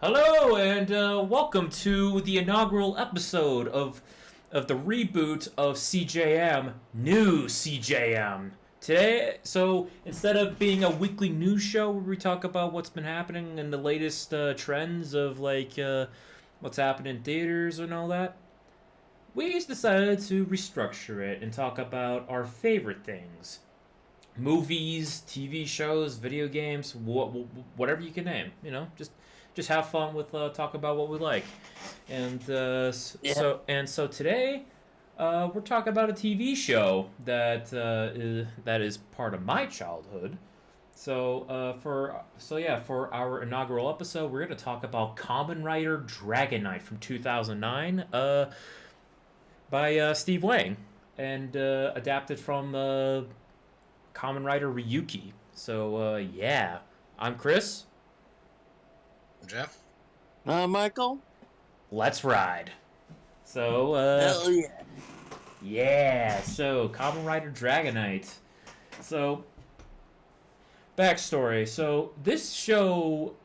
Hello and welcome to the inaugural episode of the reboot of CJM, new CJM. Today, so instead of being a weekly news show where we talk about what's been happening and the latest trends of what's happening in theaters and all that, we just decided to restructure it and talk about our favorite things. Movies, TV shows, video games, whatever you can name. Just have fun with talk about what we like, and so today we're talking about a TV show that is part of my childhood. For our inaugural episode, we're going to talk about Kamen Rider Dragon Knight from 2009, by Steve Wang, and adapted from Kamen Rider Ryuki. I'm Chris. Jeff? Michael? Let's ride. Hell yeah. Yeah, so Kamen Rider Dragon Knight. So, backstory. So, this show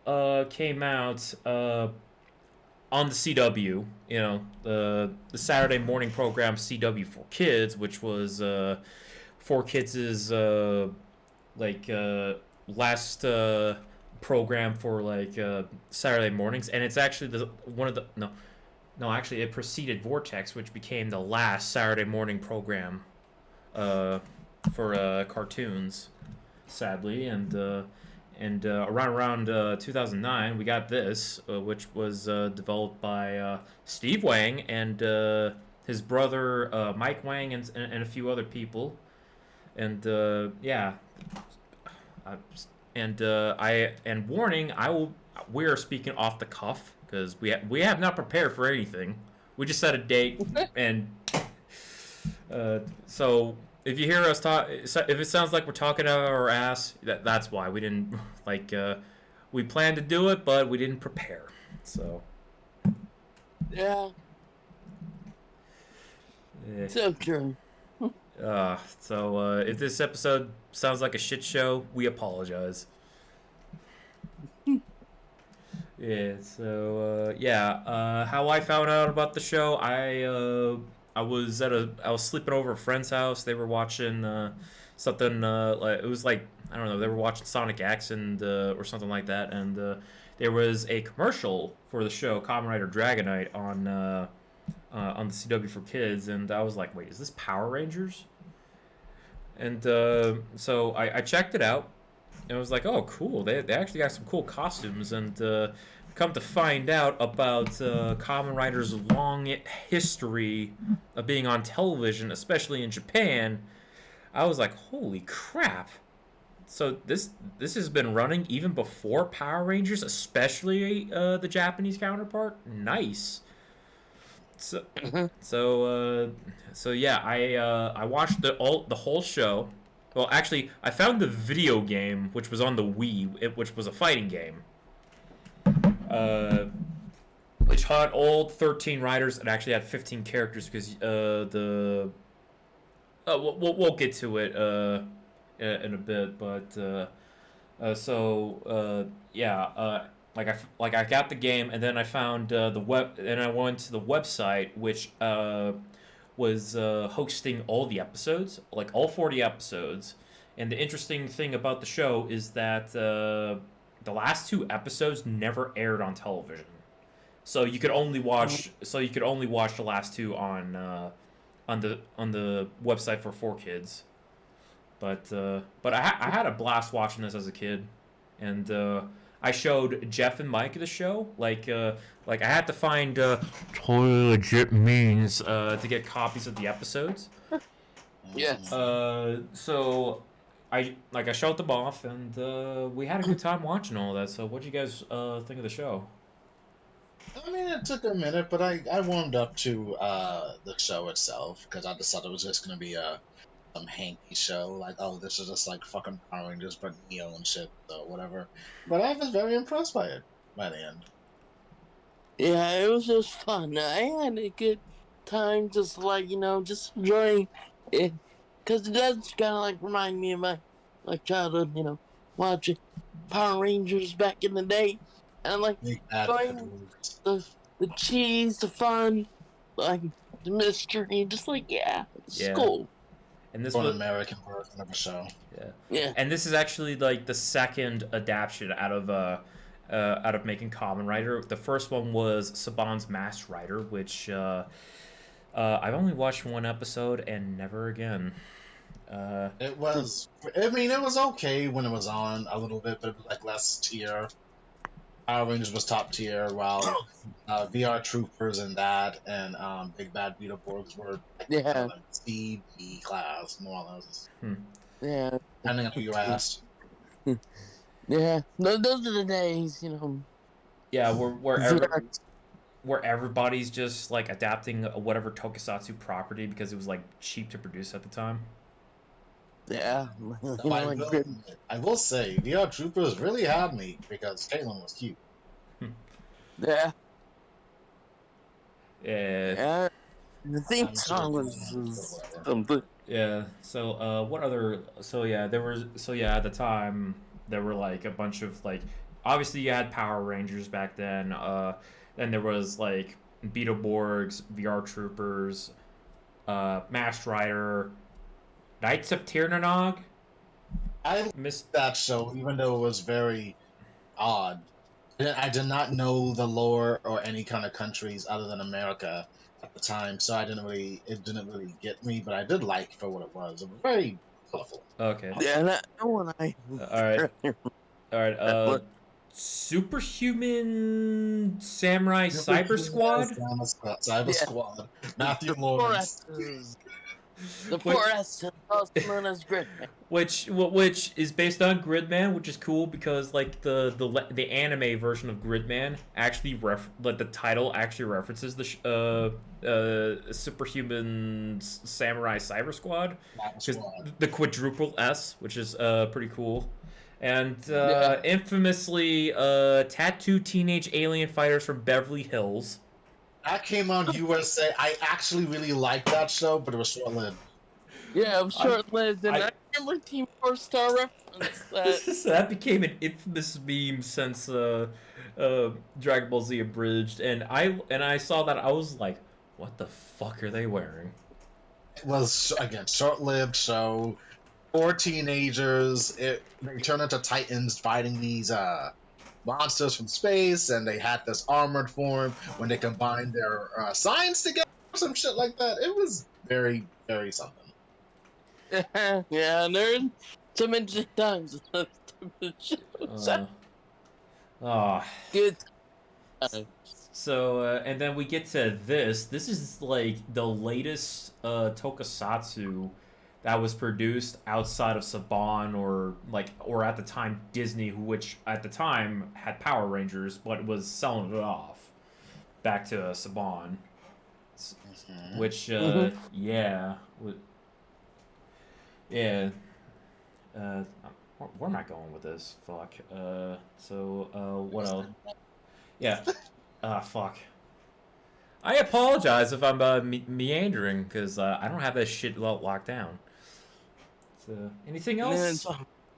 came out on the CW, the Saturday morning program CW for Kids, which was for Kids' last program for Saturday mornings, and it's actually it preceded Vortex, which became the last Saturday morning program for cartoons, sadly. And around 2009 we got this, which was developed by Steve Wang and his brother Mike Wang and a few other people. And warning, we are speaking off the cuff because we have not prepared for anything. We just set a date, and so if you hear us talk, if it sounds like we're talking out of our ass, that's why we didn't we planned to do it, but we didn't prepare. So yeah, so true. If this episode sounds like a shit show, we apologize. How I found out about the show, I was sleeping over at a friend's house. They were watching something it was I don't know, they were watching Sonic X and or something like that, and there was a commercial for the show Kamen Rider Dragon Knight on the CW for Kids, and I was like, wait, is this Power Rangers? And so I checked it out, and I was like, oh, cool. They actually got some cool costumes, and come to find out about Kamen Rider's long history of being on television, especially in Japan, I was like, holy crap. So this has been running even before Power Rangers, especially the Japanese counterpart? Nice. I watched the whole show. Well, actually, I found the video game, which was on the Wii, which was a fighting game, which had all 13 riders. It actually had 15 characters because we'll get to it in a bit, but I got the game, and then I found the web, and I went to the website, which was hosting all the episodes, like all 40 episodes. And the interesting thing about the show is that the last 2 episodes never aired on television, so you could only watch the last 2 on the website for 4Kids. But I had a blast watching this as a kid, and I showed Jeff and Mike the show. I had to find totally legit means to get copies of the episodes. Yes. So I showed them off, and we had a good time watching all that. So what'd you guys think of the show? I mean, it took a minute, but I warmed up to the show itself because I just thought it was just going to be some hanky show. Like, oh, this is just like fucking Power Rangers, but Neo and shit, so whatever. But I was very impressed by it by the end. Yeah, it was just fun. I had a good time just enjoying it. Because it does kind of remind me of my childhood, watching Power Rangers back in the day. and I'm like Big bad enjoying the cheese, the fun, like the mystery, just like it's Yeah. cool. And this for an was American version of a show. yeah. Yeah, And this is actually like the second adaptation out of making Kamen Rider. The first one was Saban's Masked Rider, which I've only watched one episode and never again. It was, I mean, it was okay when it was on a little bit, but it was like less tier. Power Rangers was top tier, while VR Troopers and that, and Big Bad Beetleborgs were like, I don't yeah, know, C, B class, more or less, Hmm. yeah, depending on who you asked. yeah. Those are the days, you know. Yeah, VR, where everybody's just like adapting whatever tokusatsu property because it was like cheap to produce at the time. yeah, So you know, like grid. I will say, VR Troopers really had me because Caitlin was cute. Yeah, Yeah, yeah. The theme I'm sure song but was whatever. something. yeah. So what other? So yeah, there was. So yeah, at the time there were like a bunch of like. Obviously, you had Power Rangers back then. Then there was like Beetleborgs, VR Troopers, Masked Rider, Knights of Tirnanog. I liked Miss. that show, even though it was very odd. I did not know the lore or any kind of countries other than America at the time, so it didn't really get me, but I did like for what it was. It was very colorful. Okay. Yeah, that one I All right. All right. that look. Superhuman Samurai Cyber Squad. Cyber Yeah, Squad. Matthew the four Lawrence. S's, the Which, four S's, also known as Grid. which is based on Gridman, which is cool because like the anime version of Gridman actually like the title actually references the Superhuman Samurai Cyber Squad Cyber because Squad. the quadruple S, which is pretty cool. And Yeah. infamously, tattooed teenage alien fighters from Beverly Hills. That came on USA. I actually really liked that show, but it was short lived. Yeah, it was I, short lived, and I I remember Team Four Star reference that. that became an infamous meme since Dragon Ball Z Abridged, and I saw that I was like, what the fuck are they wearing? It was, again, short lived show. Four teenagers. They turn into titans fighting these monsters from space, and they had this armored form when they combined their signs together, some shit like that. It was very, very something. Yeah, and there's some interesting times. Uh, oh. Good times. So and then we get to this. This is like the latest tokusatsu that was produced outside of Saban or at the time Disney, which at the time had Power Rangers, but was selling it off back to Saban, Mhm. which yeah, yeah. Where am I going with this? Fuck. What else? Yeah. Fuck. I apologize if I'm meandering because I don't have that shit locked down. So, anything And then else?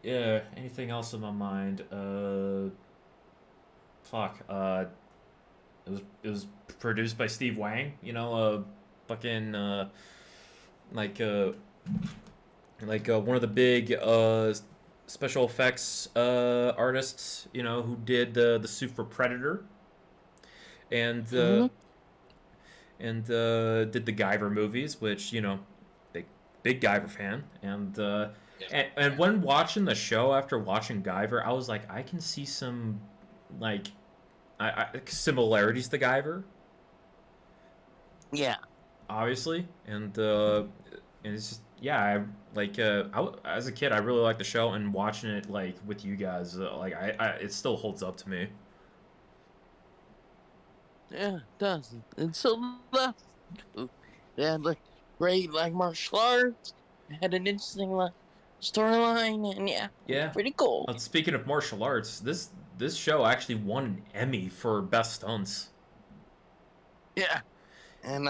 Yeah, anything else in my mind? Fuck. It was produced by Steve Wang. You know, fucking like one of the big special effects artists. You know, who did the suit for Predator, and Mhm. did the Guyver movies, which big Guyver fan, and when watching the show after watching Guyver, I was like, I can see some like similarities to Guyver, Yeah. obviously, and it's just yeah, as a kid, I really liked the show, and watching it like with you guys, it still holds up to me. Yeah, it does. And so they had like great like martial arts. It had an interesting like storyline, and yeah, it was Yeah. pretty cool. Speaking of martial arts, this show actually won an Emmy for best stunts. Yeah, and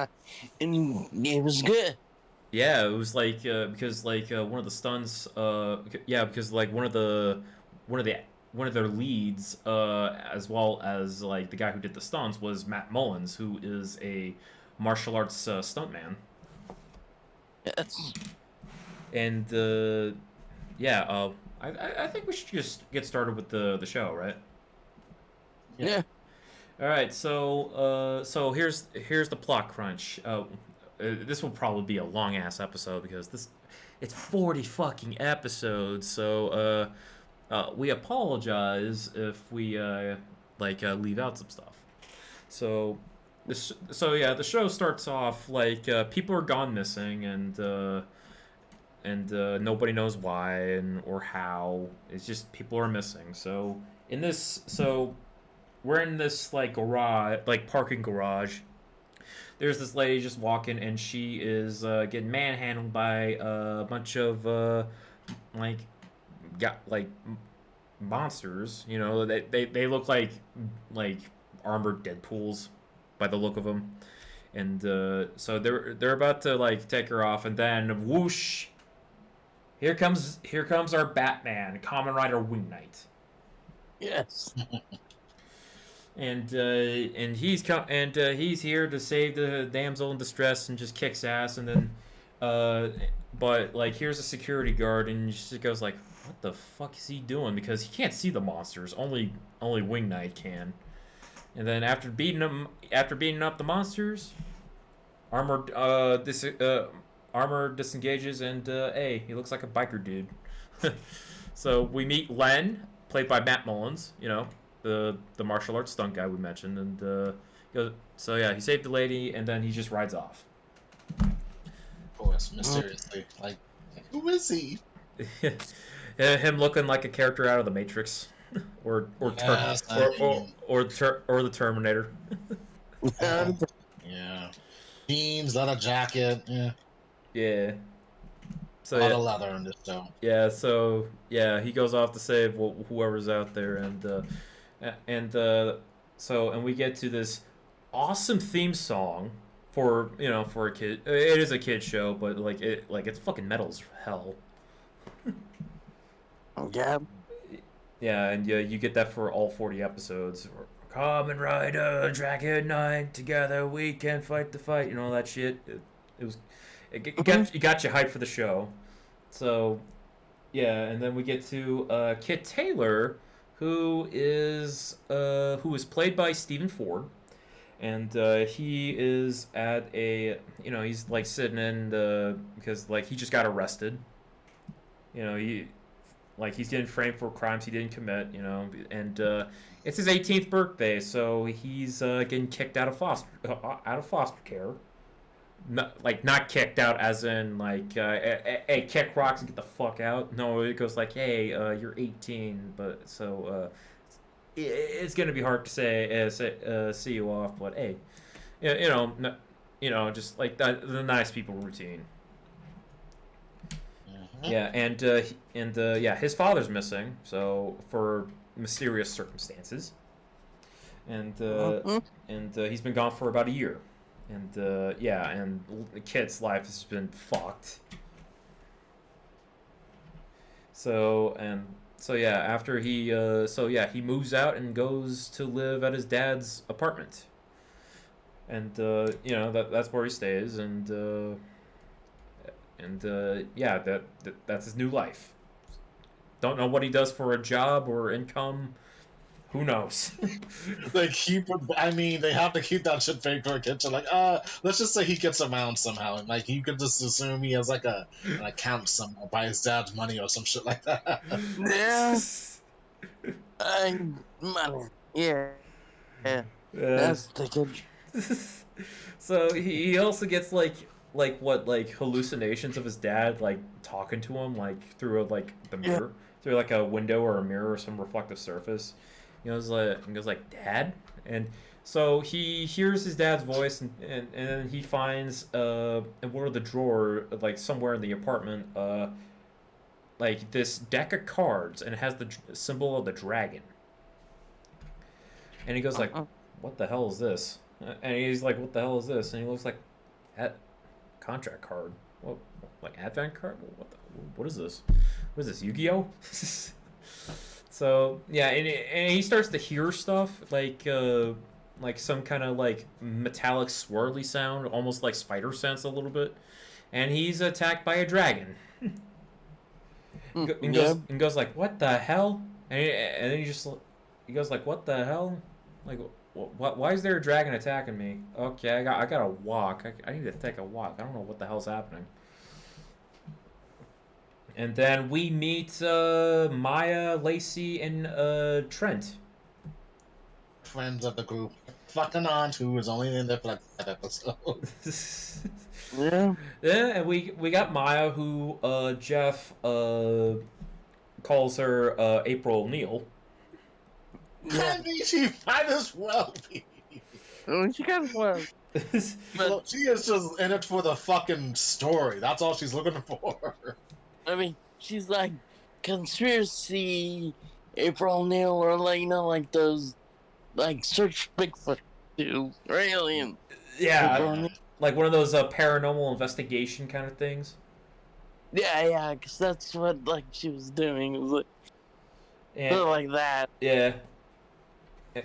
it was good. Yeah, it was like because like one of the stunts yeah, because like one of the one of their leads, as well as like the guy who did the stunts, was Matt Mullins, who is a martial arts stuntman. Yes. And yeah, I think we should just get started with the show, right? Yeah. All right, so here's the plot crunch. This will probably be a long ass episode because it's 40 fucking episodes. So we apologize if we leave out some stuff. So yeah, the show starts off like people are gone missing and nobody knows why and or how. It's just people are missing. So we're in this like garage, like parking garage. There's this lady just walking, and she is getting manhandled by a bunch of like got like monsters. You know, they look like armored Deadpools by the look of them, and so they're about to like take her off, and then whoosh, here comes our Batman, Kamen Rider Wing Knight. Yes. And he's here to save the damsel in distress and just kicks ass, and then but like here's a security guard, and she goes like, what the fuck is he doing, because he can't see the monsters, only Wing Knight can. And then after beating up the monsters, armor disengages, and hey, he looks like a biker dude. So we meet Len, played by Matt Mullins, you know, the martial arts stunt guy we mentioned, and so yeah, he saved the lady, and then he just rides off. Of course, mysteriously. Like, who is he? Him looking like a character out of the Matrix, or Yes, the Terminator. Yeah. Jeans, leather jacket. Yeah. Yeah. So A lot yeah, of leather in this show. yeah. So yeah, he goes off to save whoever's out there, and we get to this awesome theme song for for a kid. It is a kid show, but it's fucking metal as hell. Yeah. Yeah, and yeah, you get that for all 40 episodes. Kamen Rider, Dragon Knight, together we can fight the fight, and all that shit. It got you hyped for the show. So, yeah, and then we get to Kit Taylor, who is played by Stephen Ford, and he is at a he's like sitting in because like he just got arrested. He's getting framed for crimes he didn't commit, and it's his 18th birthday, so he's getting kicked out of foster care. Not kicked out as in like, hey, kick rocks and get the fuck out. No, it goes like, hey, you're 18, but so it's gonna be hard to see you off, but hey, just like the nice people routine. Yeah, and yeah, his father's missing, so for mysterious circumstances, and he's been gone for about a year, and yeah, and the kid's life has been fucked. So yeah, after he moves out and goes to live at his dad's apartment, and that's where he stays, and yeah, that's his new life. Don't know what he does for a job or income. Who knows? They keep. I mean, they have to keep that shit fake for a kid. So like, let's just say he gets around somehow, and like you could just assume he has like an account somewhere by his dad's money or some shit like that. Yeah. Money. Yeah. Yeah. That's the good. So he also gets like hallucinations of his dad like talking to him like through the mirror, through like a window or a mirror or some reflective surface. He goes like Dad, and so he hears his dad's voice, and then he finds in one of the drawer, like somewhere in the apartment, like this deck of cards, and it has the symbol of the dragon. And he goes like, what the hell is this? And he's like, what the hell is this? And he looks like, contract card. What, like advent card? What is this? What is this? Yu-Gi-Oh? So yeah, and he starts to hear stuff like some kind of like metallic swirly sound, almost like spider sense a little bit, and he's attacked by a dragon. And Yeah. goes like, what the hell? And then he goes like, what the hell? Like, what? Why is there a dragon attacking me? Okay, I got to walk. I need to take a walk. I don't know what the hell's happening. And then we meet Maya, Lacey, and Trent. Friends of the group. Fucking aunt who was only in there for like 5 episodes. Yeah. Yeah, and we got Maya, who Jeff calls her April O'Neil. Yeah. I mean, she might as well be. She got well. Look, she is just in it for the fucking story. That's all she's looking for. I mean, she's like conspiracy April O'Neil, or like like those like search Bigfoot too, or alien. Yeah, like one of those paranormal investigation kind of things. Yeah, because that's what like she was doing. It was like, And, like that. Yeah.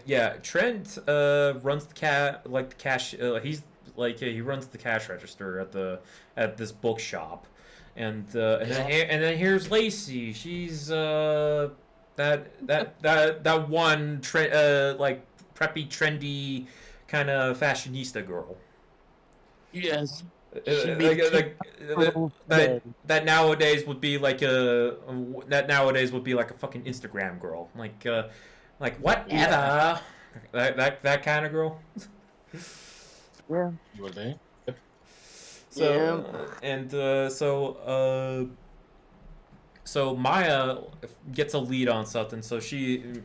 Yeah, Trent runs the cash. He's like he runs the cash register at this bookshop, and then here's Lacey. She's that one like preppy, trendy kind of fashionista girl. Yes. That nowadays would be like a fucking Instagram girl. Like whatever. Yeah. That kind of girl. Yeah. Would they? So so Maya gets a lead on something, so she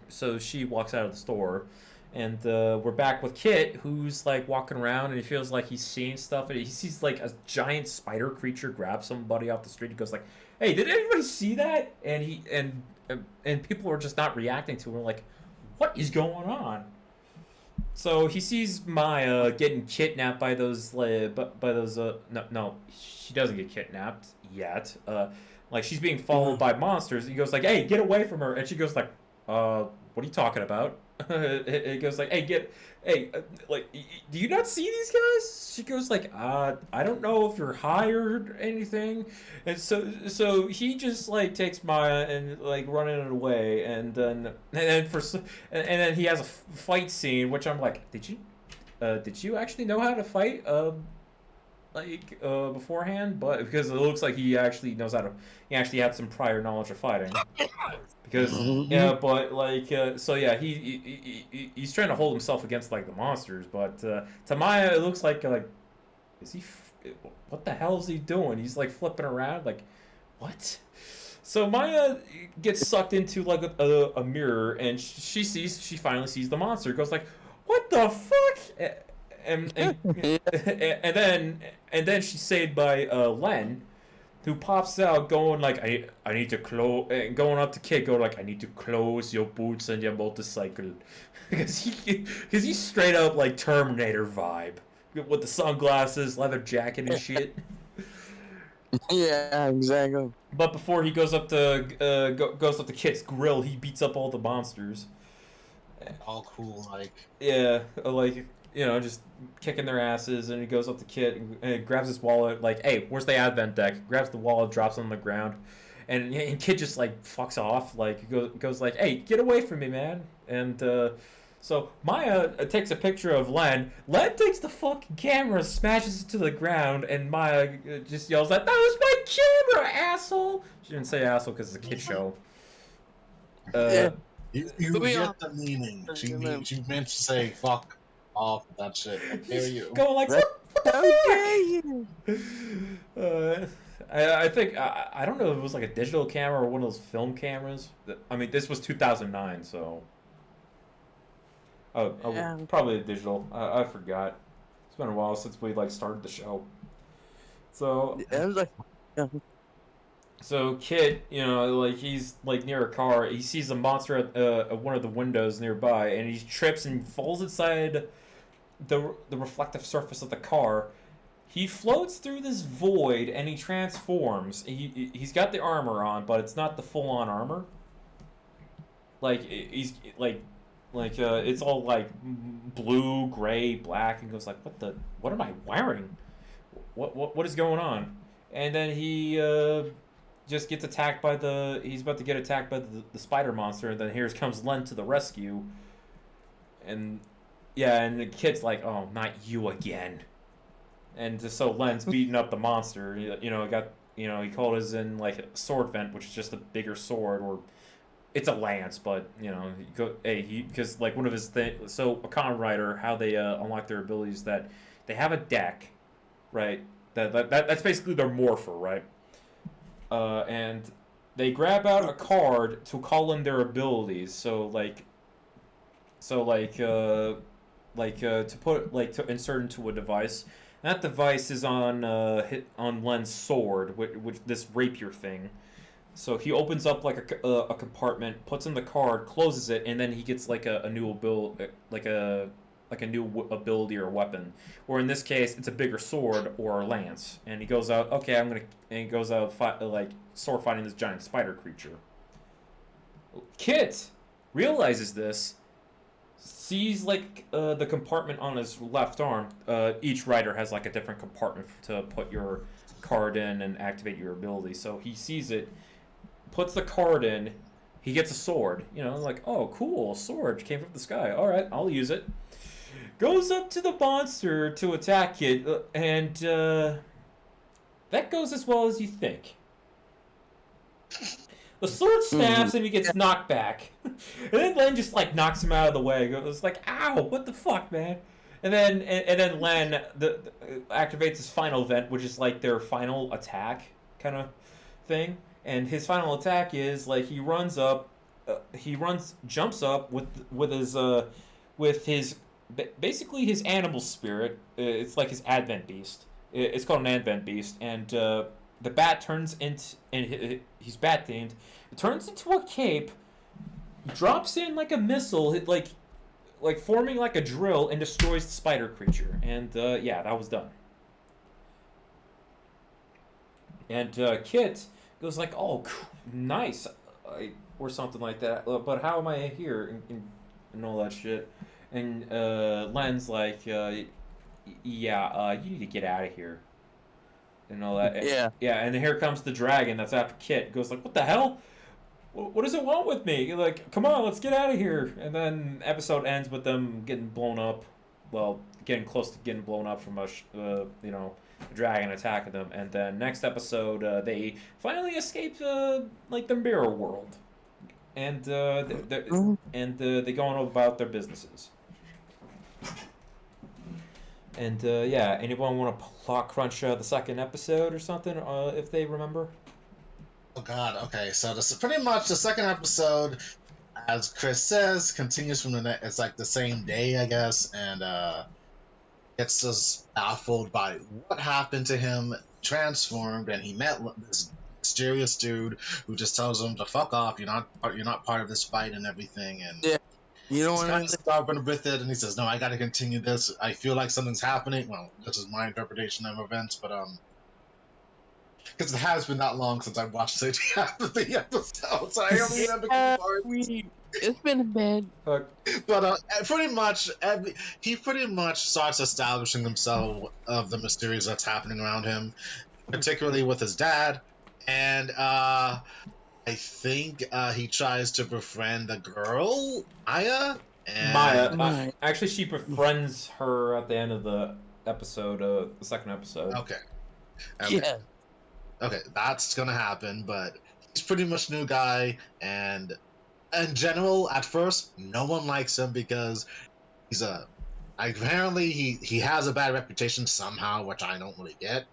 walks out of the store, and we're back with Kit, who's like walking around and he feels like he's seeing stuff, and he sees like a giant spider creature grab somebody off the street. He goes like, "Hey, did anybody see that?" And people are just not reacting to him. We're like, "What is going on?" So he sees Maya getting kidnapped by those no, she doesn't get kidnapped yet. Like she's being followed by monsters. He goes like, "Hey, get away from her!" And she goes like, what are you talking about?" It goes like, like, do you not see these guys?" She goes like, I don't know if you're high or anything." And so he just like takes Maya and like running it away, and then he has a fight scene, which I'm like, did you actually know how to fight beforehand? But because it looks like he actually knows how to, he actually had some prior knowledge of fighting. Because yeah, but like so yeah, he's trying to hold himself against like the monsters, but to Maya it looks like is he what the hell is he doing? He's like flipping around like what? So Maya gets sucked into like a mirror, and she finally sees the monster. Goes like, "What the fuck?" And then she's saved by Len, who pops out going like, I need to close, going up to Kid, going like, "I need to close your boots and your motorcycle," because he's straight up like Terminator vibe with the sunglasses, leather jacket and shit. Yeah, exactly. But before he goes up to Kit's grill, he beats up all the monsters. All cool, like. Yeah, like, just kicking their asses, and he goes up to Kit and grabs his wallet, like, "Hey, where's the advent deck?" Grabs the wallet, drops it on the ground, and Kit just like fucks off, like goes like, "Hey, get away from me, man!" And so Maya takes a picture of Len. Len takes the fucking camera, smashes it to the ground, and Maya just yells like, "That was my camera, asshole!" She didn't say asshole because it's a kid show. Yeah. You get the meaning. She meant to say fuck off that shit. I dare you. Go like, what the fuck? I think I don't know if it was like a digital camera or one of those film cameras. I mean, this was 2009, so Yeah. probably a digital. I forgot. It's been a while since we like started the show. So I was like, So Kit, like he's like near a car. He sees a monster at one of the windows nearby, and he trips and falls inside the reflective surface of the car. He floats through this void and he transforms. He's got the armor on, but it's not the full on armor. like he's like it's all like blue, gray, black, and goes like, what am I wearing? What is going on? And then he just gets attacked by he's about to get attacked by the spider monster, and then here comes Len to the rescue, and yeah, and the kid's like, oh, not you again. And just so Len's beating up the monster, he called his in like a sword vent, which is just a bigger sword, or it's a lance, but because like one of his things. So a Kamen Rider, how they unlock their abilities, that they have a deck, right? That's basically their morpher, right? And they grab out a card to call in their abilities. To insert into a device. That device is on Len's sword, which this rapier thing. So he opens up like a compartment, puts in the card, closes it, and then he gets like a new ability, like a new ability or weapon. Or in this case, it's a bigger sword or a lance. And he goes out, okay, and he goes out sword fighting this giant spider creature. Kit realizes this, sees like the compartment on his left arm. Each rider has like a different compartment to put your card in and activate your ability. So he sees it, puts the card in, he gets a sword. Like, oh, cool, sword came from the sky. All right, I'll use it. Goes up to the monster to attack it, and that goes as well as you think. The sword snaps and he gets knocked back. And then Len just like knocks him out of the way. Goes like, ow, what the fuck, man? And then Len activates his final vent, which is like their final attack kind of thing. And his final attack is like he jumps up with his basically his animal spirit. It's like his advent beast. It's called an advent beast, and the bat turns into, and he's bat themed. It turns into a cape, drops in like a missile, like forming like a drill, and destroys the spider creature. And yeah, that was done. And Kit goes like, "Oh, nice," or something like that. But how am I here and all that shit? And Len's like, "Yeah, you need to get out of here." And all that. Yeah. Yeah, and here comes the dragon that's after Kit. Goes like, what the hell? What does it want with me? You're like, come on, let's get out of here. And then episode ends with them getting blown up. Well, getting close to getting blown up from a dragon attacking them. And then next episode, they finally escape like the mirror world, and they go on about their businesses. And yeah, anyone want to plot crunch the second episode or something, if they remember? Oh God. Okay, so this is pretty much the second episode, as Chris says, continues from it's like the same day, I guess, and gets just baffled by what happened to him, transformed, and he met this mysterious dude who just tells him to fuck off. You're not part of this fight and everything, and Yeah. You don't he's kind want of to. stubborn with it, and he says, "No, I got to continue this. I feel like something's happening." Well, this is my interpretation of events, but because it has been that long since I watched half of the episodes, I only remember key parts. It's been a bit. But pretty much, he pretty much starts establishing himself of the mysteries that's happening around him, particularly with his dad, and I think he tries to befriend the girl, Maya. And Maya. Actually, she befriends her at the end of the episode, the second episode. Okay. Yeah. Okay, that's gonna happen, but he's pretty much new guy, and in general, at first, no one likes him because he's apparently he has a bad reputation somehow, which I don't really get,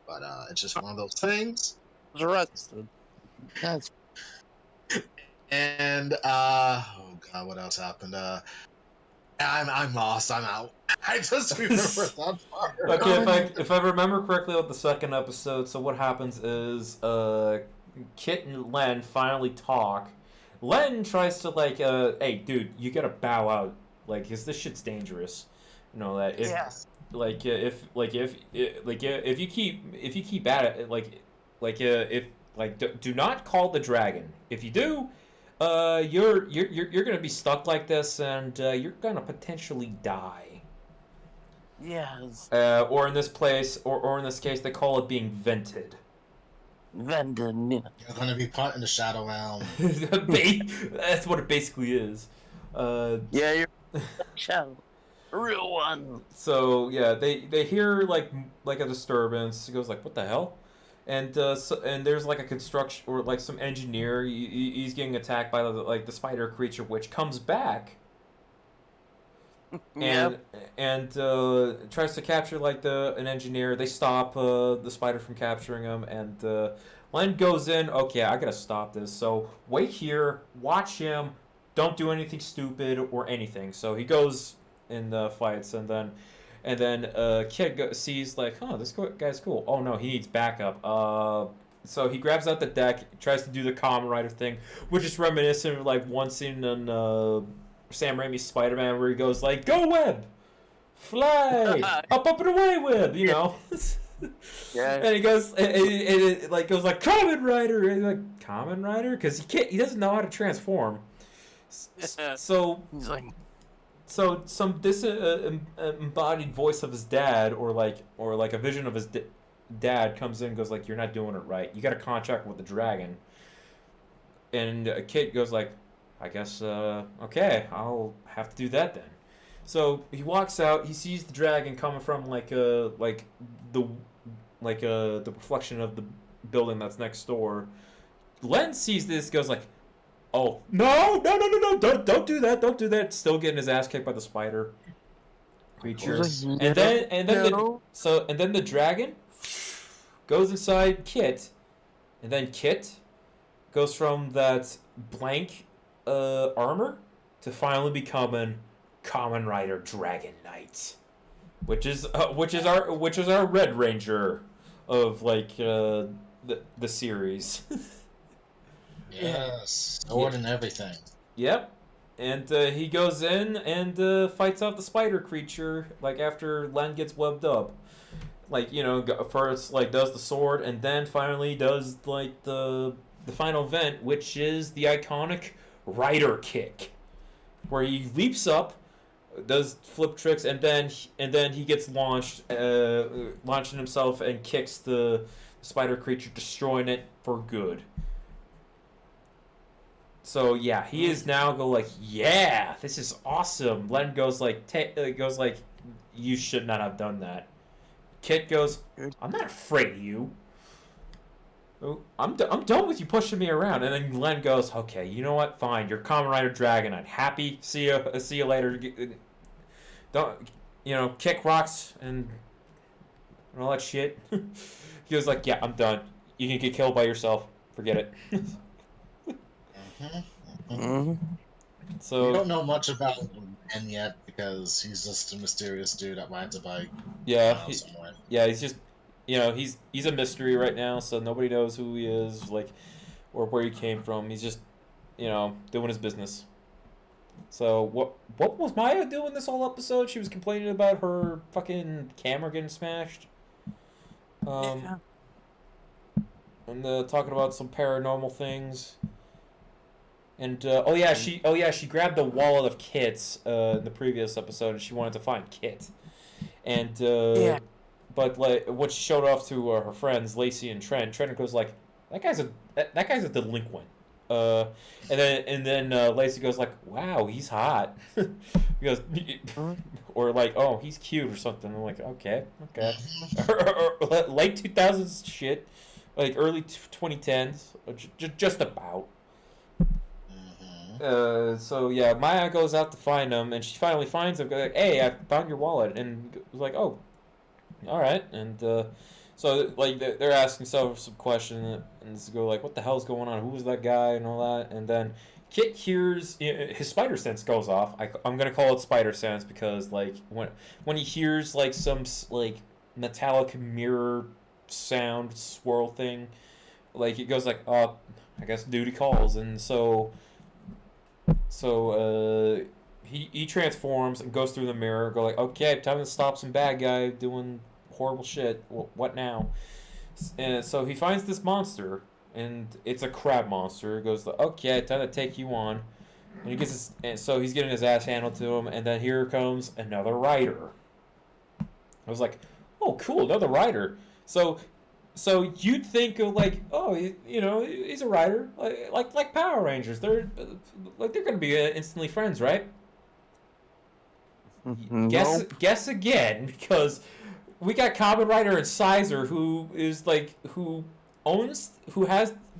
but it's just one of those things. Arrested. That's. And oh God, what else happened? I'm lost. I'm out. I just remember that part. Okay, if I remember correctly about the second episode, so what happens is Kit and Len finally talk. Len tries to like, hey dude, you gotta bow out, like, 'cause this shit's dangerous. You know that if Yes. if you keep at it, do not call the dragon. If you do, you're gonna be stuck like this, and you're gonna potentially die. Yes. Or in this place, or in this case, they call it being vented. Vended, yeah. You're gonna be put in the shadow realm. That's what it basically is. Yeah, you're shadow. A real one. So yeah, they hear like a disturbance. He goes like, "What the hell?" And there's like a construction or like some engineer. He's getting attacked by the spider creature, which comes back and Yep. and tries to capture like an engineer. They stop the spider from capturing him, and Len goes in. Okay, I gotta stop this. So wait here, watch him. Don't do anything stupid or anything. So he goes in the fights, and then kid sees like, huh, this guy's cool. Oh no, he needs backup. So he grabs out the deck, tries to do the Kamen Rider thing, which is reminiscent of like one scene in Sam Raimi's Spider-Man where he goes like, "Go web, fly, up and away web," you know. Yeah. And he goes, and it like goes like Kamen Rider, and he's like Kamen Rider, because he doesn't know how to transform. So He's like, so some disembodied voice of his dad, or like a vision of his dad comes in and goes like, "You're not doing it right. You got a contract with the dragon." And a kid goes like, "I guess okay, I'll have to do that then." So he walks out. He sees the dragon coming from the the reflection of the building that's next door. Len sees this, goes like, "Oh no, no, no, no, no! Don't do that! Don't do that!" Still getting his ass kicked by the spider creatures. no, And then the dragon goes inside Kit, and then Kit goes from that blank armor to finally becoming Kamen Rider Dragon Knight, which is our Red Ranger of the series. Yes, sword and everything. Yep. And he goes in and fights off the spider creature, like, after Len gets webbed up. Like, you know, first, like, does the sword, and then finally does, like, the final event, which is the iconic Rider Kick, where he leaps up, does flip tricks, and then he gets launching himself and kicks the spider creature, destroying it for good. So yeah, he is now yeah, this is awesome. Len goes like, you should not have done that. Kit goes, "I'm not afraid of you. I'm done with you pushing me around." And then Len goes, "Okay, you know what? Fine. You're Kamen Rider Dragonite. Happy. See you later. Don't, kick rocks and all that shit." He was like, "Yeah, I'm done. You can get killed by yourself. Forget it." So we don't know much about Ben yet because he's just a mysterious dude that rides a bike. yeah, Somewhere. yeah, he's just, he's a mystery right now, so nobody knows who he is, like, or where he came from. He's just, doing his business. So what was Maya doing this whole episode? She was complaining about her fucking camera getting smashed. Yeah. And talking about some paranormal things. And she grabbed the wallet of Kit's in the previous episode, and she wanted to find Kit. And Yeah. but like what she showed off to her friends Lacey and Trent goes like, that guy's a delinquent. And then Lacey goes like, "Wow, he's hot." He goes, or like, "Oh, he's cute" or something. I'm like, okay. or late 2000s shit, like early 2010s, just about. So yeah, Maya goes out to find him, and she finally finds him. Like, "Hey, I found your wallet," and was like, "Oh, all right." And so like they're asking some questions, and they go like, "What the hell's going on? Who was that guy?" and all that. And then Kit hears his spider sense goes off. I'm gonna call it spider sense because like when he hears like some like metallic mirror sound swirl thing, like it goes like, "Oh, I guess duty calls," and so he transforms and goes through the mirror. Go like, "Okay, time to stop some bad guy doing horrible shit. What now?" And so he finds this monster, and it's a crab monster. He goes, okay, time to take you on. And he gets his, and so he's getting his ass handled to him, and then here comes another rider. I was like, oh, cool, another rider. So you'd think of like, oh, he's a rider, like Power Rangers. They're gonna be instantly friends, right? Guess again, because we got Kamen Rider and Sizer, who has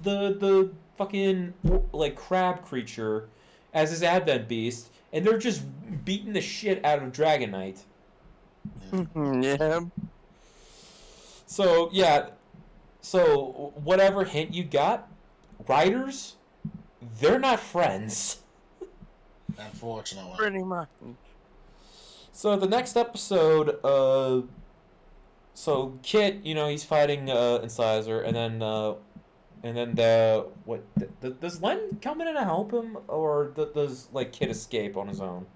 the fucking like crab creature as his advent beast, and they're just beating the shit out of Dragon Knight. Yeah. So yeah, so whatever hint you got, riders, they're not friends. Unfortunately. Pretty much. So the next episode, so Kit, he's fighting Incisor, and then does Len come in and help him, or does like Kit escape on his own?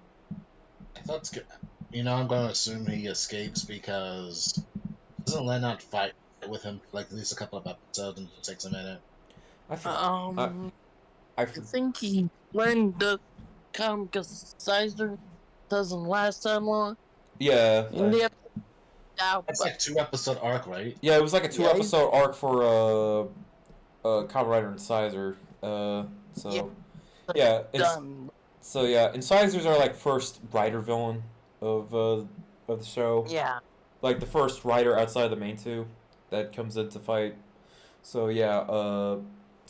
I thought it's good. I'm going to assume he escapes because doesn't Len not fight with him like at least a couple of episodes and it takes a minute? I think he learned to come because Sizer doesn't last that long. Yeah. That's like 2-episode arc, right? Yeah, it was like a 2-episode arc for Kamen Rider and Sizer. Incisors are like first rider villain of the show. Yeah. Like the first rider outside of the main two that comes in to fight.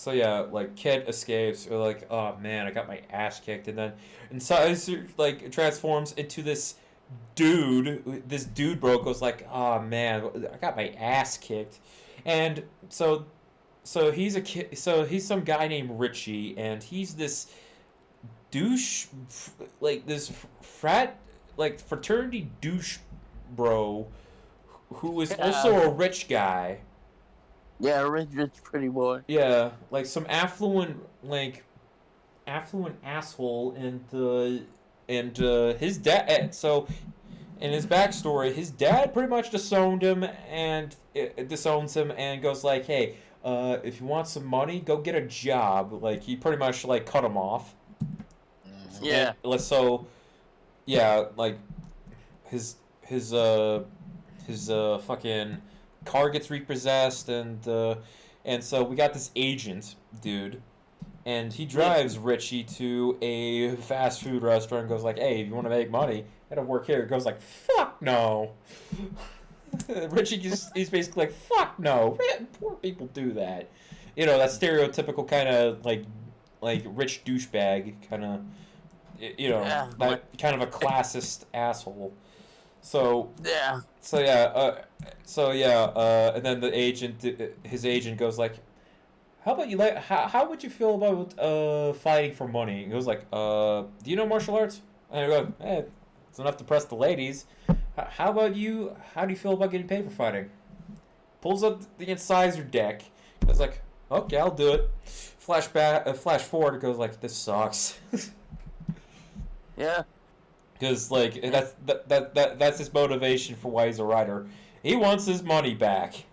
Like Kid escapes, or like, oh man, I got my ass kicked, and then Incisor like transforms into this dude. This dude bro goes like, oh man, I got my ass kicked, and so he's a kid. So he's some guy named Richie, and he's this douche, like this fraternity douche bro, who is also a rich guy. Yeah, rich pretty boy. Yeah, like some affluent asshole, and his dad. So, in his backstory, his dad pretty much disowns him and goes like, "Hey, if you want some money, go get a job." Like he pretty much like cut him off. Yeah. Like his fucking car gets repossessed, and so we got this agent dude, and he drives Richie to a fast food restaurant and goes like, hey, if you want to make money, you gotta work here. He goes like, fuck no. Richie he's basically like, fuck no, poor people do that, that stereotypical kind of like rich douchebag kind of, kind of a classist asshole. And then his agent goes like, how about you how would you feel about fighting for money? He goes like, do you know martial arts? And I go, it's enough to press the ladies. How do you feel about getting paid for fighting? Pulls up the incisor deck. Goes like, okay, I'll do it. Flash forward. It goes like, this sucks. Yeah. Because like that's his motivation for why he's a writer. He wants his money back.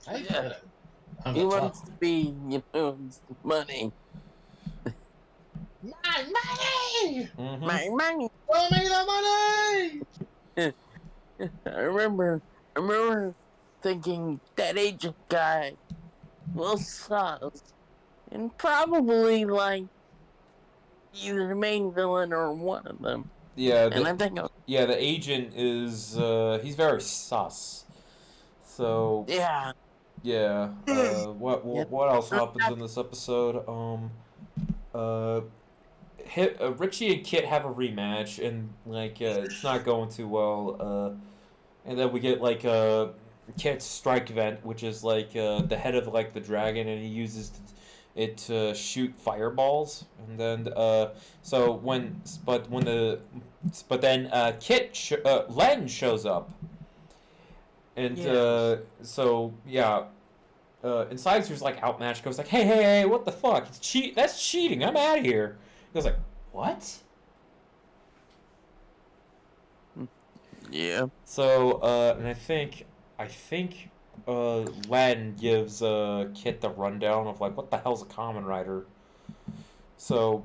I get it. He wants to be, money. My money! Mm-hmm. My money! Show me the money! I remember thinking that agent guy will sus, and probably like either the main villain or one of them. Yeah, the agent is he's very sus. So yeah. What else happens in this episode? Richie and Kit have a rematch, and like it's not going too well. And then we get like Kit's strike event, which is like the head of like the dragon, and he uses it to shoot fireballs, and then Len shows up, and Incisors like outmatched, goes like, hey, what the fuck? That's cheating. I'm out of here. He goes like, what? Yeah. So and I think Len gives Kit the rundown of like what the hell's a Kamen Rider. So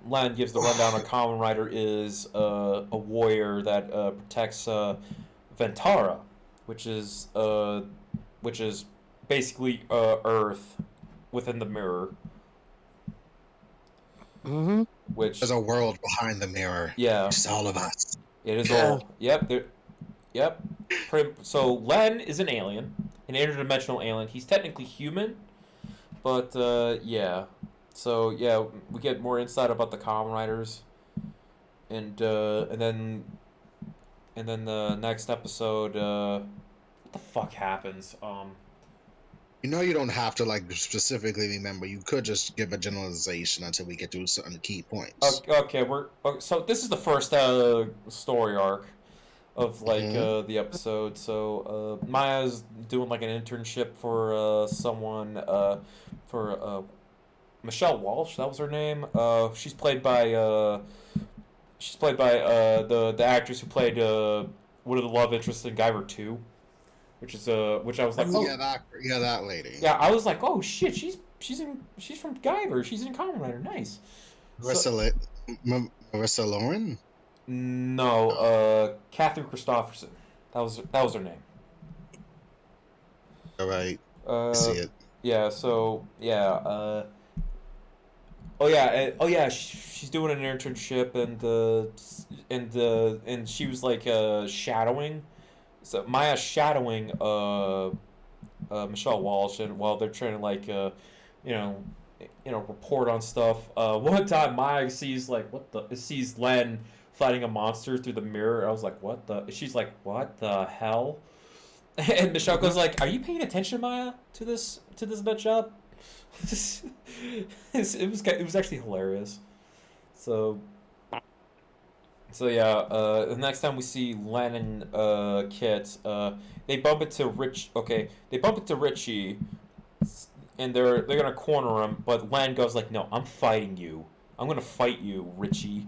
Len gives the rundown. A Kamen Rider is a warrior that protects Ventara, which is basically Earth within the mirror. Mm-hmm. Which There's a world behind the mirror. yeah, It's all of us. it is Yeah. all. Yep, yep. So Len is an alien, an interdimensional alien. He's technically human, but yeah. So yeah, we get more insight about the Kamen Riders, and then the next episode, what the fuck happens? You know, you don't have to like specifically remember. You could just give a generalization until we get to certain key points. Okay, so this is the first story arc of like Mhm. the episode. So Maya's doing like an internship for someone for Michelle Walsh. That was her name. She's played by the actress who played one of the love interests in Guyver 2, which I was like, oh that lady. yeah, I was like, oh shit, she's from Guyver. She's in Kamen Rider. Nice. Marissa Lauren. No, Catherine Christopherson. That was her name. All right. I see it. Yeah. So yeah. Oh yeah. She's doing an internship and she was like shadowing. So Maya's shadowing Michelle Walsh, and while they're trying to like you know report on stuff. One time Maya sees sees Len fighting a monster through the mirror. I was like, what the? She's like, what the hell? And Michelle goes like, are you paying attention, Maya, to this nut job? It was actually hilarious. So yeah, the next time we see Len and Kit, they bump into Rich. Okay, they bump into Richie, and they're gonna corner him. But Len goes like, "No, I'm fighting you. I'm gonna fight you, Richie."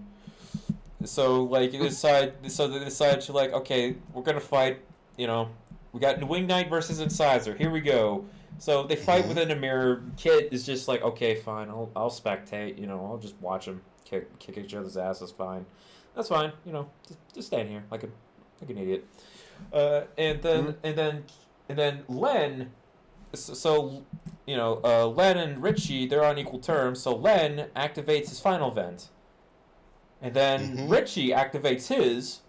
So like they decide to like, okay, we're gonna fight. You know, we got Wing Knight versus Incisor. Here we go. So they fight within a mirror. Kit is just like, okay, fine, I'll spectate. You know, I'll just watch them kick each other's asses. Fine, that's fine. You know, just stand here like an idiot. And then Len. So you know, Len and Richie, they're on equal terms. So Len activates his final vent, and then Richie activates his.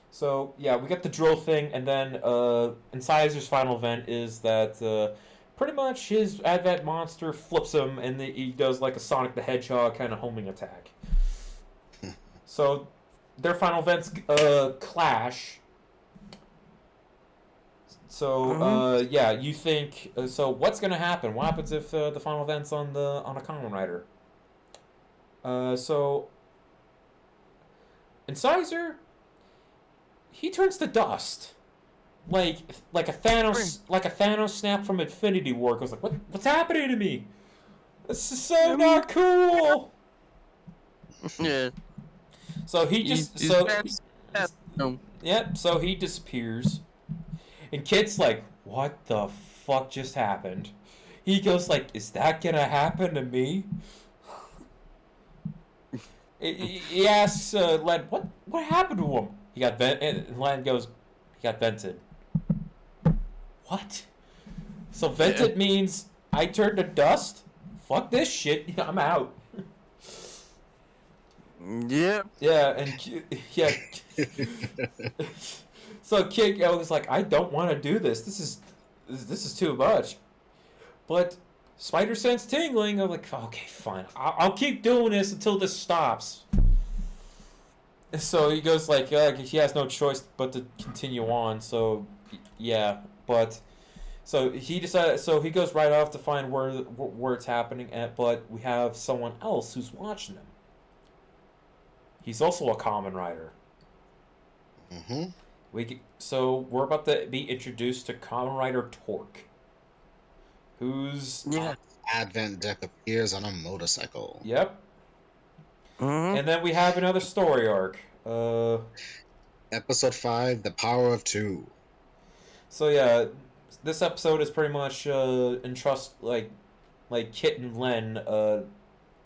So yeah, we get the drill thing, and then Incisor's final vent is that pretty much his advent monster flips him, and he does like a Sonic the Hedgehog kind of homing attack. So their final vents clash. So yeah, you think so? What's gonna happen? What happens if the final vent's on a Kamen Rider? So Incisor, he turns to dust, like a Thanos snap from Infinity War. Goes like, what's happening to me? This is so not cool. Yeah. So he just so he disappears, and Kit's like, what the fuck just happened? He goes like, is that gonna happen to me? He asks Len, what happened to him? He got vented, and Len goes, he got vented. What? So vented means I turned to dust? Fuck this shit. I'm out. Yeah. Yeah, and yeah. So Kid was like, I don't want to do this. This is too much. But Spider Sense tingling. I'm like, okay, fine. I'll keep doing this until this stops. So he goes like, he has no choice but to continue on. So yeah, but so he decided. So he goes right off to find where it's happening at. But we have someone else who's watching him. He's also a Kamen Rider. So we're about to be introduced to Kamen Rider Torque, who's Advent deck appears on a motorcycle. Yep. And then we have another story arc. Episode 5, The Power of Two. So yeah, this episode is pretty much entrust like Kit and Len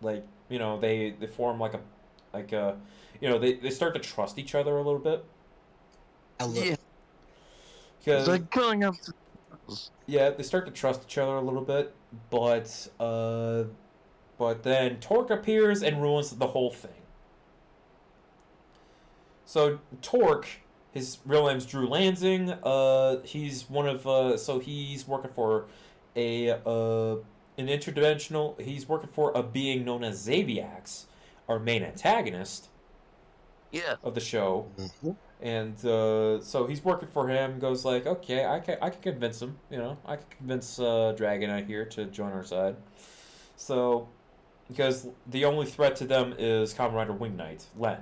like they form like a they start to trust each other a little bit Yeah, it's because like going up. yeah, they start to trust each other a little bit, but then Torque appears and ruins the whole thing. So Torque, his real name's Drew Lansing. He's one of so he's working for a an interdimensional. He's working for a being known as Xaviax, our main antagonist Yeah. of the show. Mm-hmm. And so he's working for him. Goes like, okay, I can convince him. I can convince Dragonite here to join our side. So because the only threat to them is Kamen Rider Wing Knight, Len.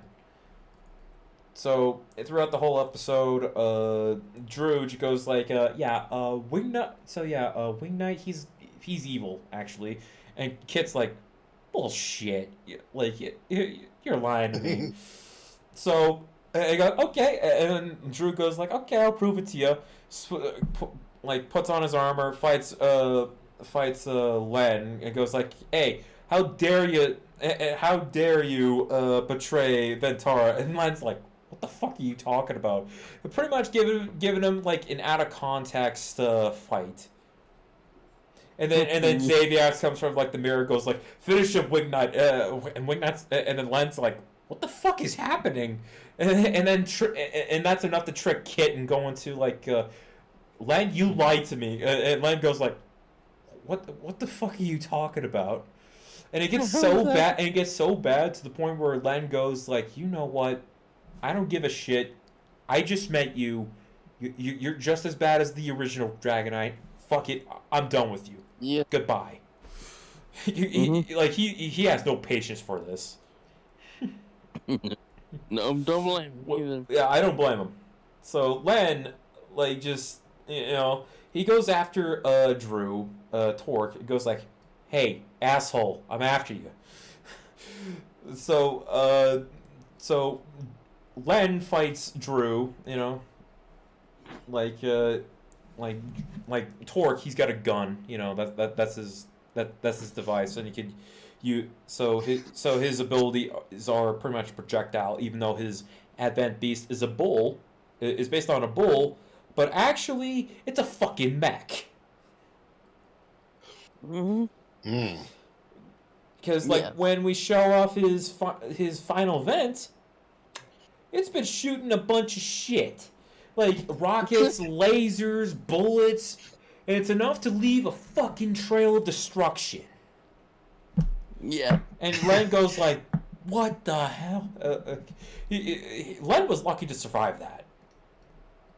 So throughout the whole episode, Drew goes like, Wing Knight. So Wing Knight, he's evil actually, and Kit's like, bullshit. Like you're lying to me. So I go, okay, and then Drew goes like, okay, I'll prove it to you. Puts on his armor, fights Len, and goes like, hey, how dare you betray Ventara? And Len's like, what the fuck are you talking about? They're pretty much giving him like an out of context fight. And then Xaviax comes from like the mirror, goes like, finish him, Wing Knight, and Wing Knight's, and then Len's like, what the fuck is happening? And that's enough to trick Kit and go into like, Len, you lied to me. And Len goes like, what the fuck are you talking about? And it gets so bad, and it gets so bad to the point where Len goes like, you know what? I don't give a shit. I just met you. You're just as bad as the original Dragonite. Fuck it. I'm done with you. Yeah. Goodbye. He has no patience for this. No, don't blame him either. Yeah, I don't blame him. So Len, like, just he goes after Drew, Torque. Goes like, hey, asshole, I'm after you. So Len fights Drew, like Torque, he's got a gun, that's his device, and his abilities are pretty much projectile, even though his Advent Beast is based on a bull, but actually it's a fucking mech. Because when we show off his final vent, it's been shooting a bunch of shit. Like rockets, lasers, bullets, and it's enough to leave a fucking trail of destruction. Yeah. And Len goes like, what the hell? Len was lucky to survive that.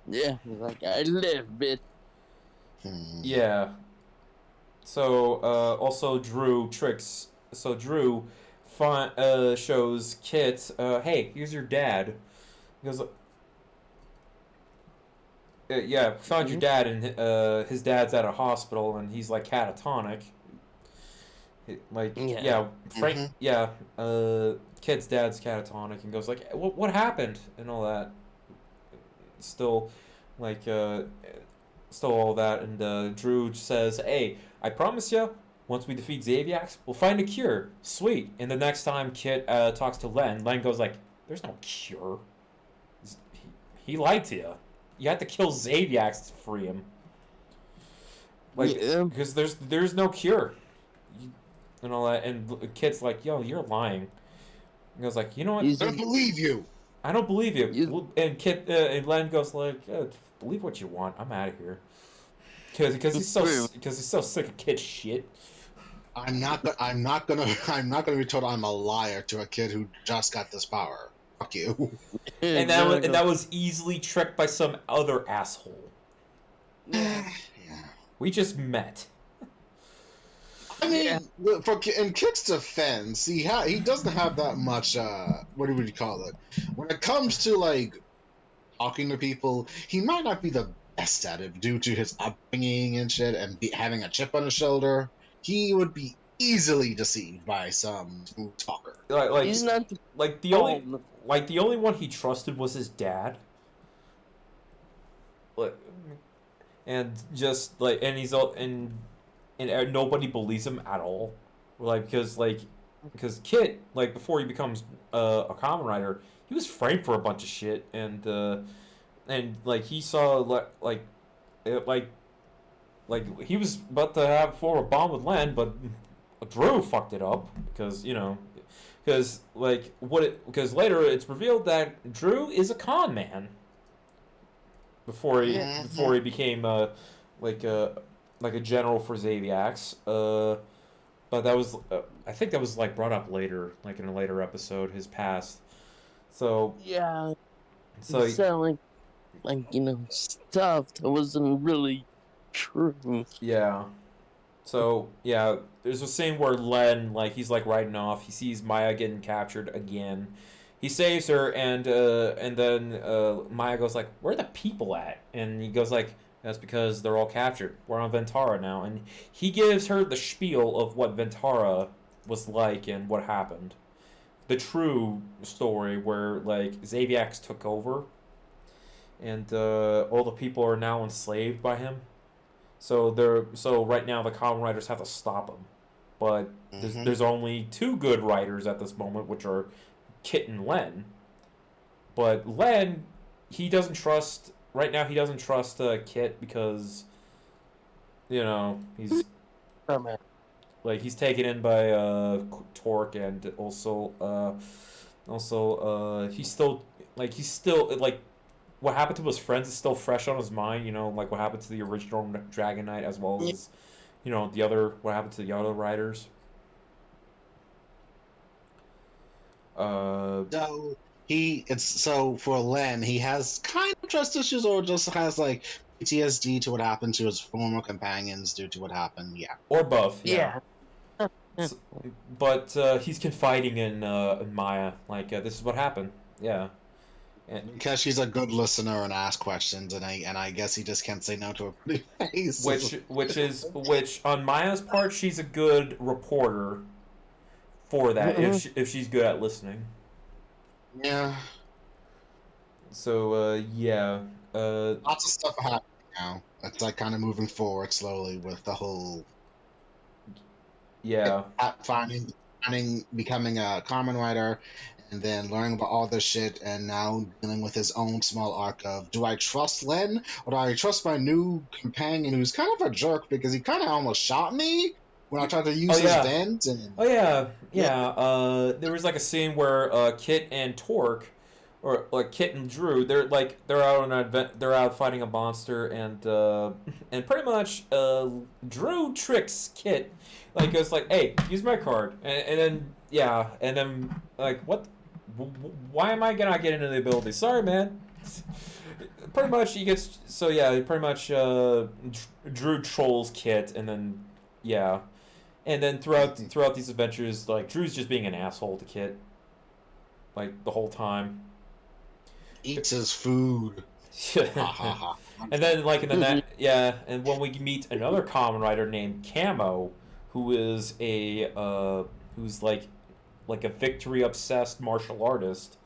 Yeah, he's like, I live, bitch. Yeah. So, also Drew tricks... So Drew shows Kit, hey, here's your dad. He goes, found your dad, and his dad's at a hospital, and he's like catatonic. Frank, Kit's dad's catatonic, and goes like, what happened, and all that. Still all that, and Drew says, hey, I promise you, once we defeat Xaviax, we'll find a cure. Sweet. And the next time Kit talks to Len goes like, there's no cure. He lied to you. You have to kill Xaviax to free him. Because there's no cure. And all that. And Kit's like, yo, you're lying. He goes like, you know what? I don't believe you. I don't believe you. And Kit and Len goes like, believe what you want. I'm out of here. Because he's so sick of Kit's shit. I'm not gonna be told I'm a liar to a kid who just got this power. Fuck you. And that was easily tricked by some other asshole. Yeah. We just met. I mean, in Kit's defense, he doesn't have that much. What would you call it? When it comes to like talking to people, he might not be the best at it due to his upbringing and shit, and having a chip on his shoulder. He would be easily deceived by some smooth talker. He's not the only one he trusted was his dad. like, and just like, and he's all and nobody believes him at all, like because Kit, like before he becomes a Kamen Rider, he was framed for a bunch of shit, and like he saw it, like he was about to have form a bond with Len, but Drew fucked it up because because later it's revealed that Drew is a con man before he became like a like a general for Xaviax. But that was I think that was like brought up later, like in a later episode, his past. So Yeah, so selling stuff that wasn't really true. yeah. So yeah, there's a scene where Len, like he's like riding off. He sees Maya getting captured again. He saves her, and then Maya goes like, "Where are the people at?" And he goes like, "That's because they're all captured. We're on Ventara now." And he gives her the spiel of what Ventara was like and what happened. The true story where like Xaviax took over, and all the people are now enslaved by him. So right now the Kamen Riders have to stop him, but there's only two good riders at this moment, which are Kit and Len. But Len, he doesn't trust right now. He doesn't trust Kit because he's like he's taken in by Torque, and also he's still like what happened to his friends is still fresh on his mind. Like what happened to the original Dragon Knight, as well as the other what happened to the other riders. So for Len, he has kind of trust issues, or just has like PTSD to what happened to his former companions due to what happened. Yeah, or both. Yeah. So, but he's confiding in Maya, like this is what happened. Yeah. And because she's a good listener and asks questions, and I guess he just can't say no to a pretty face. which on Maya's part, she's a good reporter for that if she's good at listening. Yeah. So yeah. Lots of stuff happening now. It's like kind of moving forward slowly with the whole Yeah. becoming a Kamen Rider, and then learning about all this shit, and now dealing with his own small arc of do I trust Len or do I trust my new companion who's kind of a jerk because he kind of almost shot me when I tried to use his vent. And Oh yeah. There was like a scene where Kit and Torque, or like Kit and Drew, they're out on an advent, they're out fighting a monster, and pretty much Drew tricks Kit, like goes like, "Hey, use my card," and then like what? Why am I gonna get into the ability? Sorry, man. Pretty much he gets so yeah. Pretty much Drew trolls Kit, and then yeah. And then throughout these adventures, like Drew's just being an asshole to Kit, like the whole time. eats his food. And then like in and when we meet another Kamen Rider named Camo, who is who's like a victory obsessed martial artist.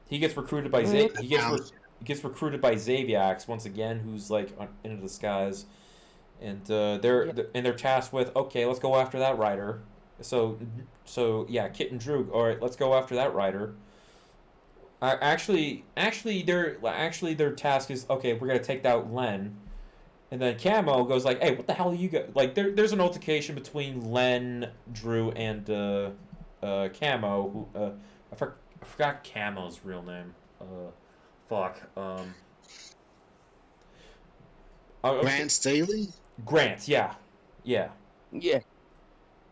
He gets recruited by he gets recruited by Xaviax once again, who's like into the skies. And they're tasked with, okay, let's go after that rider. So yeah, Kit and Drew, all right, let's go after that rider. Actually, their task is, okay, we're gonna take out Len, and then Camo goes like, hey, what the hell are you guys like? There's an altercation between Len, Drew, and Camo, who I forgot Camo's real name. Fuck. Grant Staley? Grant, yeah. Yeah. Yeah,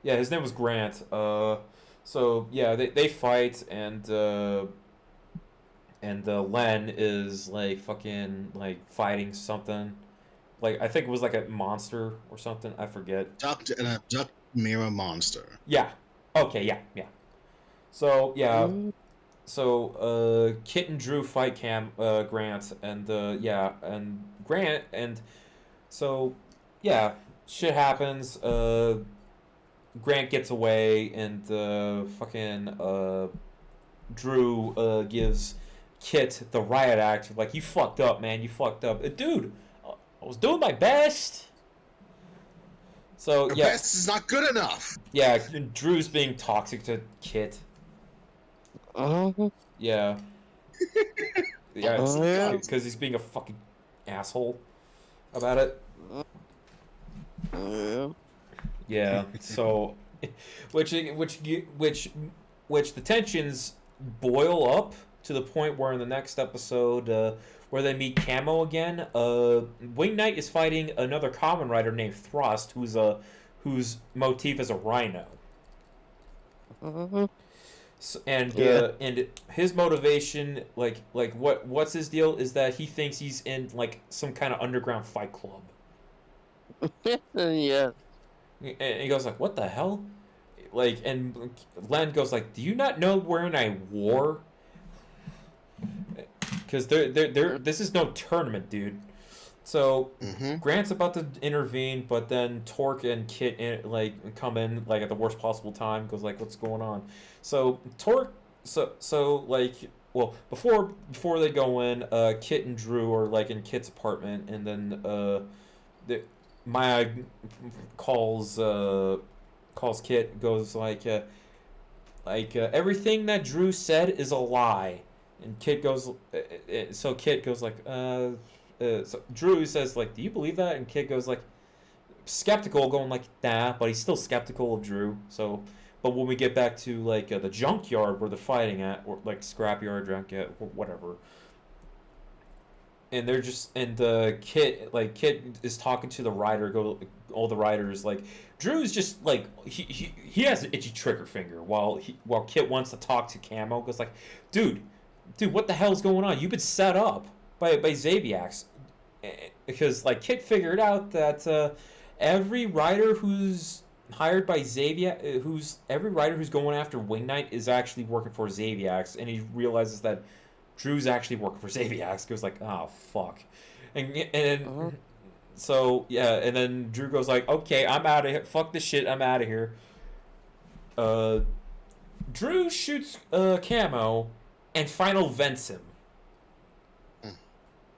his name was Grant. So yeah, they fight, and Len is like fucking like fighting something. Like I think it was like a monster or something. I forget. An abducted mirror monster. Yeah. Okay. Yeah. So yeah. So Kit and Drew fight Grant, and and Grant, and so yeah, shit happens. Grant gets away, and fucking Drew gives Kit the riot act, like, you fucked up, man, you fucked up. Dude, I was doing my best. So Your yeah, best is not good enough. yeah, Drew's being toxic to Kit. Yeah, yeah, Yeah. because he's being a fucking asshole about it. Yeah. Yeah, so which which the tensions boil up to the point where in the next episode, where they meet Camo again, Wing Knight is fighting another Kamen Rider named Thrust, whose motif is a rhino. So, and his motivation, what's his deal, is that he thinks he's in like some kind of underground fight club. Yeah. And he goes like, "What the hell?" Like, and Len goes like, "Do you not know we're in a war? Because this is no tournament, dude." So Grant's about to intervene, but then Torque and Kit come in like at the worst possible time. Goes like, "What's going on?" So Torque, well, before they go in, Kit and Drew are like in Kit's apartment, and then Maya calls Kit, goes like, everything that Drew said is a lie, and Kit goes, so Kit goes like, so Drew says like, do you believe that? And Kit goes like, skeptical, going like, nah, but he's still skeptical of Drew. So, but when we get back to like the junkyard where they're fighting at, or like scrapyard, junkyard, or whatever, and they're just Kit is talking to the rider, all the riders, like Drew's just like he has an itchy trigger finger, while Kit wants to talk to Camo, goes like, dude, what the hell's going on? You've been set up by Xaviax, because like Kit figured out that every rider who's hired by every rider who's going after Wing Knight is actually working for Xaviax, and he realizes that Drew's actually working for Xaviax. Goes like, oh fuck, and so yeah, and then Drew goes like, okay, I'm out of here. Fuck this shit. I'm out of here. Drew shoots Camo, and final vents him.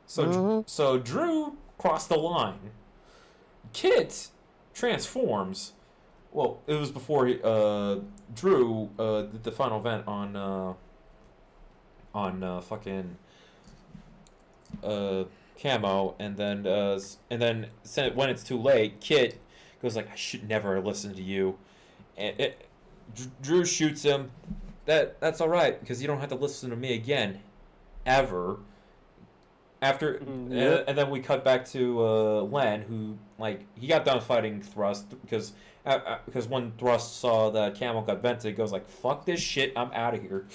So Drew crossed the line. Kit transforms. Well, it was before Drew did the final vent on fucking Camo, and then when it's too late, Kit goes like, I should never listen to you, and Drew shoots him. That's all right, because you don't have to listen to me again, ever. After and then we cut back to Len, who like he got done fighting Thrust because when Thrust saw that Camo got vented, he goes like, fuck this shit, I'm out of here.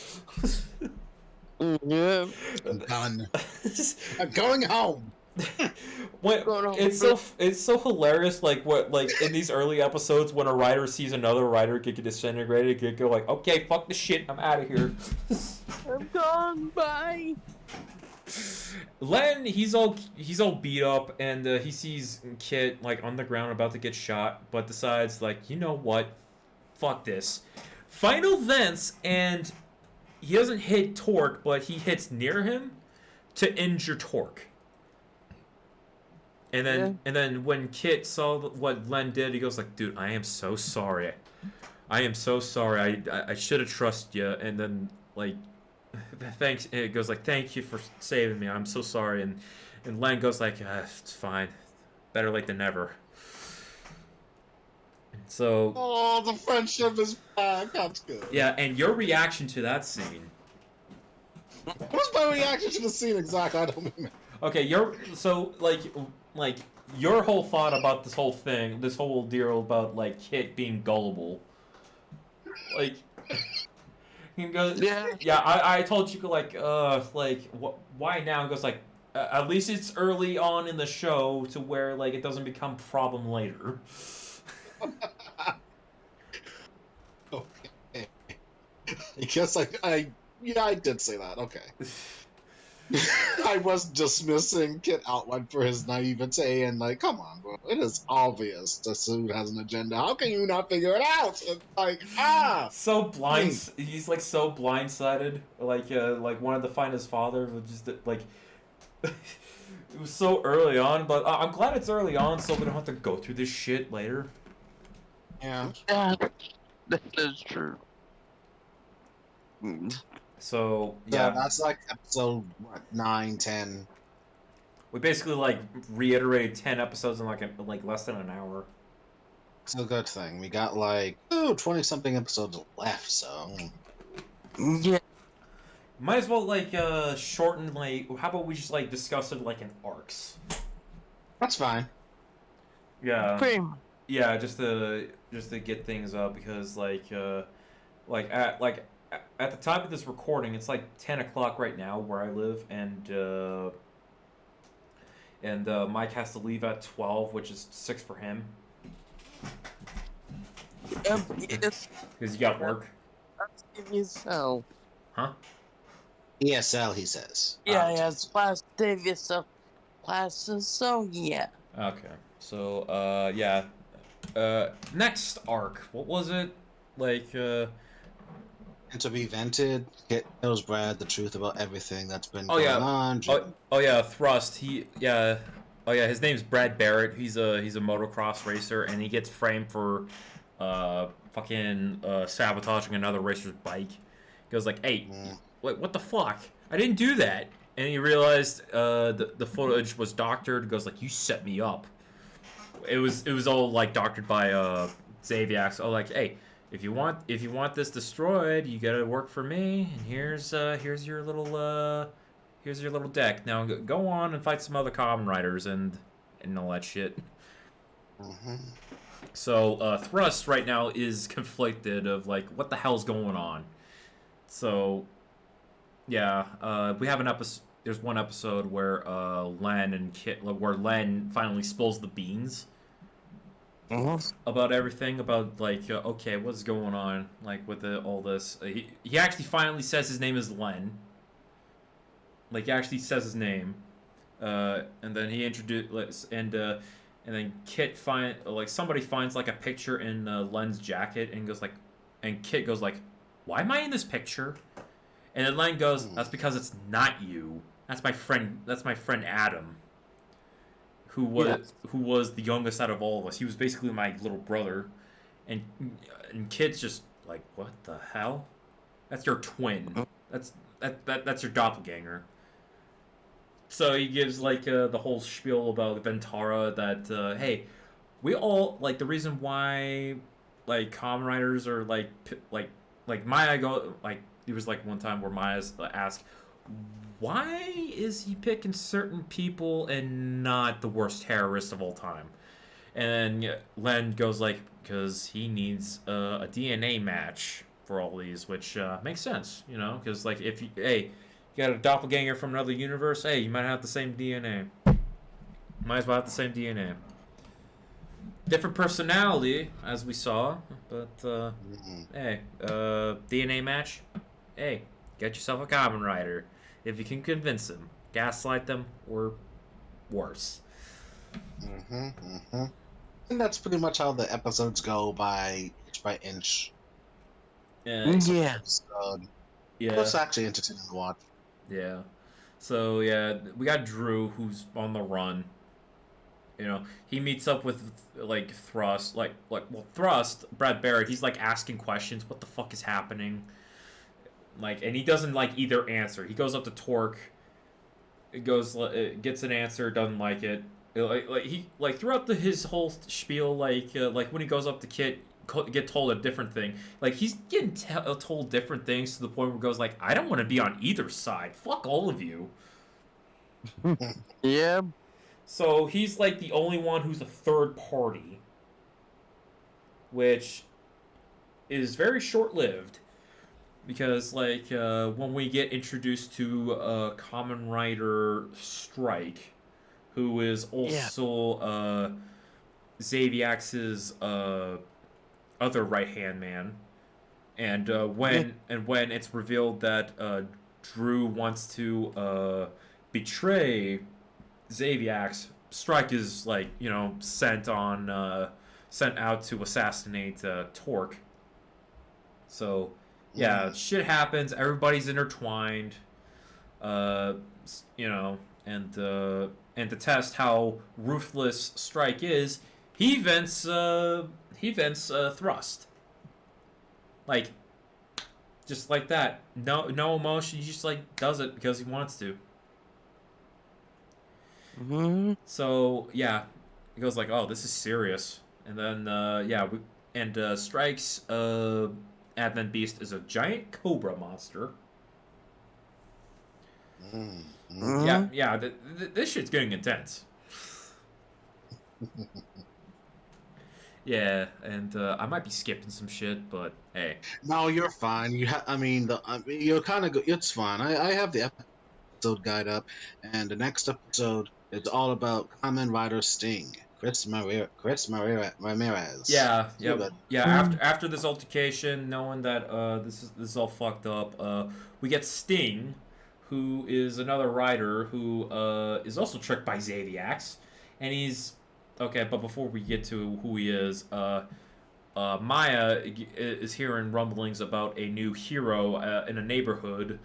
Yeah. I'm done. I'm going home. It's so hilarious, like in these early episodes when a rider sees another rider get disintegrated, could go like, okay, fuck this shit, I'm out of here. I'm gone, bye. Len, he's all beat up, and he sees Kit like on the ground about to get shot, but decides like, you know what, fuck this. Final vents, and he doesn't hit Torque, but he hits near him to injure Torque. And then when Kit saw what Len did, he goes like, dude, I am so sorry. I should have trusted you. And then like, thanks. And it goes like, thank you for saving me. I'm so sorry. And Len goes like, it's fine. Better late than never. So. Oh, the friendship is back. That's good. Yeah, and your reaction to that scene. What was my reaction to the scene exactly? I don't remember. Okay, your whole thought about this whole deal about like Kit being gullible. Like, he goes, yeah. I told you why now? He goes like, at least it's early on in the show to where like it doesn't become problem later. Okay. I guess I did say that. Okay. I was dismissing Kit outright for his naivete and like, come on, bro. It is obvious the suit has an agenda. How can you not figure it out? It's like, So me. he's like so blindsided. Like wanted to find his father, but just like it was so early on. But I'm glad it's early on, so we don't have to go through this shit later. Yeah. Yeah, that is true. Mm. So So yeah, that's like episode what 9, 10. we basically like reiterated 10 episodes in like less than an hour. It's a good thing. We got like 20 something episodes left, so Yeah, Might as well like shorten like. How about we just like discuss it like in arcs? that's fine. Yeah, pretty much. yeah, just to get things up because like at the time of this recording, it's like 10 o'clock right now where I live, and Mike has to leave at 12, which is 6 for him Yes, because you got work, give yourself. huh? ESL, he says. Yeah, he has class, save yourself classes, so yeah. Okay, so yeah, next arc. What was it? Like And to be vented, Kit tells Brad the truth about everything that's been oh going yeah, on. oh yeah, Thrust. Oh yeah, his name's Brad Barrett. He's a motocross racer, and he gets framed for fucking sabotaging another racer's bike. He goes like, "Hey, wait, what the fuck? I didn't do that." And he realized the footage was doctored. He goes like, "You set me up." It was all like doctored by Xaviax. Oh like, hey, if you want this destroyed, you gotta work for me. And here's your little deck. Now go on and fight some other Kamen Riders and all that shit. Mm-hmm. So Thrust right now is conflicted of like what the hell's going on. So yeah, we have an episode. There's one episode where where Len finally spills the beans about everything about like okay, what's going on like with all this. He actually finally says his name is Len. Like he actually says his name, and then he introduced and then Kit somebody finds like a picture in Len's jacket and goes like, and Kit goes like, why am I in this picture? And then Len goes, that's because it's not you. That's my friend. That's my friend Adam, who was the youngest out of all of us. He was basically my little brother, and Kit's just like, what the hell? That's your twin. That's your doppelganger. So he gives like the whole spiel about Ventara that hey, we all like the reason why like Kamen Riders are like Maya go like there was like one time where Maya's asked why is he picking certain people and not the worst terrorist of all time, and Len goes like because he needs a DNA match for all these, which makes sense, you know, because like if you hey you got a doppelganger from another universe, hey, you might have the same DNA. Might as well have the same DNA. Different personality, as we saw, but hey, DNA match. Hey, get yourself a Kamen Rider if you can convince them, gaslight them, or worse. And that's pretty much how the episodes go by inch. Yeah. Episode. Yeah. It's actually entertaining to watch. Yeah. So yeah, we got Drew who's on the run. You know, he meets up with like Thrust, Thrust, Brad Barrett. He's like asking questions. What the fuck is happening? Like, and he doesn't like either answer. He goes up to Torque. It goes, gets an answer, doesn't like it. He throughout his whole spiel, like when he goes up to Kit, get told a different thing. Like he's getting told different things to the point where he goes like, I don't want to be on either side. Fuck all of you. Yeah. So he's like the only one who's a third party, which is very short-lived because like when we get introduced to Kamen Rider Strike, who is also Xaviax's other right-hand man, and when it's revealed that Drew wants to betray Xaviax, Strike is like sent out to assassinate Torque. So yeah, shit happens. Everybody's intertwined. Uh, and to test how ruthless Strike is, he vents thrust, like just like that. No emotion. He just like does it because he wants to. So yeah, he goes like, "Oh, this is serious." And then Strike's Advent Beast is a giant cobra monster. Yeah. This shit's getting intense. Yeah, and I might be skipping some shit, but hey. No, you're fine. You're kind of good. It's fine. I have the episode guide up, and the next episode is all about Kamen Rider Sting, Ramirez. Yeah, It's real yeah, good. yeah. After this altercation, knowing that this is all fucked up, we get Sting, who is another rider who is also tricked by Xaviax, and he's okay. But before we get to who he is, Maya is hearing rumblings about a new hero in a neighborhood,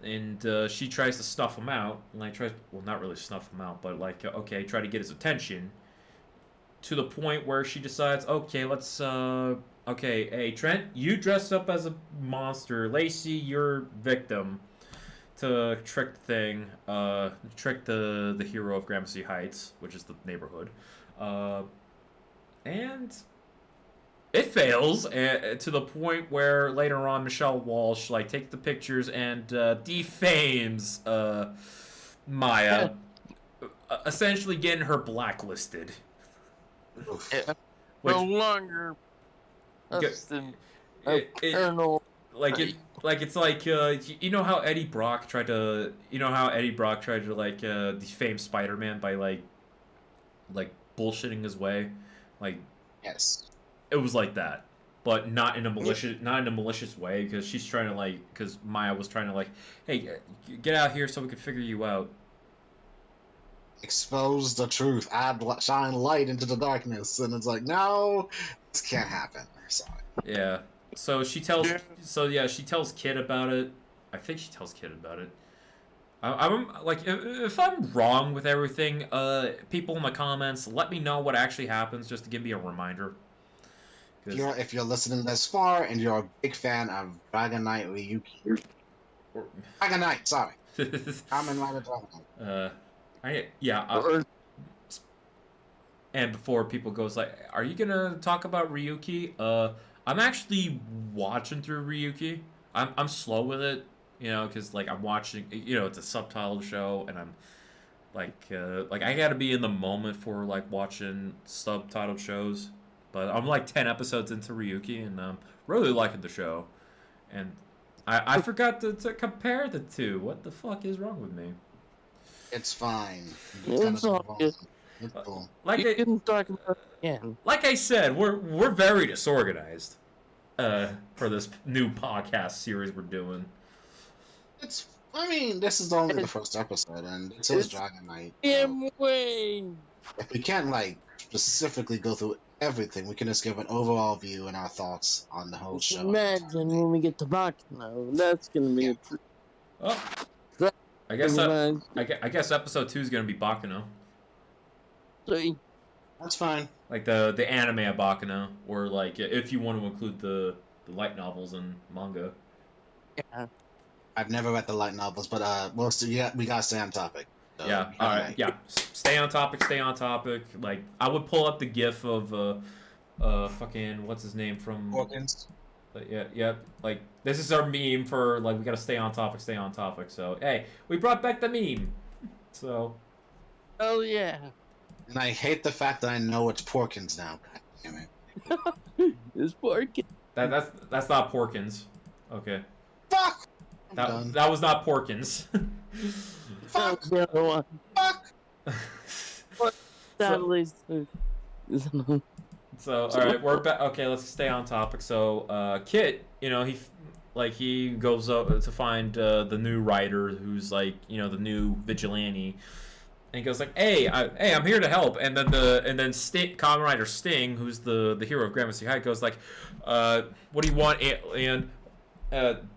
and she tries to snuff him out. Like not really snuff him out, but like try to get his attention. To the point where she decides, hey Trent, you dress up as a monster. Lacey, you're victim. To trick trick the hero of Gramercy Heights, which is the neighborhood, and it fails to the point where later on Michelle Walsh like takes the pictures and defames Maya, essentially getting her blacklisted. No longer colonel. It's like you know how Eddie Brock tried to like defame Spider-Man by like bullshitting his way, like Yes. it was like that, but not in a malicious way, because she's trying to because Maya was trying to hey, get out here so we can figure you out. Expose the truth, shine light into the darkness, and it's like, no, this can't happen. Sorry. Yeah. So she tells Kid about it. I think she tells Kid about it. I'm like, if I'm wrong with everything, people in the comments, let me know what actually happens, just to give me a reminder. If you're listening this far and you're a big fan of Dragon Knight Ryuki, Dragon Knight, sorry, Kamen Rider Dragon Knight. And before people goes like, are you gonna talk about Ryuki? I'm actually watching through Ryuki. I'm slow with it, because I'm watching. It's a subtitled show, and I'm I gotta be in the moment for watching subtitled shows. But I'm 10 episodes into Ryuki, and I'm really liking the show. And I forgot to compare the two. What the fuck is wrong with me? It's fine. It's all good. It's cool. You can talk about it again. Like I said, we're very disorganized for this new podcast series we're doing. This is only the first episode, and it says Dragon Knight. Way. If we can't specifically go through everything, we can just give an overall view and our thoughts on the whole show. Imagine when we get to Bakano, that's gonna be I guess episode 2 is gonna be Bakano. That's fine. Like the anime of Bakano, or if you want to include the light novels and manga. Yeah. I've never read the light novels, but we gotta stay on topic. So, yeah. All right. Yeah. Stay on topic. I would pull up the GIF of fucking what's his name from Hawkins. Yeah. This is our meme for we gotta stay on topic. So hey, we brought back the meme. So. Oh yeah. And I hate the fact that I know it's Porkins now. God damn it. It's Porkins. That's not Porkins. Okay. Fuck. That was not Porkins. Fuck. The other one. Fuck. So all right, we're back. Okay, let's stay on topic. So Kit, like he goes up to find the new rider, who's like the new vigilante, and he goes like, hey, I'm here to help. And then Kamen Rider Sting, who's the hero of Gramercy High, goes like, what do you want, and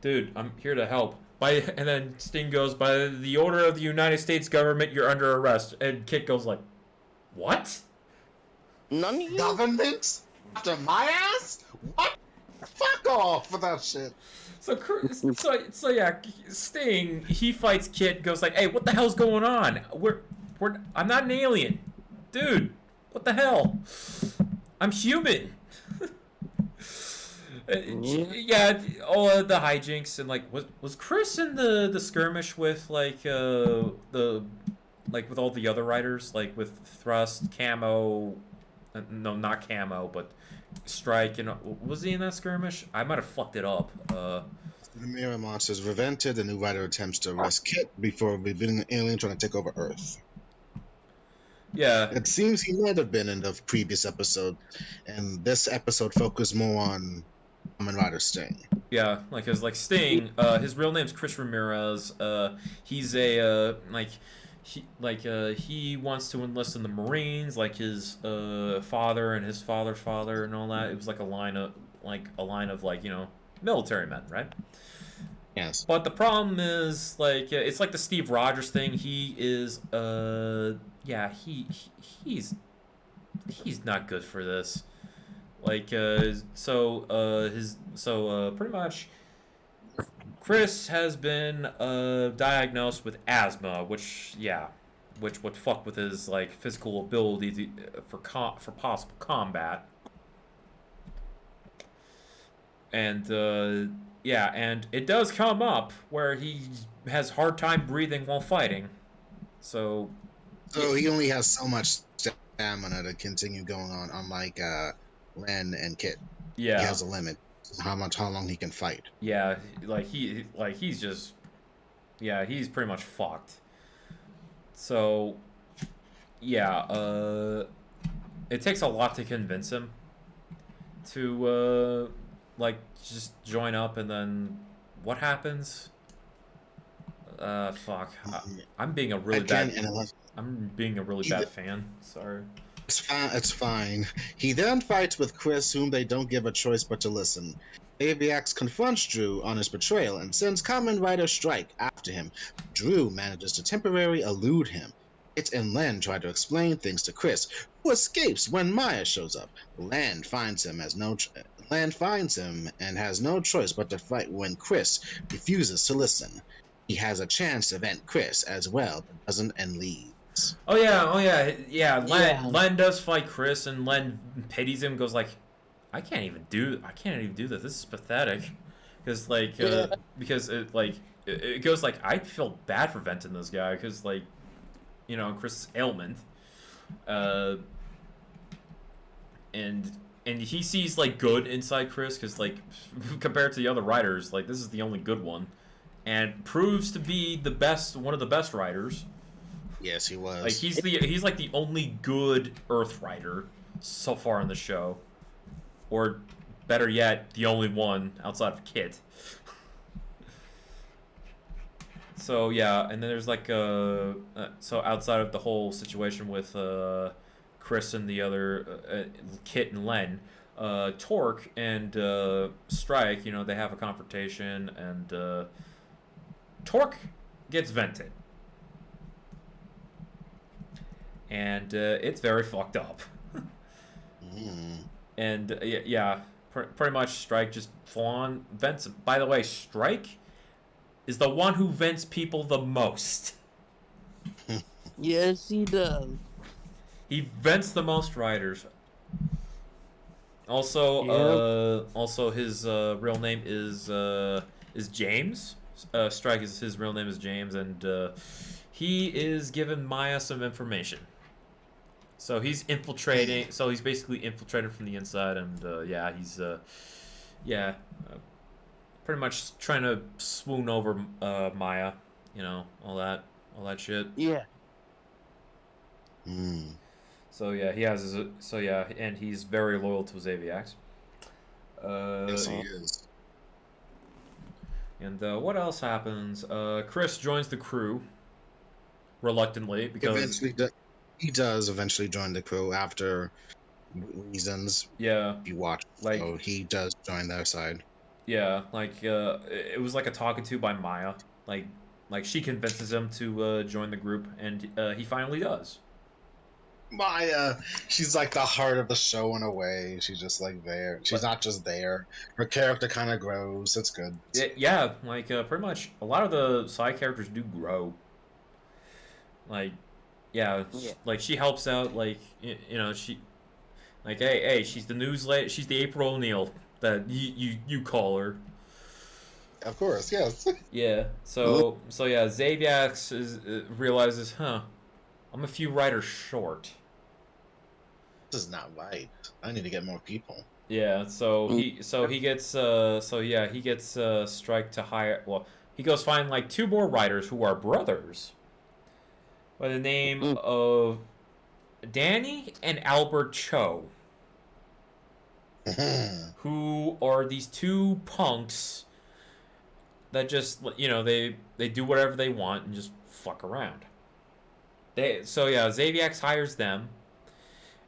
dude, I'm here to help. And then Sting goes, by the order of the United States government, you're under arrest. And Kit goes like, what? None of you? Government? After my ass? What? Fuck off with that shit. So yeah, Sting, he fights Kit, goes like, hey, what the hell's going on? I'm not an alien. Dude, what the hell? I'm human. Yeah, all the hijinks, and like, was Chris in the skirmish with like with all the other riders, like with Thrust, Camo, no, not Camo, but Strike, and was he in that skirmish? I might have fucked it up. The mirror monsters prevented. The new rider attempts to arrest Kit before revealing an alien trying to take over Earth. Yeah. It seems he might have been in the previous episode, and this episode focused more on Kamen Rider Sting. Yeah, cause Sting, his real name's Chris Ramirez. He's a he wants to enlist in the Marines, like his father and his father's father and all that. It was like a line of military men, right? Yes. But the problem is it's like the Steve Rogers thing. He is he's not good for this. Pretty much Chris has been diagnosed with asthma, which would fuck with his physical ability for possible combat. And and it does come up where he has hard time breathing while fighting. So he only has so much stamina to continue going on, unlike Len and Kit. Yeah, he has a limit how long he can fight. Yeah, he's just he's pretty much fucked. So it takes a lot to convince him to just join up, and then what happens? Fuck. I'm being a really bad fan. Sorry. It's fine. He then fights with Chris, whom they don't give a choice but to listen. Aviax confronts Drew on his betrayal and sends Kamen Rider Strike after him. Drew manages to temporarily elude him. It and Len try to explain things to Chris, who escapes when Maya shows up. Len finds him and has no choice but to fight when Chris refuses to listen. He has a chance to vent Chris as well, but doesn't and leaves. Oh yeah. Len does fight Chris, and Len pities him. Goes like, I can't even do this. This is pathetic. Because it goes like, I feel bad for venting this guy because Chris' ailment, and he sees good inside Chris because compared to the other riders, this is the only good one, and proves to be one of the best riders. Yes, he was. He's the only good Earth Rider so far in the show, or better yet, the only one outside of Kit. So yeah, and then there's so outside of the whole situation with Chris and the other Kit and Len, Torque and Strike, they have a confrontation, and Torque gets vented. And it's very fucked up. And pretty much Strike just full on vents. By the way, Strike is the one who vents people the most. Yes, he does. He vents the most riders. Also, his real name is James. Strike is his real name is James, and he is giving Maya some information. So he's infiltrating. So he's basically infiltrated from the inside, and he's pretty much trying to swoon over Maya. All that shit. Yeah. So he has and he's very loyal to his Aviax. Yes, he is. And what else happens? Chris joins the crew reluctantly because He does eventually join the crew after reasons. yeah, If you watch, like so he does join their side. yeah, like it was like a talking to by Maya. Like like she convinces him to join the group, and he finally does. Maya, she's like the heart of the show in a way. She's just like there. She's But not just there. Her character kind of grows. It's good. yeah, like pretty much a lot of the side characters do grow. Like yeah, Yeah. like she helps out. Like you know she like hey, she's the news lady. She's the April O'Neil that you call her. Of course, yes. Yeah. So yeah, Zaviax realizes, huh? I'm a few writers short. This is not right. I need to get more people. Yeah. He gets he gets Strike to hire. Well, he goes find like two more writers who are brothers by the name of Danny and Albert Cho, who are these two punks that just they do whatever they want and just fuck around. Zaviax hires them,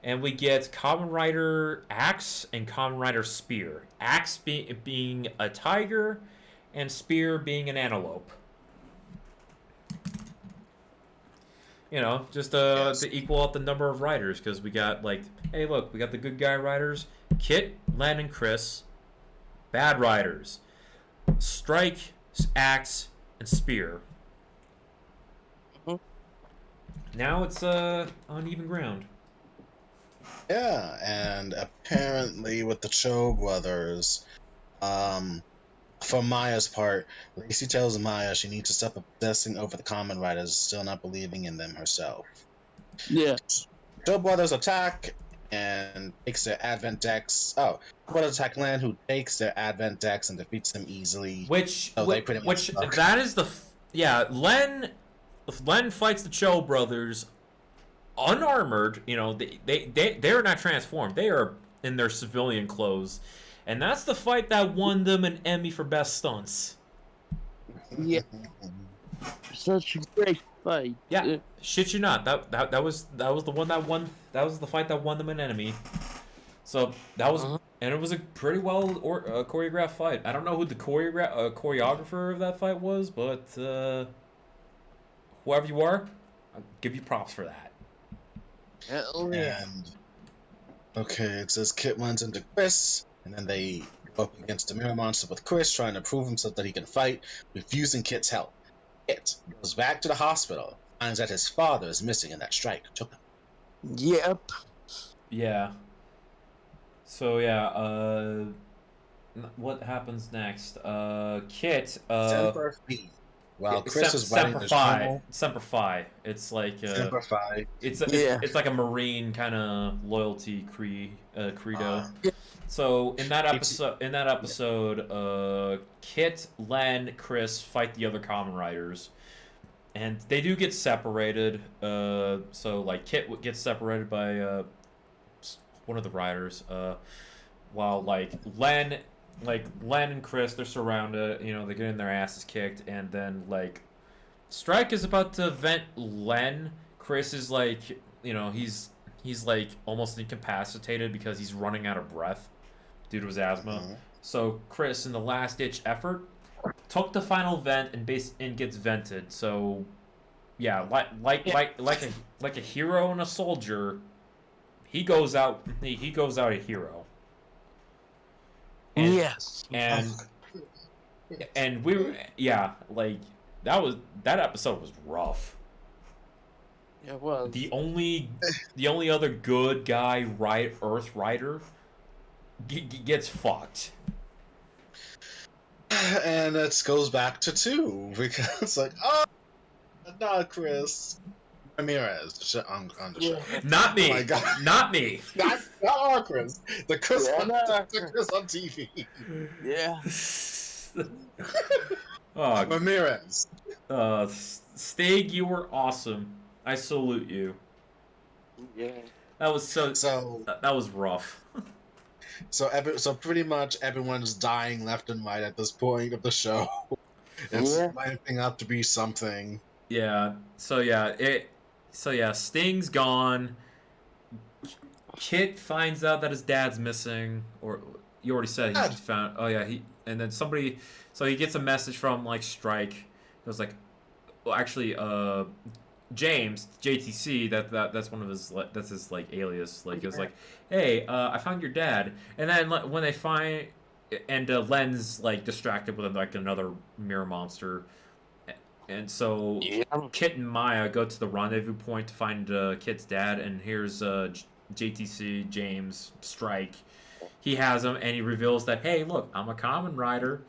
and we get Kamen Rider Axe and Kamen Rider Spear. Axe being a tiger, and Spear being an antelope. You know, just Yes. to equal out the number of riders, because we got like, hey, look, we got the good guy riders, Kit, Len, and Chris. Bad riders, Strike, Axe, and Spear. Now it's uneven ground. Yeah, and apparently with the Cho brothers, for Maya's part, Lacey tells Maya she needs to stop obsessing over the Kamen Riders, still not believing in them herself. Yeah. Cho brothers attack and takes their Advent decks. Oh, brothers attack Lan, who takes their Advent decks and defeats them easily. Which So they pretty much suck. that is Len fights the Cho brothers unarmored. You know, they're not transformed. They are in their civilian clothes, and that's the fight that won them an Emmy for best stunts. Yeah. Such a great fight. Yeah, shit you not. That was the one that won. That was the fight that won them an Emmy. So that was, and it was a pretty well choreographed fight. I don't know who the choreographer of that fight was, but whoever you are, I'll give you props for that. Hell yeah. And okay, it says Kit runs into Chris, and then they go up against the mirror monster with Chris, trying to prove himself that he can fight, refusing Kit's help. Kit goes back to the hospital, finds that his father is missing in that strike took him. Yep. Yeah. So yeah, what happens next? Kit. Semper Fi. While Chris is writing Semper his Fi. journal. Semper Fi. It's like Semper Fi. it's like a Marine kind of loyalty credo. So in that episode, Kit, Len, Chris fight the other Kamen Riders, and they do get separated. So like Kit gets separated by one of the riders, while like Len and Chris, they're surrounded. You know, they're getting their asses kicked, and then like Strike is about to vent Len. Chris is like, you know, he's like almost incapacitated because he's running out of breath due to his asthma. So Chris, in the last ditch effort, took the final vent and gets vented. So yeah, like a hero and a soldier, he goes out a hero. And, Yes. and we like that episode was rough. It was. The only other good guy Earth Rider gets fucked. And it goes back to 2 because it's like, oh, not Chris Ramirez on the show. Not me. Oh my God. Not me. Not our Chris. The Chris, Yeah, Chris on TV. Yeah. Oh, Ramirez. Stig, you were awesome. I salute you. Yeah. That was So that was rough. So pretty much everyone's dying left and right at this point of the show. It's Yeah. ramping up to be something. Yeah. So yeah, Sting's gone. Kit finds out that his dad's missing, or you already said he God, found. Oh yeah, and then somebody. So he gets a message from like Strike. It was like, well, actually, James JTC. That's one of his. That's his like alias. Like it was like, hey, I found your dad. And then when they find, and Len's like distracted with like another mirror monster. And so Yeah. Kit and Maya go to the rendezvous point to find Kit's dad, and here's JTC James Strike. He has him, and he reveals that, hey, look, I'm a Kamen Rider,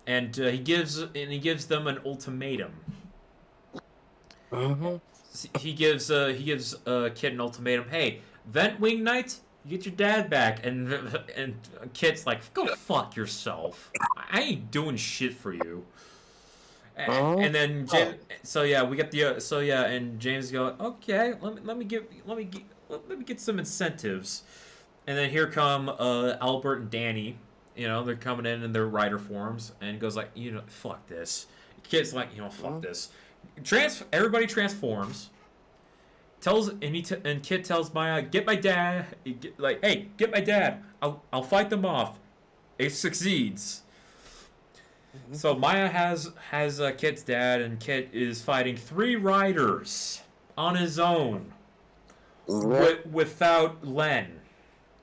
and he gives them an ultimatum. Mm-hmm. He gives Kit an ultimatum. Hey, Vent Wing Knight, you get your dad back, and Kit's like, go fuck yourself. I ain't doing shit for you. Oh. And then so yeah, we get the and James go, okay, let me get some incentives, and then here come Albert and Danny, they're coming in their rider forms, and goes like, fuck this. Kid's like, fuck this. Everybody transforms. And Kid tells Maya, get my dad, hey, get my dad. I'll fight them off. It succeeds. So Maya has Kit's dad, and Kit is fighting 3 riders on his own without Len.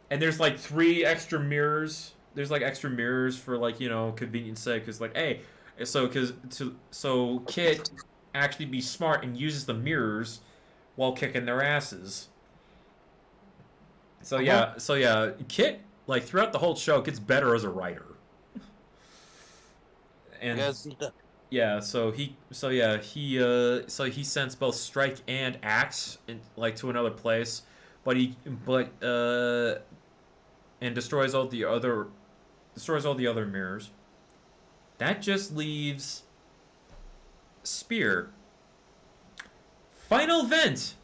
And there's like 3 extra mirrors. There's like extra mirrors for like convenience sake, because like, hey, so Kit actually be smart and uses the mirrors while kicking their asses. So yeah, Kit, like, throughout the whole show, gets better as a rider. And Yes, he does. yeah, so he sends both Strike and Axe to another place, and destroys all the other mirrors. That just leaves Spear. Final vent.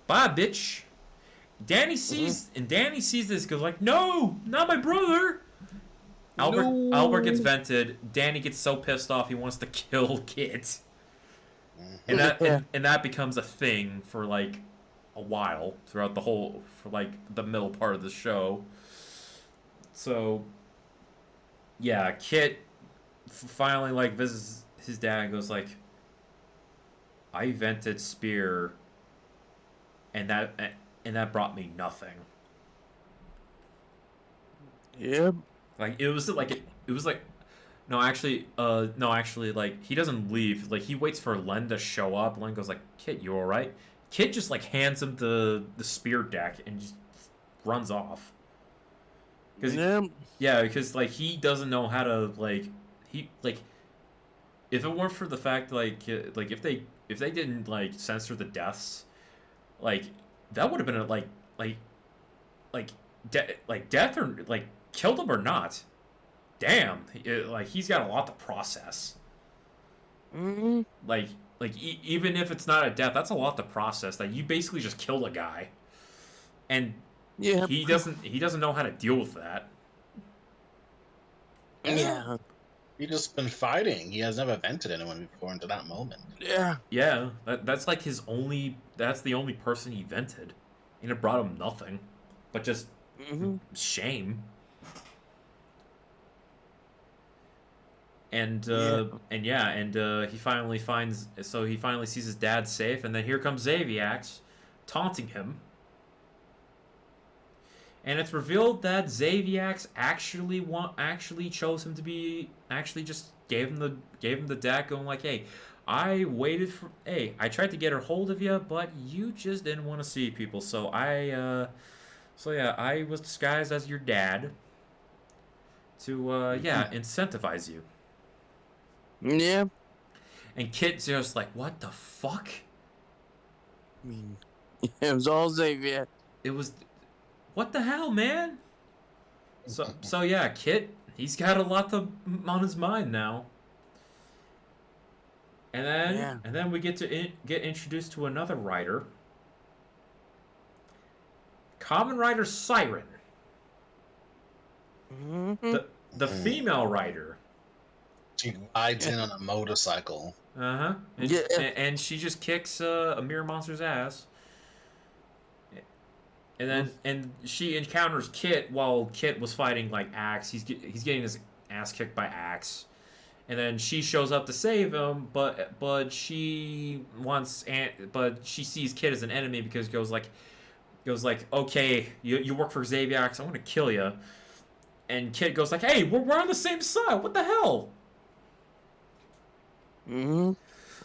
Bye, bitch. Danny sees this, goes like, no, not my brother. Albert gets vented. Danny gets so pissed off he wants to kill Kit, and that becomes a thing for like a while for like the middle part of the show. So yeah, Kit finally like visits his dad and goes like, I vented Spear, and that brought me nothing. Yep. Like it was like no, actually, like he doesn't leave. Like he waits for Len to show up. Len goes like, Kit, you all right? Kit just like hands him the spear deck and just runs off. Because like he doesn't know how to if it weren't for the fact if they didn't like censor the deaths, like that would have been death or like killed him or not. Damn, he's got a lot to process. Mm-hmm. Even if it's not a death, that's a lot to process. That you basically just killed a guy, and he doesn't know how to deal with that. Yeah. He's just been fighting. He has never vented anyone before into that moment. Yeah. Yeah, that's like that's the only person he vented, and it brought him nothing, but just shame. And he finally sees his dad safe, and then here comes Xaviax, taunting him. And it's revealed that Xaviax actually chose him to be, just gave him the deck, going like, hey, I tried to get a hold of you, but you just didn't want to see people, so I was disguised as your dad to incentivize you. Yeah. And Kit's just like, what the fuck? I mean, it was all Xavier. It was, what the hell, man? So yeah, Kit, he's got a lot on his mind now. And then we get to get introduced to another rider, Kamen Rider Siren. the female rider. She rides in on a motorcycle. Uh-huh. Yeah. And she just kicks a mirror monster's ass. And then she encounters Kit while Kit was fighting like Axe. He's getting his ass kicked by Axe. And then she shows up to save him, but she she sees Kit as an enemy because goes like, okay, you work for Xaviax, I'm gonna kill you. And Kit goes like, hey, we're on the same side. What the hell? And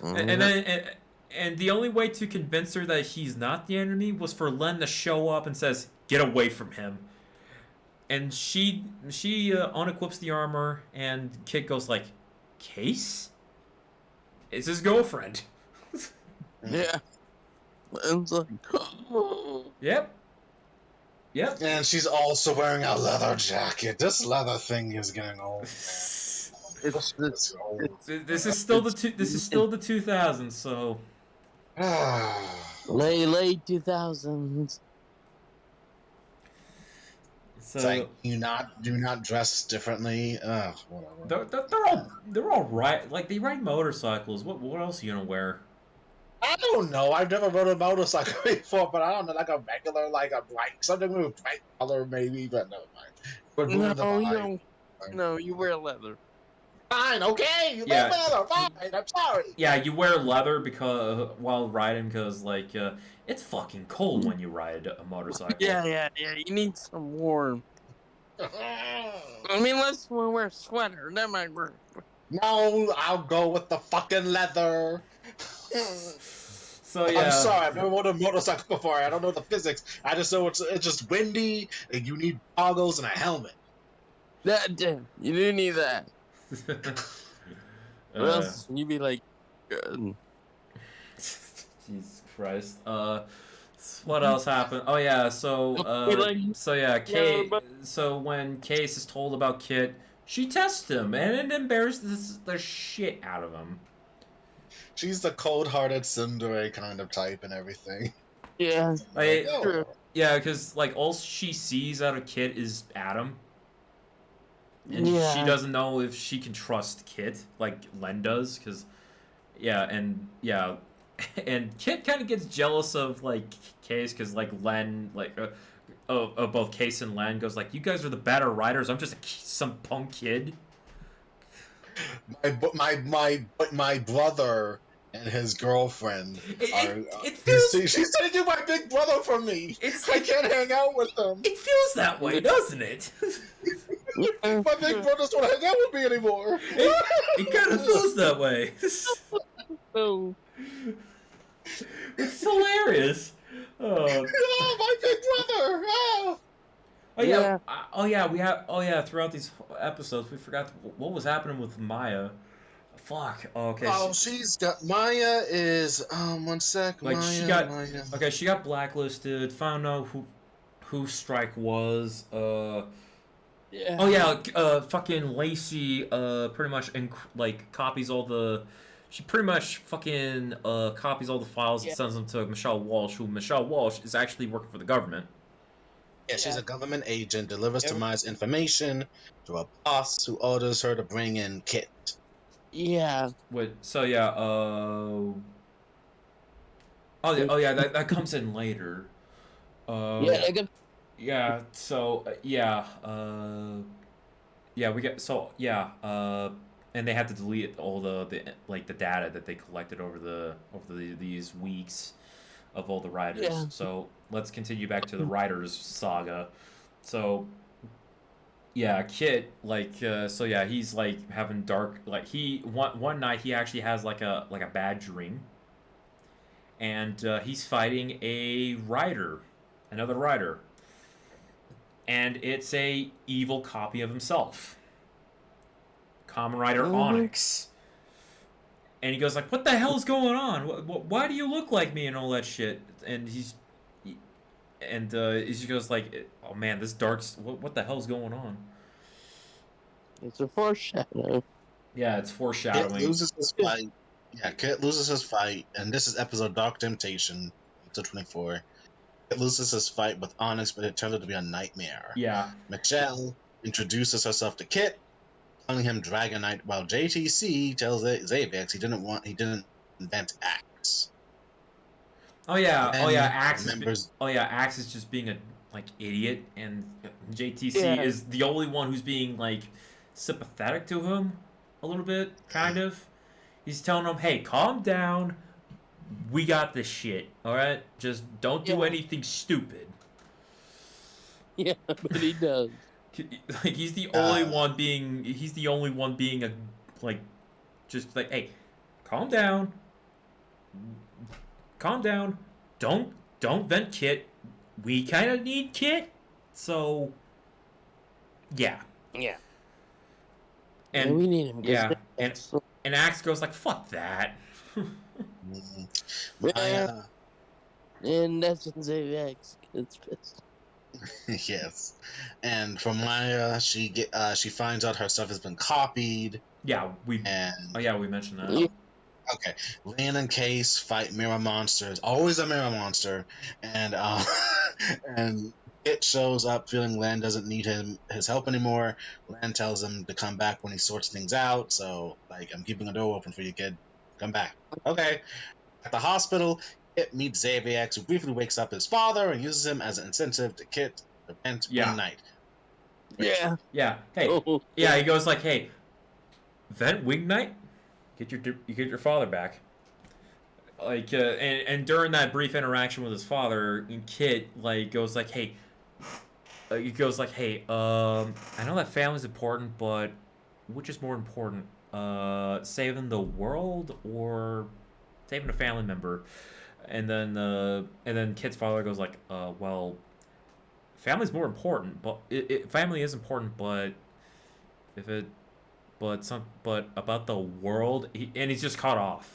then and the only way to convince her that he's not the enemy was for Len to show up and says, get away from him. And she unequips the armor, and Kit goes like, Case? It's his girlfriend. Yeah. And it's like, Yep. And she's also wearing a leather jacket. This leather thing is getting old. it's This is still the 2000s, so late 2000s. It's like do not dress differently. Whatever. they're all right. Like, they ride motorcycles. What else are you gonna wear? I don't know. I've never rode a motorcycle before, but I don't know, like a regular, like a bright, something with a bright color maybe, but never mind. But No, you don't. No, you wear leather. Fine, okay, you Yeah. wear leather, fine, I'm sorry. Yeah, you wear leather because while riding, because like it's fucking cold when you ride a motorcycle. Yeah. You need some warmth. I mean, let's wear a sweater. That might work. No, I'll go with the fucking leather. So yeah. I'm sorry, I've never rode a motorcycle before. I don't know the physics. I just know it's just windy, and you need goggles and a helmet. You do need that. Or else you'd be like, Jesus Christ. What else happened? Oh yeah, so Kate. So when Case is told about Kit, she tests him, and it embarrasses the shit out of him. She's the cold-hearted tsundere kind of type and everything. yeah. Like, True. yeah, because like all she sees out of Kit is Adam. And Yeah. she doesn't know if she can trust Kit like Len does, because and Kit kind of gets jealous of like Case, because like Len of both Case and Len goes like, you guys are the better riders. I'm just some punk kid. My brother and his girlfriend it feels she's gonna do my big brother for me. I can't hang out with them. It feels that way, doesn't it? My big brothers don't hang out with me anymore. It kind of feels that way. Oh. It's hilarious. Oh, my big brother! Oh. Throughout these episodes, we forgot what was happening with Maya. Fuck. Oh, okay. Oh, she's got Maya is 1 sec. Like Maya. she got blacklisted. Found out who Strike was. Yeah. Oh yeah. Fucking Lacey. Pretty much copies all the. She pretty much fucking copies all the files and sends them to Michelle Walsh, who Michelle Walsh is actually working for the government. Yeah, she's a government agent, delivers to Maya's information to a boss who orders her to bring in Kit. Yeah. That comes in later. And they had to delete all the data that they collected over these weeks of all the riders. Yeah. So let's continue back to the riders saga. So yeah, Kit he's like having dark one night he actually has like a bad dream, and he's fighting another rider, and it's a evil copy of himself. Kamen Rider Onyx. And he goes like, what the hell's going on? Why do you look like me and all that shit? And he just goes like, oh man, this dark... What the hell's going on? It's a foreshadow. Yeah, it's foreshadowing. Kit loses his fight. Yeah, Kit loses his fight. And this is episode Dark Temptation, episode 24. Kit loses his fight with Onyx, but it turned out to be a nightmare. Yeah. Michelle introduces herself to Kit, telling him Dragonite, while JTC tells Xavix he didn't invent Axe. Oh yeah, Len remembers. Axe is just being a like idiot, and JTC Yeah. is the only one who's being like sympathetic to him a little bit, kind of. He's telling him, "Hey, calm down. We got this shit. All right, just don't do Yeah. anything stupid." Yeah, but he does. Like he's the only one being a like just like, "Hey, calm down. Calm down. Don't vent Kit. We kind of need Kit." So, yeah. Yeah. And Yeah, we need him. yeah, That's, and Axe goes like, "Fuck that." Mm, yeah, Maya, and that's when Xavix gets pissed. yes, and from Maya, she finds out her stuff has been copied, Yeah, and we mentioned that. Yeah. okay, Lan and Case fight mirror monsters, always a mirror monster, and and Kit shows up feeling Lan doesn't need his help anymore. Lan tells him to come back when he sorts things out. So like, I'm keeping the door open for you, kid. Come back. Okay. At the hospital, Kit meets Xavier, who briefly wakes up his father and uses him as an incentive to Kit to vent Wing Yeah. Knight. Yeah. Yeah. Hey. Oh, Yeah, he goes like, "Hey, vent Wing Knight. You get your father back." Like, and during that brief interaction with his father, Kit like goes like, "Hey," he goes like, "Hey, I know that family's important, but which is more important, saving the world or saving a family member?" And then Kit's father goes like, well, family's more important, but family is important, but if it, but about the world, and he's just caught off,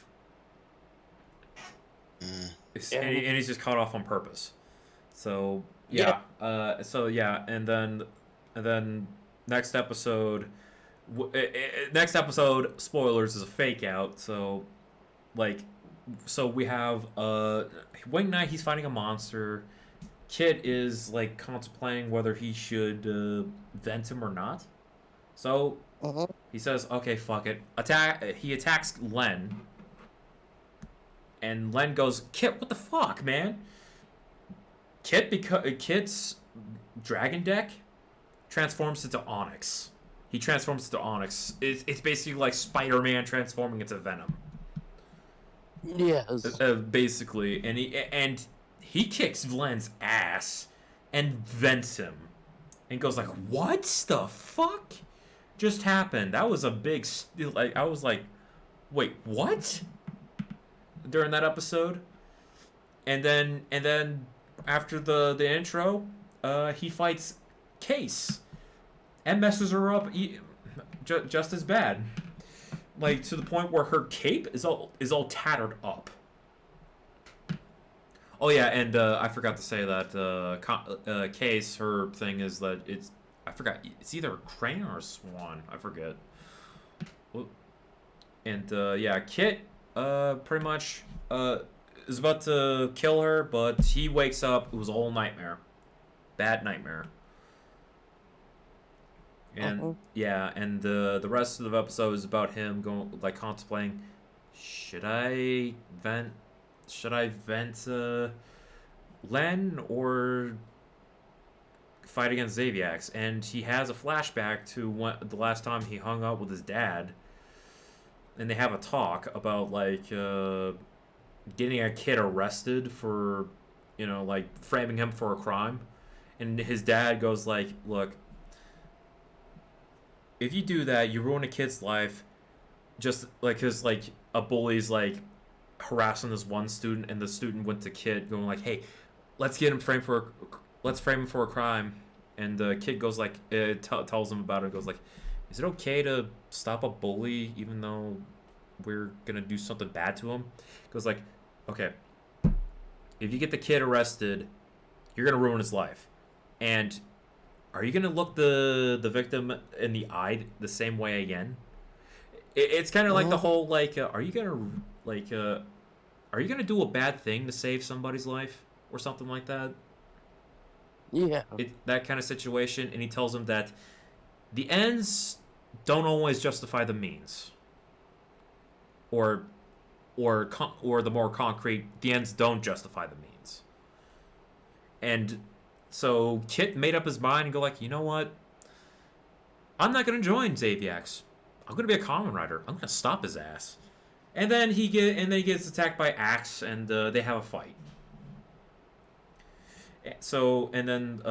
Mm. yeah. and he's just caught off on purpose. So Yeah. and then next episode, next episode, spoilers, is a fake out. So like, so we have Wing Knight. He's fighting a monster. Kit is like contemplating whether he should vent him or not. So Uh-huh. he says, "Okay, fuck it." He attacks Len, and Len goes, "Kit, what the fuck, man?" Kit's dragon deck transforms into Onyx. He transforms into Onyx. It's basically like Spider-Man transforming into Venom. Yes. Basically, and he kicks Len's ass and vents him, and goes like, "What the fuck just happened?" That was a big like. I was like, "Wait, what?" During that episode, and then after the intro, he fights Case and messes her up just as bad, like to the point where her cape is all tattered up. Oh yeah, and I forgot to say that Case, her thing is that I forgot, it's either a crane or a swan. I forget. And yeah, Kit pretty much is about to kill her, but he wakes up. It was a whole nightmare, bad nightmare. And Uh-huh. yeah, and the rest of the episode is about him going like contemplating, should I vent Len or fight against Xaviax? And he has a flashback to the last time he hung out with his dad, and they have a talk about like getting a kid arrested for, like framing him for a crime, and his dad goes like, "Look, if you do that, you ruin a kid's life, just like because like a bully's like harassing this one student, and the student went to Kid going like, hey, let's frame him for a crime." And the kid goes like, tells him about it, goes like, "Is it okay to stop a bully even though we're gonna do something bad to him?" Goes like, "Okay, if you get the kid arrested, you're gonna ruin his life, and are you gonna look the victim in the eye the same way again?" It's kind of like the whole like, are you gonna do a bad thing to save somebody's life or something like that? Yeah. That kind of situation. And he tells him that the ends don't always justify the means, or or the more concrete, the ends don't justify the means. And so Kit made up his mind and go like, you know what? I'm not gonna join Xaviax. I'm gonna be a Kamen Rider. I'm gonna stop his ass. And then he gets attacked by Axe, and they have a fight. So and then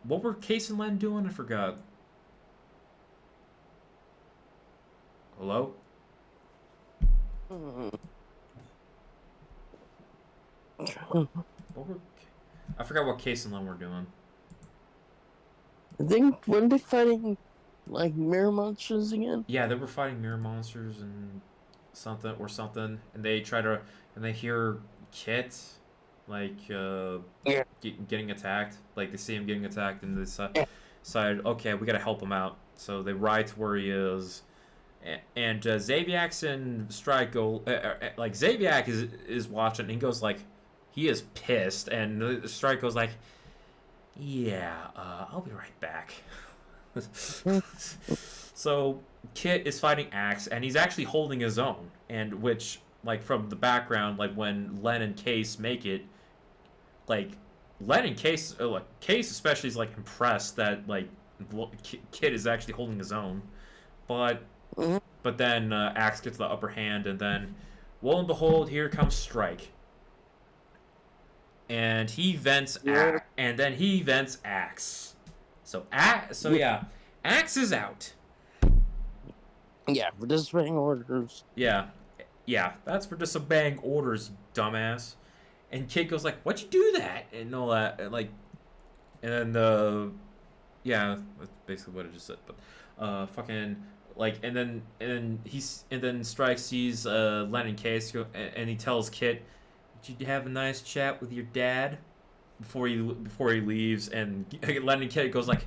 what were Case and Len doing? I forgot. Hello? What were, I forgot what Case and Len were doing. I think, weren't they fighting, like, mirror monsters again? Yeah, they were fighting mirror monsters and something, and they try to, and they hear Kit, like, Yeah. getting attacked. Like, they see him getting attacked, and they decide, okay, we gotta help him out. So they ride to where he is, and Xaviax and Strike go, like, Xaviax is watching, and he goes, like, he is pissed, and Strike goes, like, yeah, I'll be right back. So Kit is fighting Axe, and he's actually holding his own, and which, like, from the background, like when Len and Case make it, like Len and Case, like Case especially is like impressed that like Kit is actually holding his own, but Mhm. but then Axe gets the upper hand, and then lo and behold, here comes Strike, and he vents Yeah. and then he vents Axe. So yeah, Axe is out. Yeah, for disobeying orders. Yeah, that's for disobeying orders, dumbass. And Kid goes like, "Why'd you do that?" And all that, and like, and then yeah, that's basically what I just said. But fucking like, and then Strike sees Len and Case go, and he tells Kid, "Did you have a nice chat with your dad?" Before he leaves, and Len and Kid goes like,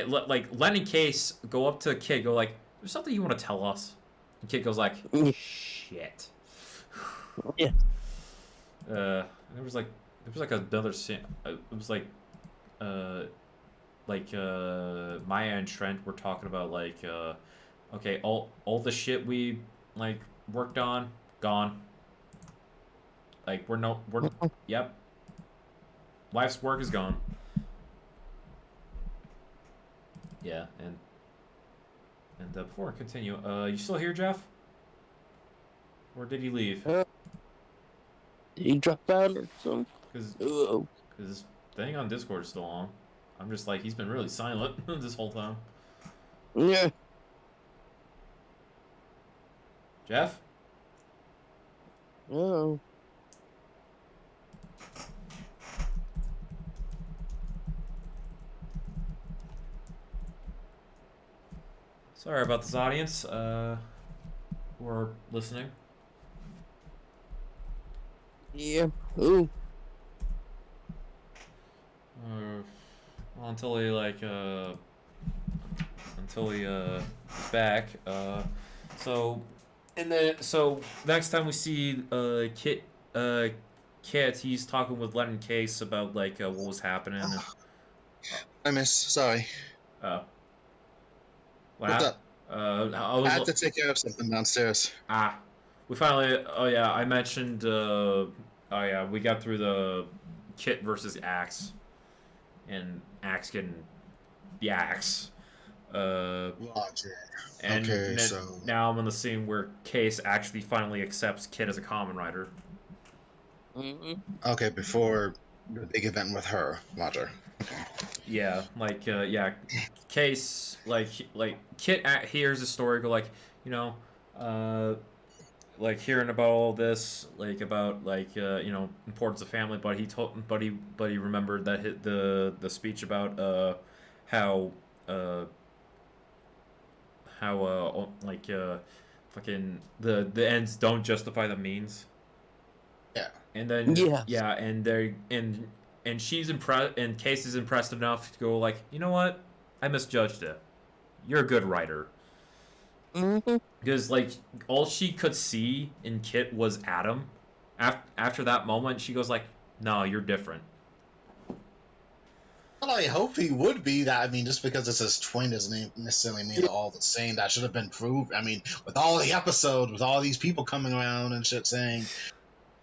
like Len and Case go up to Kid, go like, "There's something you want to tell us?" And Kid goes like, "Shit." Yeah. There was like another scene. It was like Maya and Trent were talking about like okay, all the shit we like worked on gone. Like we're yep. Life's work is gone. Yeah, and before I continue, you still here, Jeff? Or did he leave? Did he drop out or something? Because Oh. his thing on Discord is still on. I'm just like, he's been really silent this whole time. Yeah. Jeff? Oh. Sorry about this, audience. Who are listening. Yeah. Ooh. Well, until he is back. So next time we see Kit, he's talking with Len and Case about like what was happening. I miss. Sorry. What What's happened? up? I I had to take care of something downstairs. We finally. Oh yeah, I mentioned. Oh yeah, we got through the Kit versus Axe, and Axe getting the axe. Roger. And Okay, so now I'm on the scene where Case actually finally accepts Kit as a Kamen Rider. okay, before the big event with her, Roger. Yeah, like Case like Kit hears the story, go like, you know, like hearing about all this, like about like importance of family, but he remembered that the speech about how like fucking the ends don't justify the means. Yeah. And then Yes. yeah, and she's impressed, and Case is impressed enough to go like, you know what, I misjudged it. You're a good writer. Because like all she could see in Kit was Adam. After that moment, she goes like, "No, you're different." Well, I hope he would be that. I mean, just because it's his twin doesn't necessarily mean they're all the same. That should have been proved. I mean, with all the episodes, with all these people coming around and shit saying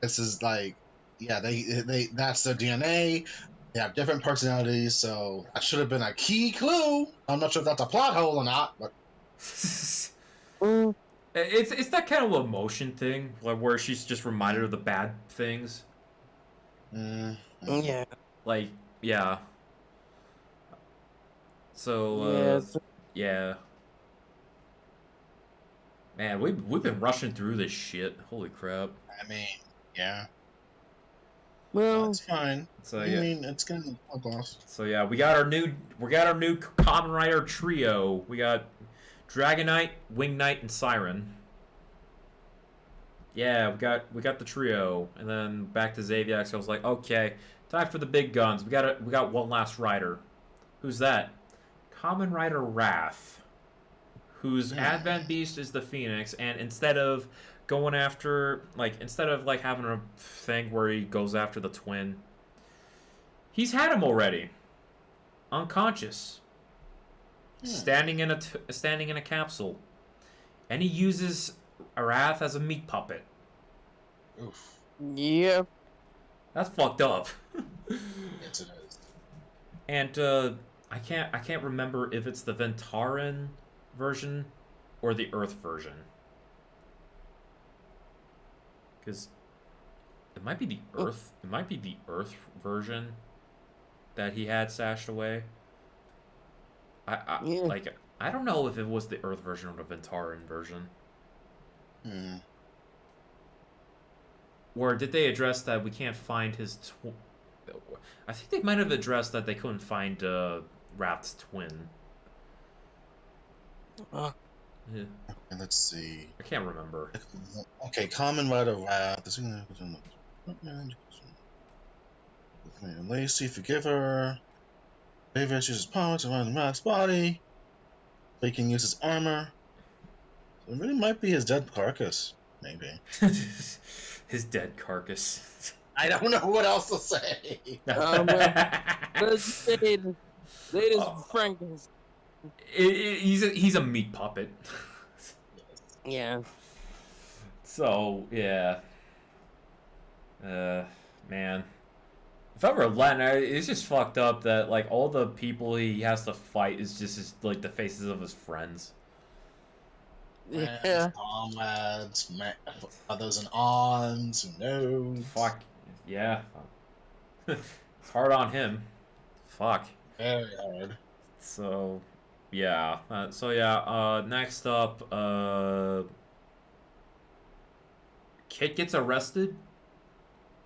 this is like, yeah, they that's their DNA. They have different personalities, so that should have been a key clue. I'm not sure if that's a plot hole or not, but Mm, It's that kind of emotion thing, like where she's just reminded of the bad things. mm, yeah. Like, yeah. So, Yes. yeah. Man, we've been rushing through this shit. Holy crap. I mean, yeah, Well, that's fine. So I yeah. mean, it's gonna gloss. So yeah, we got our new Kamen Rider trio. We got Dragon Knight, Wing Knight, and Siren. Yeah, we got the trio, and then back to Xaviax. I was like, okay, time for the big guns. We got one last rider. Who's that? Kamen Rider Wrath, whose Advent Beast is the Phoenix, and instead of having a thing where he goes after the twin, he's had him already, unconscious, standing in a capsule, and he uses Wrath as a meat puppet. Oof. yep. That's fucked up. Yes, it is. And I can't remember if it's the Ventaran version or the Earth version. Because it might be the Earth. It might be the Earth version that he had stashed away. Yeah. Like I don't know if it was the Earth version or the Ventaran version. Hmm. Or did they address that we can't find his I think they might have addressed that they couldn't find Wrath's twin. Uh, Yeah. And let's see. I can't remember. Okay, Kamen Rider Wrath. Lacey, forgive her. Davis uses power to run the Wrath's body. So he can use his armor. So it really might be his dead carcass. Maybe. His dead carcass. I don't know what else to say. let's say it is Frankenstein. He's a meat puppet. Yeah. So yeah. Man. If I were Len, it's just fucked up that like all the people he has to fight is just like the faces of his friends. Yeah. Comrades, others and aunts, who knows? Fuck. Yeah. It's hard on him. Fuck. Very hard. So, yeah. Next up, Kit gets arrested,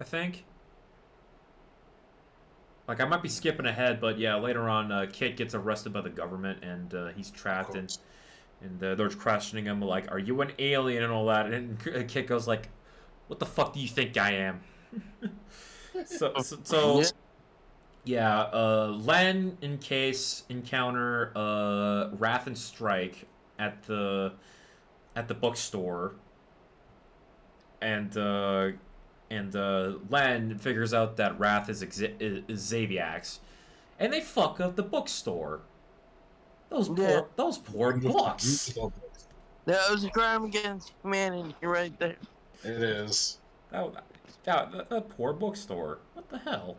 I think. Like, I might be skipping ahead, but yeah, later on, Kit gets arrested by the government, and he's trapped, and they're questioning him, like, are you an alien and all that? And Kit goes like, what the fuck do you think I am? So yeah, Len and Case encounter Wrath and Strike at the bookstore, and Len figures out that Wrath is Xaviax, and they fuck up the bookstore. Those poor books. That was a crime against humanity right there. It is. That poor bookstore. What the hell?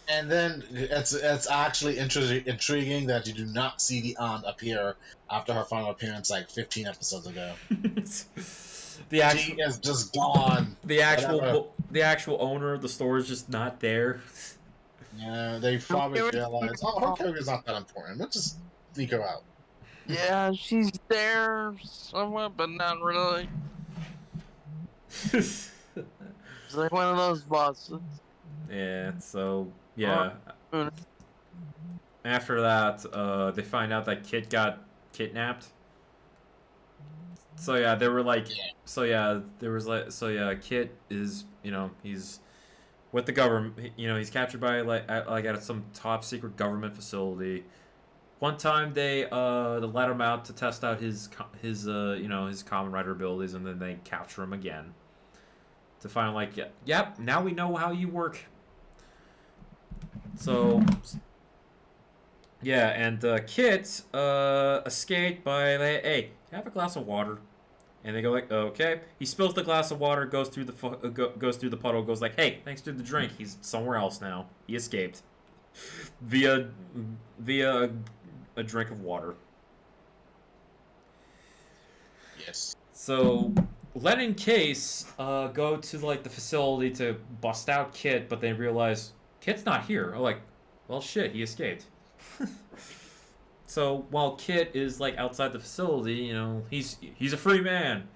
And then it's actually intriguing that you do not see the aunt appear after her final appearance like 15 episodes ago. She is just gone. The actual owner of the store is just not there. Yeah, they probably realized, her character's not that important. Let's just sneak her out. Yeah, she's there somewhat, but not really. It's like one of those bosses. Yeah, so yeah. After that, they find out that Kit got kidnapped. So yeah, they were like, Kit is, he's with the government. He's captured by at some top secret government facility. One time they let him out to test out his Kamen Rider abilities, and then they capture him again to find yep, now we know how you work. So Yeah, and Kit escaped by like, hey, have a glass of water. And they go like, okay. He spills the glass of water, goes through goes through the puddle, goes like, hey, thanks to the drink, he's somewhere else now. He escaped via via a drink of water. Yes. So Len and Case go to like the facility to bust out Kit, but they realize Kit's not here. Oh, like, well, shit, he escaped. So while Kit is like outside the facility, he's a free man.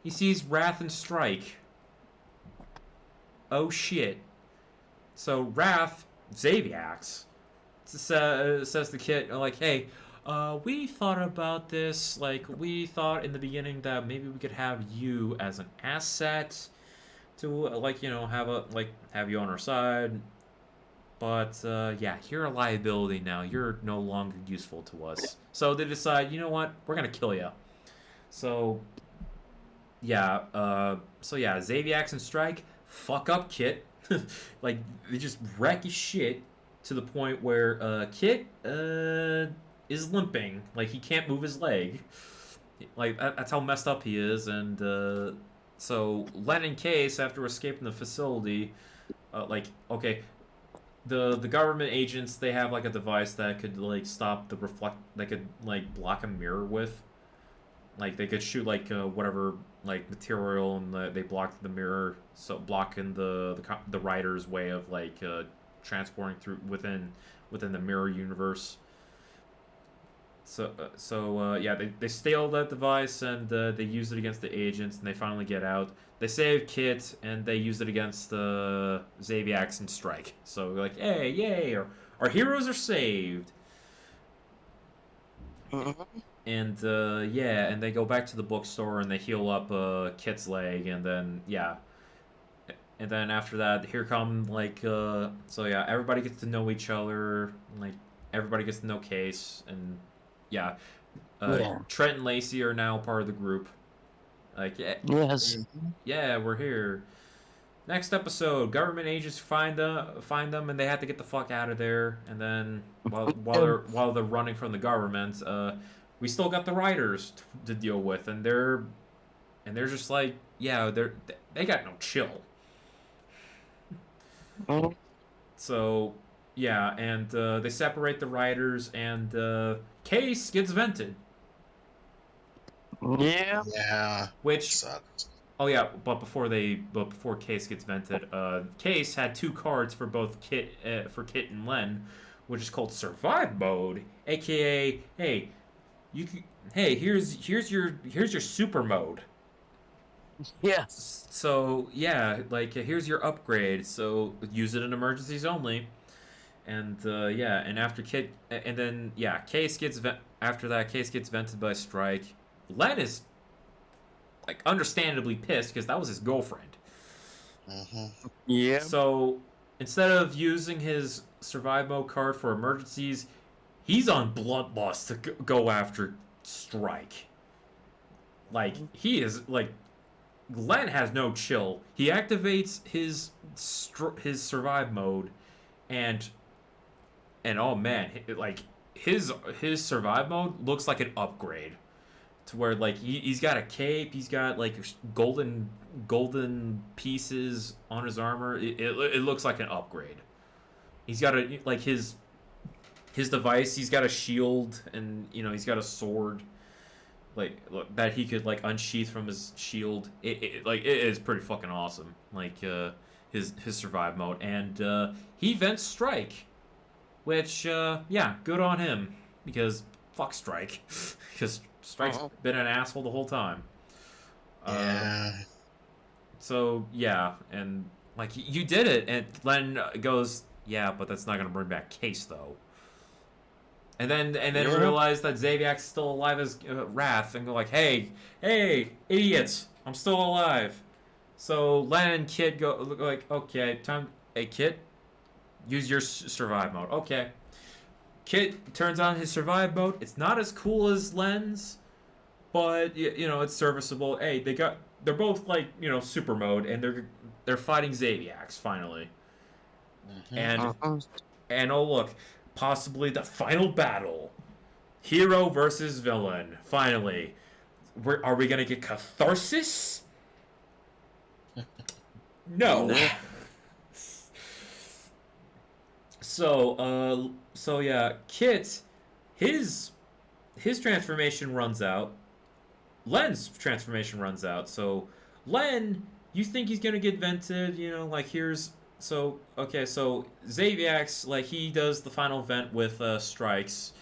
He sees Wrath and Strike. Oh shit. So Wrath, Zaviax, says to Kit, like, hey, we thought about this. Like, we thought in the beginning that maybe we could have you as an asset to, like, have you on our side. But, yeah, you're a liability now. You're no longer useful to us. So they decide, you know what? We're gonna kill you. So, yeah, Zaviax and Strike fuck up Kit. Like, they just wreck his shit to the point where Kit is limping. Like, he can't move his leg. Like, that's how messed up he is. And so Len and Case, after escaping the facility, okay, the government agents, they have like a device that could like stop the reflect. They could like block a mirror with. Like they could shoot like whatever like material, and they blocked the mirror, so blocking the rider's way of like transporting through within the mirror universe. Yeah, they steal that device, and they use it against the agents, and they finally get out. They save Kit, and they use it against Zaviax and Strike. So like, hey, yay! Our heroes are saved. And yeah, and they go back to the bookstore and they heal up Kit's leg, and then yeah, and then after that, here come like so yeah, everybody gets to know each other, like everybody gets to know Case, and yeah, Yeah. Trent and Lacey are now part of the group. Like yeah, Yes. yeah, we're here. Next episode, government agents find them, and they have to get the fuck out of there. And then while they're running from the government, we still got the writers to deal with, and they're just like, yeah, they got no chill. Mhm. So yeah, and they separate the writers, and Case gets vented, Yeah. Yeah. which Sucks. oh yeah, but before Case gets vented, Case had two cards for both Kit and Len, which is called Survive Mode, aka hey, you can, hey, here's your super mode. Yes. So yeah, like here's your upgrade. So use it in emergencies only. And yeah, and after Kit, and then yeah, after that Case gets vented by Strike. Len is like understandably pissed because that was his girlfriend. Yeah. So instead of using his survive mode card for emergencies, he's on bloodlust to go after Strike. Like he is like Len has no chill. He activates his survive mode, and oh man, like his survive mode looks like an upgrade to where like he's got a cape, he's got like golden pieces on his armor. It looks like an upgrade. He's got a like his device. He's got a shield, and he's got a sword like that he could like unsheath from his shield. It is pretty fucking awesome. Like his survive mode, and he vents Strike, which yeah, good on him because fuck Strike, because Strike's been an asshole the whole time. Yeah. So yeah, and like you did it, and Len goes, yeah, but that's not gonna bring back Case though. And then Yeah. realize that Zaviak's still alive as Wrath, and go like, hey, idiots, I'm still alive. So Len and Kid go look like, okay, time. Hey Kid, use your survive mode. Okay. Kid turns on his survive mode. It's not as cool as Len's, but it's serviceable. Hey, they're both like super mode, and they're fighting Zaviax finally. And oh look, possibly the final battle. Hero versus villain. Finally. Are we gonna get catharsis? No. So yeah, Kit, his transformation runs out. Len's transformation runs out. So Len, you think he's gonna get vented? You know, like here's so okay. So Xaviax, like he does the final vent with Strikes,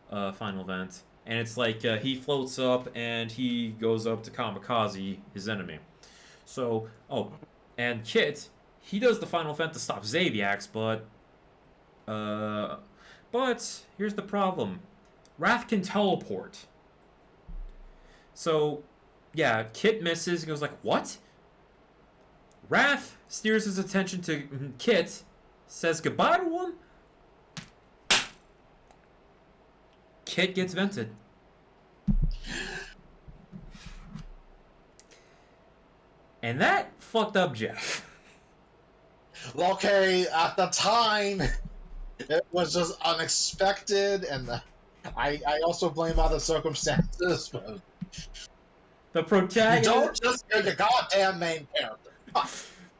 final vent, and it's like he floats up and he goes up to Kamikaze, his enemy. So and Kit, he does the final vent to stop Xaviax, but here's the problem. Wrath can teleport. So, yeah, Kit misses and goes like, what? Wrath steers his attention to Kit, says goodbye to him. Kit gets vented. And that fucked up Jeff. Okay, at the time, it was just unexpected, and I also blame other circumstances, but The protagonist. don't just kill your goddamn main character.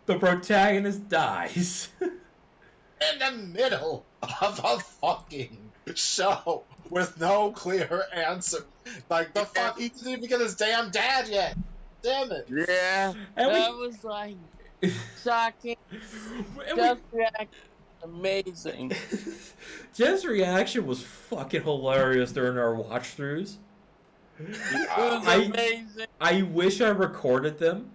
The protagonist dies. In the middle of a fucking show with no clear answer. Like, the fuck, he didn't even get his damn dad yet. Damn it. Yeah, And that was like shocking. Just amazing. Jeff's reaction was fucking hilarious during our watch throughs. It was amazing. I wish I recorded them,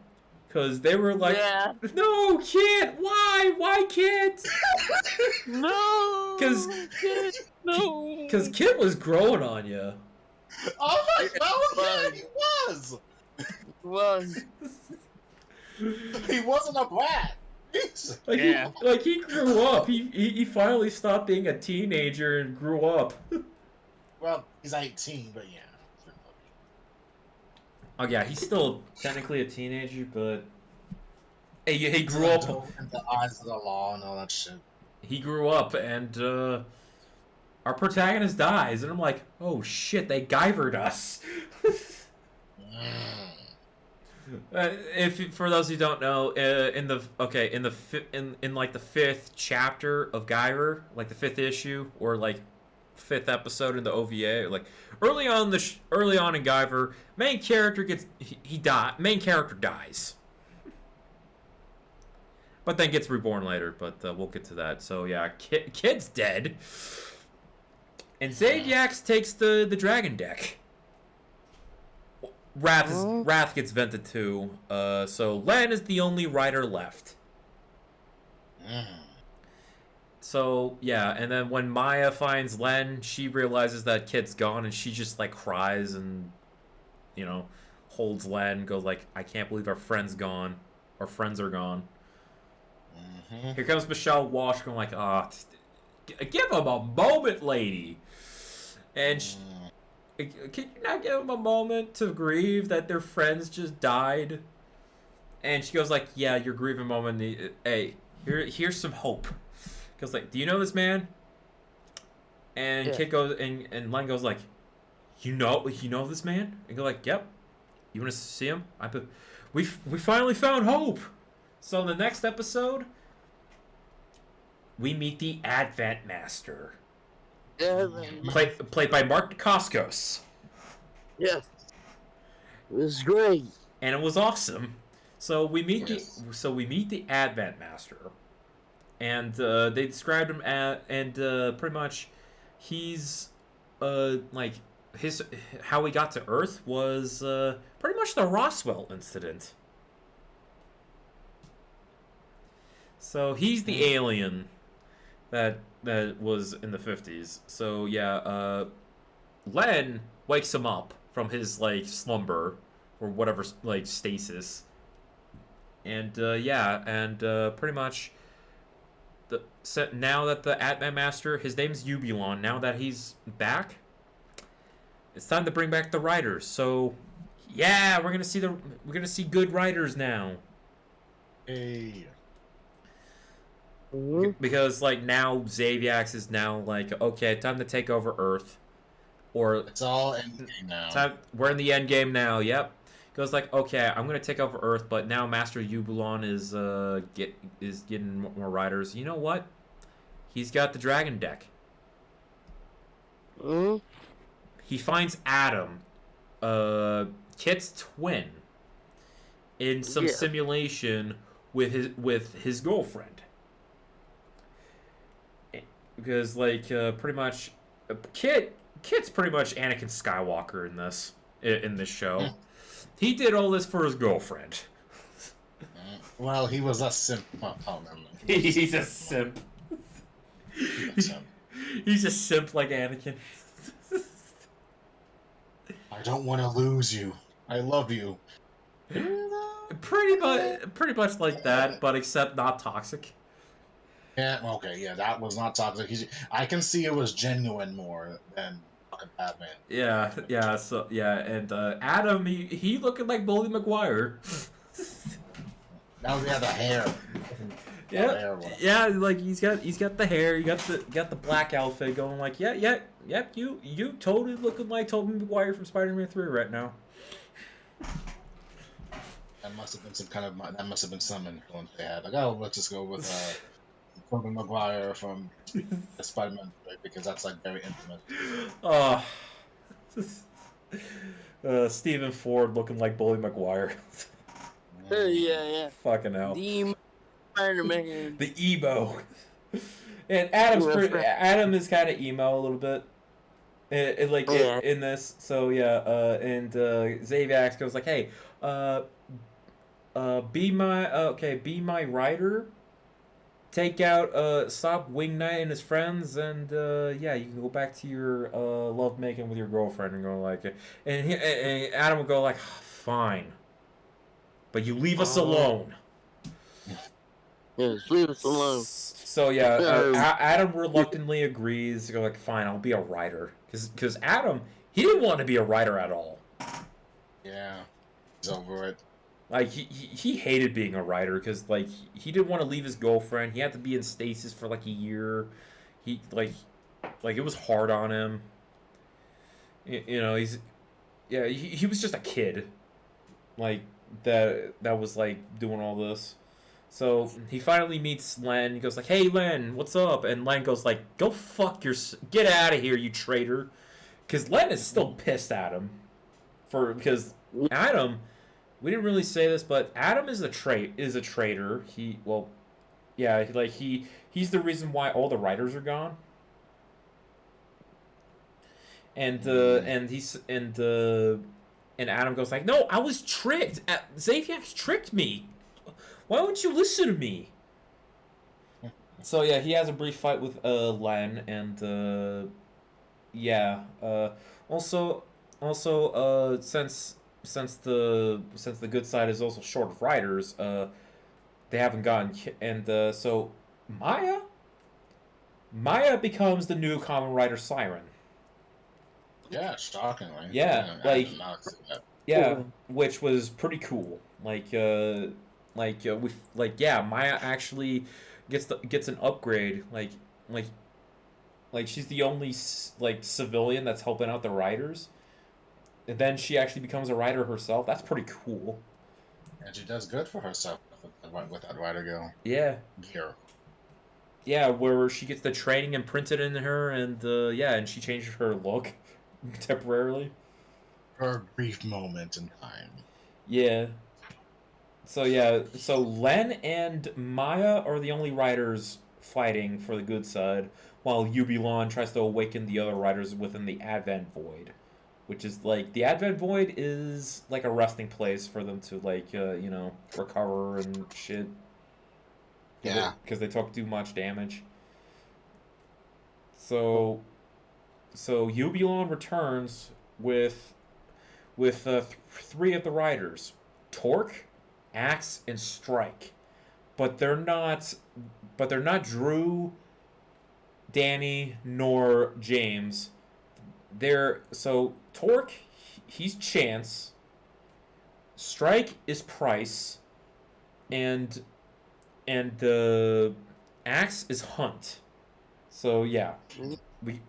because they were like, Yeah. no, Kit, why? Why Kit? No. 'Cause- no. Because Kit was growing on you. Oh my god, yeah, he was! Was. He wasn't a brat. Jesus. Like, Yeah. he grew up. He finally stopped being a teenager and grew up. Well, he's 18, but yeah. Oh yeah, he's still technically a teenager, but he grew up. In the eyes of the law and all that shit. He grew up, and our protagonist dies, and I'm like, oh shit, they Guyvered us. If for those who don't know, in like the fifth chapter of Guyver, like the fifth issue or like fifth episode in the OVA, like early on in Guyver, main character main character dies, but then gets reborn later. But we'll get to that. So yeah, Kid's dead, and Xaviax takes the dragon deck. Wrath gets vented too. So Len is the only rider left. So yeah, and then when Maya finds Len, she realizes that Kit's gone, and she just like cries and, you know, holds Len, goes like, "I can't believe our friend's gone. Our friends are gone." Here comes Michelle Walsh going like, give him a moment, lady." And can you not give them a moment to grieve that their friends just died? And she goes like, yeah, your grieving moment. Hey, here's some hope. Goes like, do you know this man? And Yeah. Kit goes and Len goes like, you know this man? And go like, yep. You want to see him? We finally found hope. So in the next episode, we meet the Advent Master. Played by Mark Dacascos. Yes. It was great. And it was awesome. So we meet the Advent Master, and they described him pretty much he's like how he got to Earth was pretty much the Roswell incident. So he's the alien that was in the 50s. So yeah, Len wakes him up from his like slumber or whatever, like stasis. And pretty much now that the Ant-Man Master, his name's Ubulon, now that he's back, it's time to bring back the writers. So yeah, we're gonna see good writers now. Hey. Mhm. Because like now Xaviax is now like, okay, time to take over Earth, or It's all endgame now. we're in the end game now. Yep. Goes like, okay, I'm gonna take over Earth, but now Master Ubulon is getting more riders. You know what? He's got the dragon deck. Mhm. He finds Adam, uh, Kit's twin, in some Yeah. simulation with his girlfriend. Because like pretty much, Kit's pretty much Anakin Skywalker in this show. He did all this for his girlfriend. Well, he was a simp. Oh, no, He's a simp. He's a simp like Anakin. I don't want to lose you. I love you. Pretty much like that, but except not toxic. Yeah, okay, yeah, that was not toxic. I can see it was genuine more than fucking Batman. Yeah. So yeah, and Adam, he looking like Bully McGuire. Now we have the hair. Yeah. Like he's got the hair, you got the black outfit going. Like yeah. You totally looking like Tobey Maguire from Spider-Man 3 right now. That must have been some influence they had. Like, oh, let's just go with Tobey Maguire from Spider-Man because that's like very infamous. Oh, Stephen Ford looking like Bully McGuire. Yeah. Fucking hell. The Spider-Man. The emo. And Adam is kind of emo a little bit. In this. So yeah, and Xaviax goes like, hey, be my rider. Take out stop Wing Knight and his friends, and yeah, you can go back to your love making with your girlfriend and go like, and Adam will go like, fine, but you leave us alone. Yes, leave us alone. So yeah, Adam reluctantly agrees to go like, fine, I'll be a writer, because Adam, he didn't want to be a writer at all. Yeah, he's over it. Like he hated being a writer because like he didn't want to leave his girlfriend. He had to be in stasis for like a year. He like it was hard on him. You know, he was just a kid, like that was like doing all this. So he finally meets Len. He goes like, "Hey Len, what's up?" And Len goes like, "Go fuck get out of here, you traitor," because Len is still pissed at him because Adam. We didn't really say this, but Adam is a traitor. He's the reason why all the writers are gone. And Adam goes like, "No, I was tricked. Xaviax tricked me. Why wouldn't you listen to me?" So yeah, he has a brief fight with Len, and also since the good side is also short of writers, they haven't gotten and so Maya becomes the new Kamen Rider Siren. Yeah, shockingly. Yeah, I like did not see that. yeah, which was pretty cool. Maya actually gets an upgrade. Like she's the only like civilian that's helping out the writers. And then she actually becomes a writer herself. That's pretty cool. And she does good for herself with that writer girl. Yeah. Gear. Yeah, where she gets the training imprinted in her, and and she changes her look temporarily. For a brief moment in time. Yeah. So Len and Maya are the only writers fighting for the good side, while Ubulon tries to awaken the other writers within the Advent Void. Which is like the Advent Void is like a resting place for them to like recover and shit. Yeah, because they took too much damage. So Ubulon returns with three of the riders, Torque, Axe, and Strike, but they're not Drew, Danny, nor James. Torque, he's Chance. Strike is Price, and Axe is Hunt. So yeah, Mm, we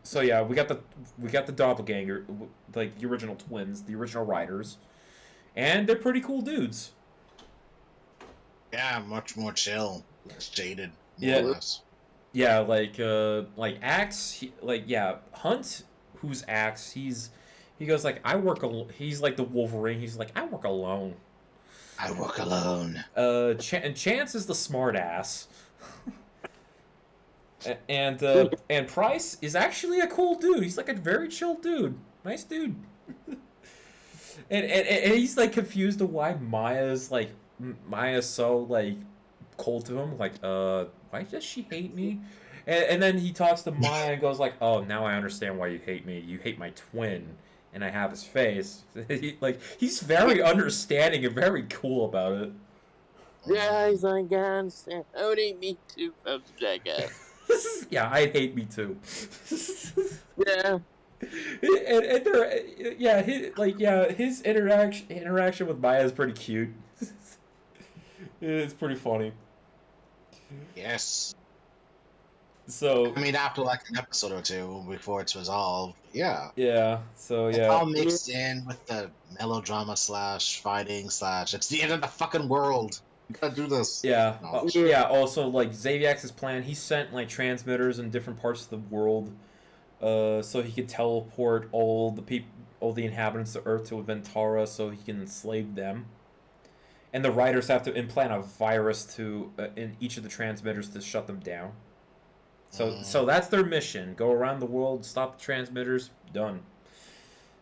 got the doppelganger, like the original twins, the original riders, and they're pretty cool dudes. Yeah, much more chill, less jaded, more or Yeah, less. yeah, like Axe, Hunt, who's Axe, he goes like he's like the Wolverine. He's like I work alone. I work alone. And Chance is the smart ass. And Price is actually a cool dude. He's like a very chill dude. Nice dude. And he's like confused to why Maya's so like cold to him. Like, why does she hate me? And then he talks to Maya and goes like, oh, now I understand why you hate me. You hate my twin, and I have his face. He's very understanding and very cool about it. Yeah, he's like, I understand. Oh, they me too, from the jackass. Yeah, I hate me too. Yeah. And there, his interaction with Maya is pretty cute. It's pretty funny. Yes. So I mean, after like an episode or two before it's resolved, yeah. yeah, so It's yeah, all mixed in with the melodrama slash fighting slash it's the end of the fucking world. You gotta do this. yeah, No. Yeah. Also, like Xaviax's plan, he sent like transmitters in different parts of the world, so he could teleport all the inhabitants of Earth to Ventara, so he can enslave them. And the writers have to implant a virus in each of the transmitters to shut them down. So that's their mission. Go around the world, stop the transmitters, done.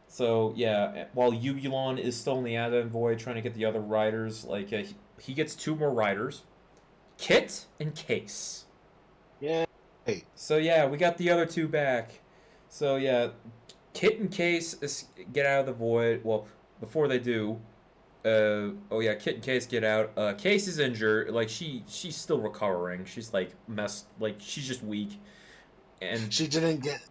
So yeah, while Ubulon is still in the Advent Void trying to get the other riders, he gets two more riders, Kit and Case. Yeah. Hey. So yeah, we got the other two back. So yeah, Kit and Case get out of the void. Well, before they do, Kit and Case get out. Case is injured. Like she's still recovering. She's like messed. Like she's just weak, and She didn't get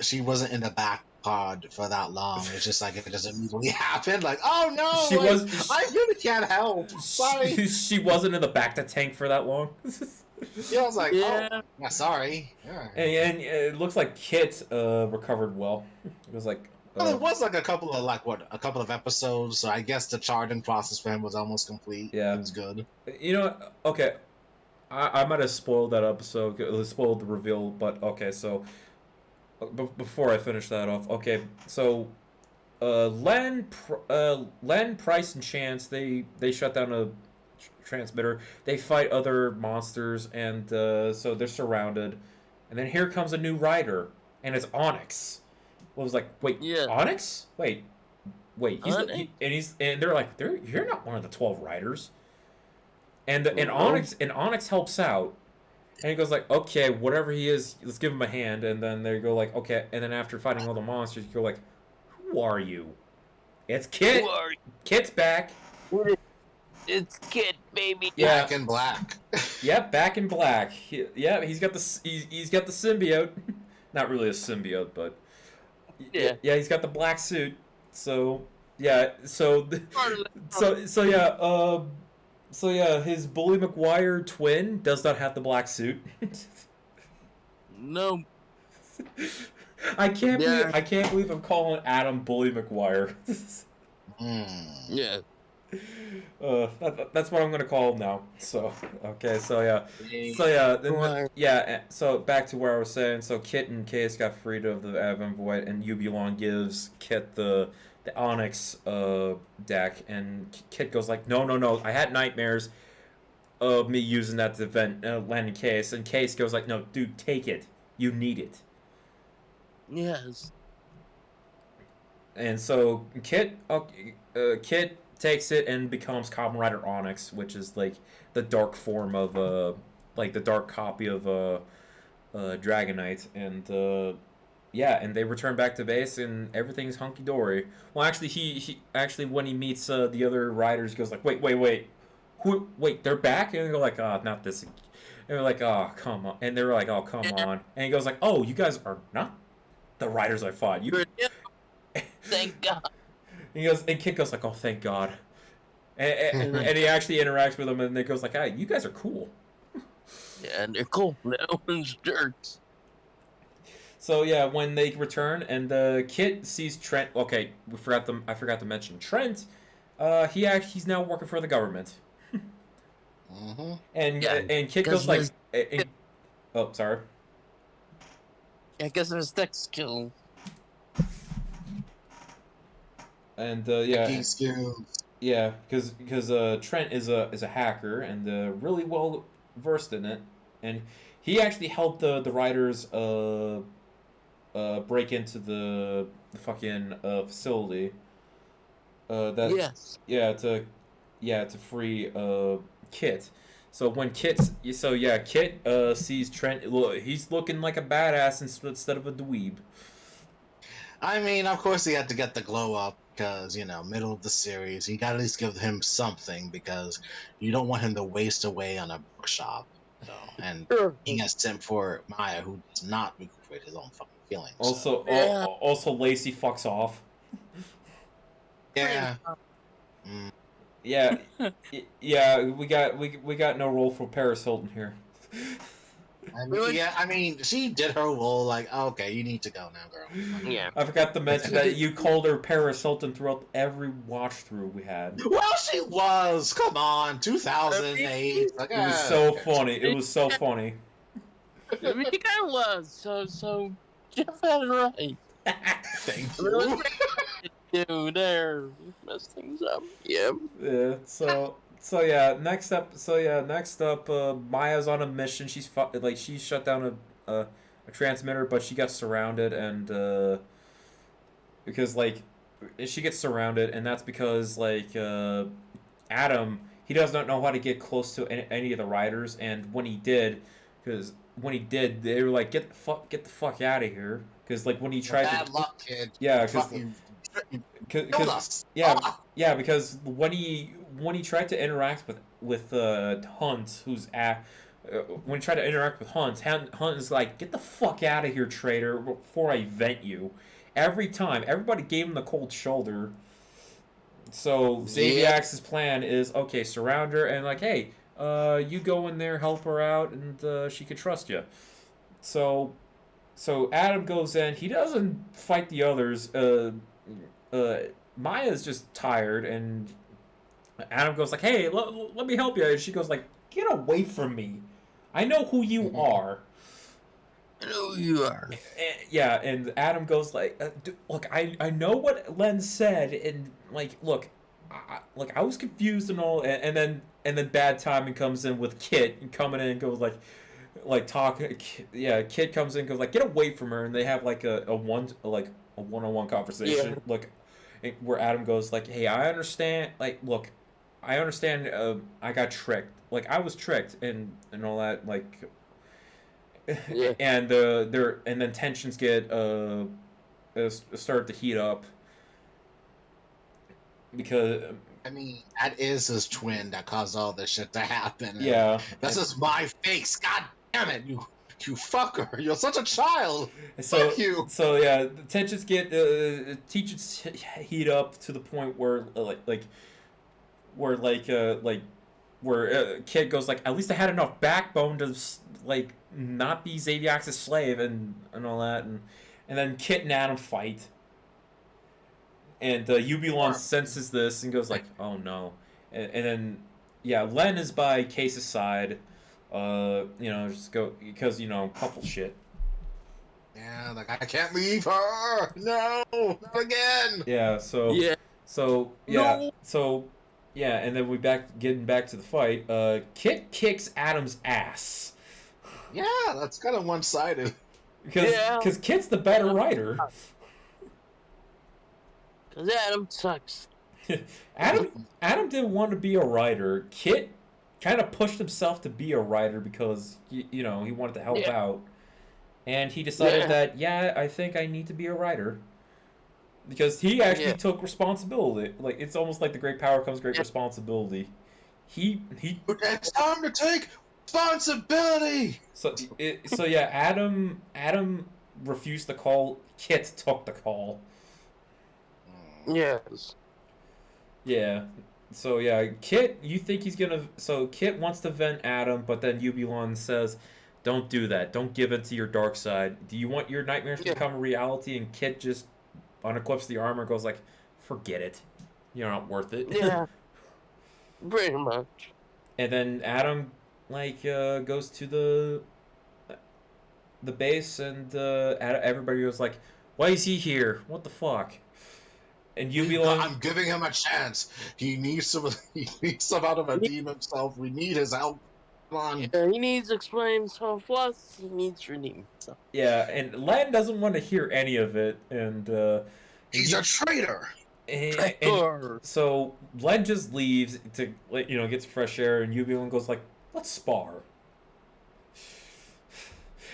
she wasn't in the back pod for that long. It's just like it just immediately happened. Like, oh no, she like, was. I really can't help. Sorry. She wasn't in the back to tank for that long. Yeah, I was like, Yeah. oh, yeah, sorry. Yeah. And it looks like Kit recovered well. It was like. Well, it was like a couple of episodes. So I guess the charting process for him was almost complete. Yeah. It was good. You know, okay. I might have spoiled that episode, spoiled the reveal, but okay, so before I finish that off, okay, so Len, Price, and Chance they shut down a transmitter. They fight other monsters, and so they're surrounded. And then here comes a new rider, and it's Onyx. Well, I was like, wait, Yeah. Onyx? Wait, Onyx? and they're like, you're not one of the 12 riders. And Oh. Onyx helps out, and he goes like, okay, whatever he is, let's give him a hand. And then they go like, okay. And then after fighting all the monsters, you go like, who are you? It's Kit. Who are you? Kit's back. It's Kid, baby. Yeah. Black and black. Yep, back in black. He's got the symbiote. Not really a symbiote, but Yeah. he's got the black suit. So yeah, Part of the- so yeah, his Bully McGuire twin does not have the black suit. No. I can't Yeah. believe I'm calling Adam Bully McGuire. Yeah. That's what I'm gonna call him now. So okay, so yeah, Right. So back to where I was saying. So Kit and Case got freed of the Advent Void, and Ubulon gives Kit the Onyx deck, and Kit goes like, no, I had nightmares of me using that to landing Case, and Case goes like, no, dude, take it, you need it. Yes. And so Kit takes it and becomes Kamen Rider Onyx, which is like the dark form of like the dark copy of Dragonite, and and they return back to base and everything's hunky dory. Well, actually, he actually when he meets the other riders, he goes like, wait, wait, they're back, and they go like, not this. And they're like, oh, come on, and they're like, oh, come on, and he goes like, oh, you guys are not the riders I fought. You. Thank God. And Kit goes like, oh, thank God. And he actually interacts with them, and it goes like, hey, you guys are cool. Yeah, they're cool now. It's jerks. So yeah, when they return and Kit sees Trent. Okay, I forgot to mention Trent. He's now working for the government. Mm-hmm. Yeah, And Kit because goes of like, his, oh sorry. yeah, because of his tech skill. And Hacking skills. yeah, because Trent is a hacker and really well versed in it, and he actually helped the writers break into the fucking facility. That Yes. yeah to free Kit. So when Kit sees Trent, he's looking like a badass instead of a dweeb. I mean, of course, he had to get the glow up because middle of the series, you got to at least give him something because you don't want him to waste away on a bookshop. And Sure. being a simp for Maya, who does not recuperate his own fucking feelings. So Yeah, Also Lacey fucks off. pretty yeah. Mm. Yeah, yeah. We got no role for Paris Hilton here. much. I mean, she did her role. Like, okay, you need to go now, girl. Yeah. I forgot to mention She that did. you called her Paris Hilton throughout every watch through we had. Well, she was. Come on, I 2008. Like, It was so okay. funny. It was so funny. mean, he kind of was. So Jeff had it right. Thank I mean, it was you. great to there. Messed things up. Yep. Yeah. Next up, Maya's on a mission. She's shut down a transmitter, but she gets surrounded and because like she gets surrounded, and that's because Adam, he does not know how to get close to any of the riders, and because when he did, they were like, get the fuck out of here, because like when he tried Bad to, luck, kid. yeah, You killed because us. yeah, Ah! yeah, because when he tried to interact with Hunt, when he tried to interact with Hunt is like, get the fuck out of here, traitor, before I vent you. Every time, everybody gave him the cold shoulder. So Yeah. Xaviax's plan is, okay, surround her and like, hey, you go in there, help her out, and she can trust you. So Adam goes in. He doesn't fight the others. Uh, Maya's just tired, and Adam goes like, hey, let me help you. And she goes like, get away from me. I know who you are. I know who you are. Yeah, and Adam goes like, look, I know what Len said, and like, look, I was confused and all, and then bad timing comes in with Kit and coming in and goes like talk, yeah, Kit comes in and goes like, get away from her, and they have like a one-on-one conversation, Yeah. like where Adam goes like, hey, I understand, like, look, I understand, I got tricked, like I was tricked and all that, like. Yeah. And then tensions get start to heat up because I mean, that is his twin that caused all this shit to happen. yeah, This is my face. God damn it, you fucker. You're such a child. so Fuck you. yeah, the tensions get tensions heat up to the point where where where Kid goes like, at least I had enough backbone to like not be Xaviax's slave and all that, and then Kit and Adam fight, and Ubulon senses this and goes like, oh no, and then yeah, Len is by Case's side, just go because couple shit. Yeah, like, I can't leave her. No, not again. Yeah, Yeah. yeah, No. yeah, and then getting back to the fight. Kit kicks Adam's ass. Yeah, that's kind of one-sided. Because Kit's the better writer. Because Adam sucks. Adam didn't want to be a writer. Kit kind of pushed himself to be a writer because he wanted to help out, and he decided that I think I need to be a writer. Because he actually took responsibility. Like, it's almost like the great power comes great responsibility. He It's time to take responsibility. so yeah, Adam refused the call. Kit took the call. Yes. Yeah. So yeah, Kit, you think he's gonna? So Kit wants to vent Adam, but then Yubulon says, "Don't do that. Don't give in to your dark side. Do you want your nightmares to Yeah. become a reality?" And Kit just unequips the armor, goes like, "Forget it. You're not worth it." Yeah. Pretty much. And then Adam goes to the base, and everybody was like, "Why is he here? What the fuck?" And Yubulon, I'm giving him a chance. He needs some. He needs some out of redeem himself. We need his help. Come on. Yeah, he needs to explain himself. Plus, he needs to redeem himself. yeah, and Len doesn't want to hear any of it, and He's a traitor. and so Len just leaves to get some fresh air, and Yubulon goes like, "Let's spar."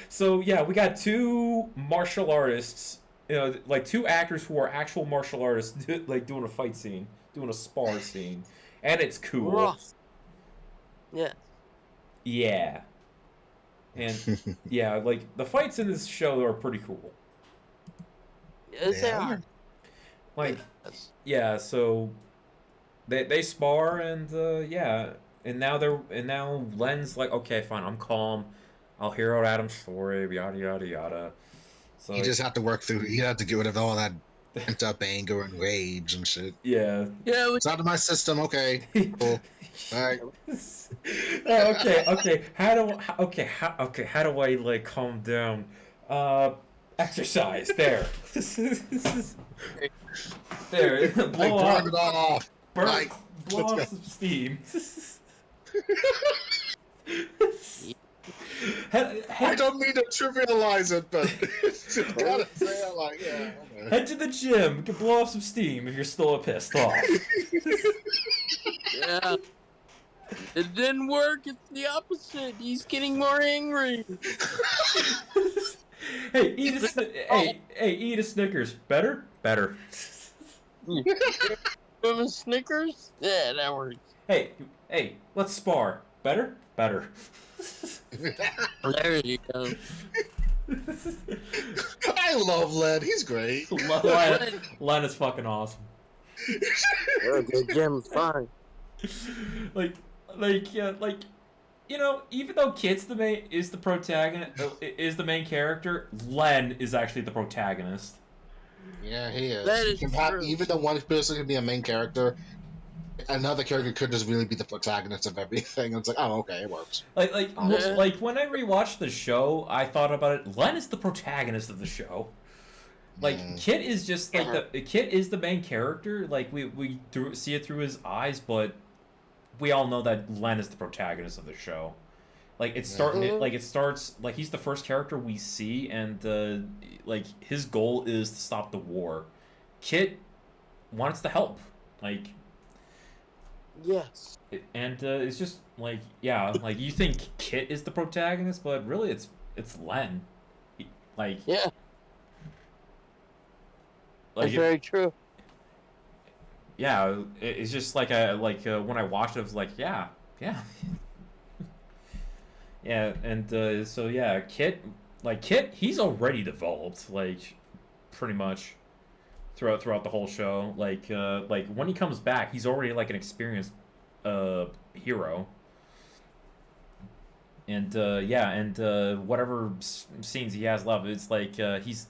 So yeah, we got two martial artists, like two actors who are actual martial artists, like doing a fight scene, doing a spar scene, and it's cool. Rough. Yeah. Yeah. And yeah, like the fights in this show are pretty cool. Yes, they are. Like, Yes. yeah, so they spar, and yeah, and now Len's like, okay, fine, I'm calm. I'll hear out Adam's story, yada yada yada. So He just had to work through. He had to get rid of all that pent up anger and rage and shit. yeah. Yeah. It's out of my system. Okay, cool. All right. Okay. How do I like calm down? Exercise. There. There. Like, Blow burn it off. off. Burn. Like, Blow let's off go. some steam. I don't mean to trivialize it, but just gotta say it like, yeah. Okay. Head to the gym. You can blow off some steam if you're still pissed off. Yeah. It didn't work. It's the opposite. He's getting more angry. Hey, eat a Snickers. Better? Better. With a Snickers? Yeah, that works. Hey, let's spar. Better? Better. There you go. I love Led. He's great. Len is fucking awesome. Okay, Jim's fine. Even though Kit's is the protagonist, is the main character, Len is actually the protagonist. Yeah, he is. That You is can have, true. even though one person can be a main character, another character could just really be the protagonist of everything. It's like, oh, okay, it works. Like Yeah. when I rewatched the show, I thought about it. Len is the protagonist of the show. Like Kit is just like Kit is the main character. Like we see it through his eyes, but we all know that Len is the protagonist of the show. Like it starts like he's the first character we see, and like his goal is to stop the war. Kit wants to help, like, Yes. and it's just like, yeah, like you think Kit is the protagonist, but really it's Len. Like, Yeah. like That's very true. yeah, it's just like when I watched it, I was like, yeah. Yeah, and so yeah, Kit, he's already developed, like, pretty much throughout the whole show. Like when he comes back, he's already like an experienced hero. And yeah, and whatever scenes he has left, it's like he's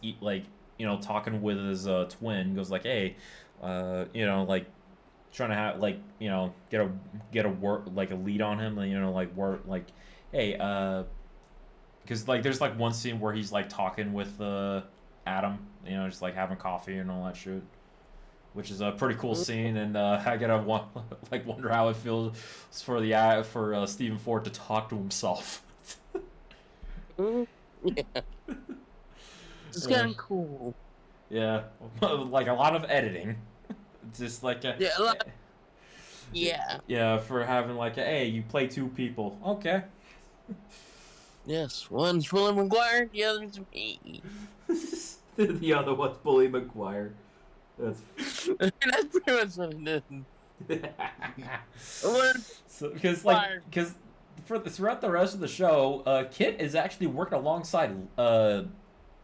talking with his twin. He goes like, hey, like trying to have get a work, like a lead on him, like work, like, hey, because like there's like one scene where he's like talking with Adam, just like having coffee and all that shit, which is a pretty cool scene. And I gotta wonder how it feels for Stephen Ford to talk to himself. Yeah. It's kind of cool. Yeah, like a lot of editing, just like Yeah. Yeah. yeah, for having like hey, you play two people, okay. Yes. One's Willie McGuire, the other's me. The other one's Bully McGuire. That's That's pretty much what it is. so because throughout the rest of the show, Kit is actually working alongside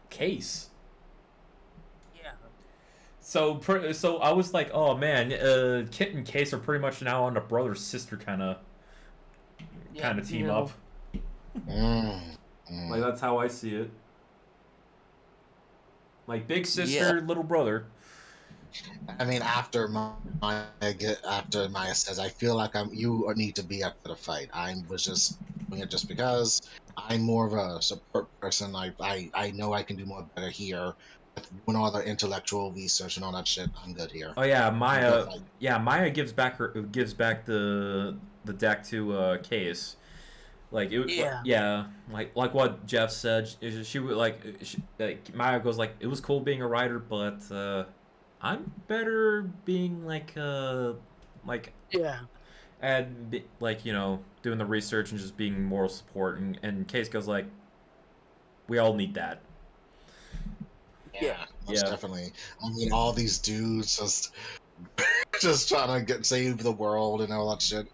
Case. Yeah. So I was like, oh man, Kit and Case are pretty much now on a brother sister kind of team up. Like that's how I see it. Like big sister, little brother. I mean, after Maya says, I feel like you need to be up for the fight. I was just doing it just because I'm more of a support person. I know I can do more better here. Doing all the intellectual research and all that shit, I'm good here. Oh yeah, You go Maya. fight. Yeah, Maya gives back the deck to Case. Like Yeah. yeah, like what Jeff said. She would like Maya goes like it was cool being a writer, but I'm better being like Yeah. like doing the research and just being moral support. And Case goes like, we all need that. Yeah, most Yeah. definitely. I mean, all these dudes just trying to save the world and all that shit.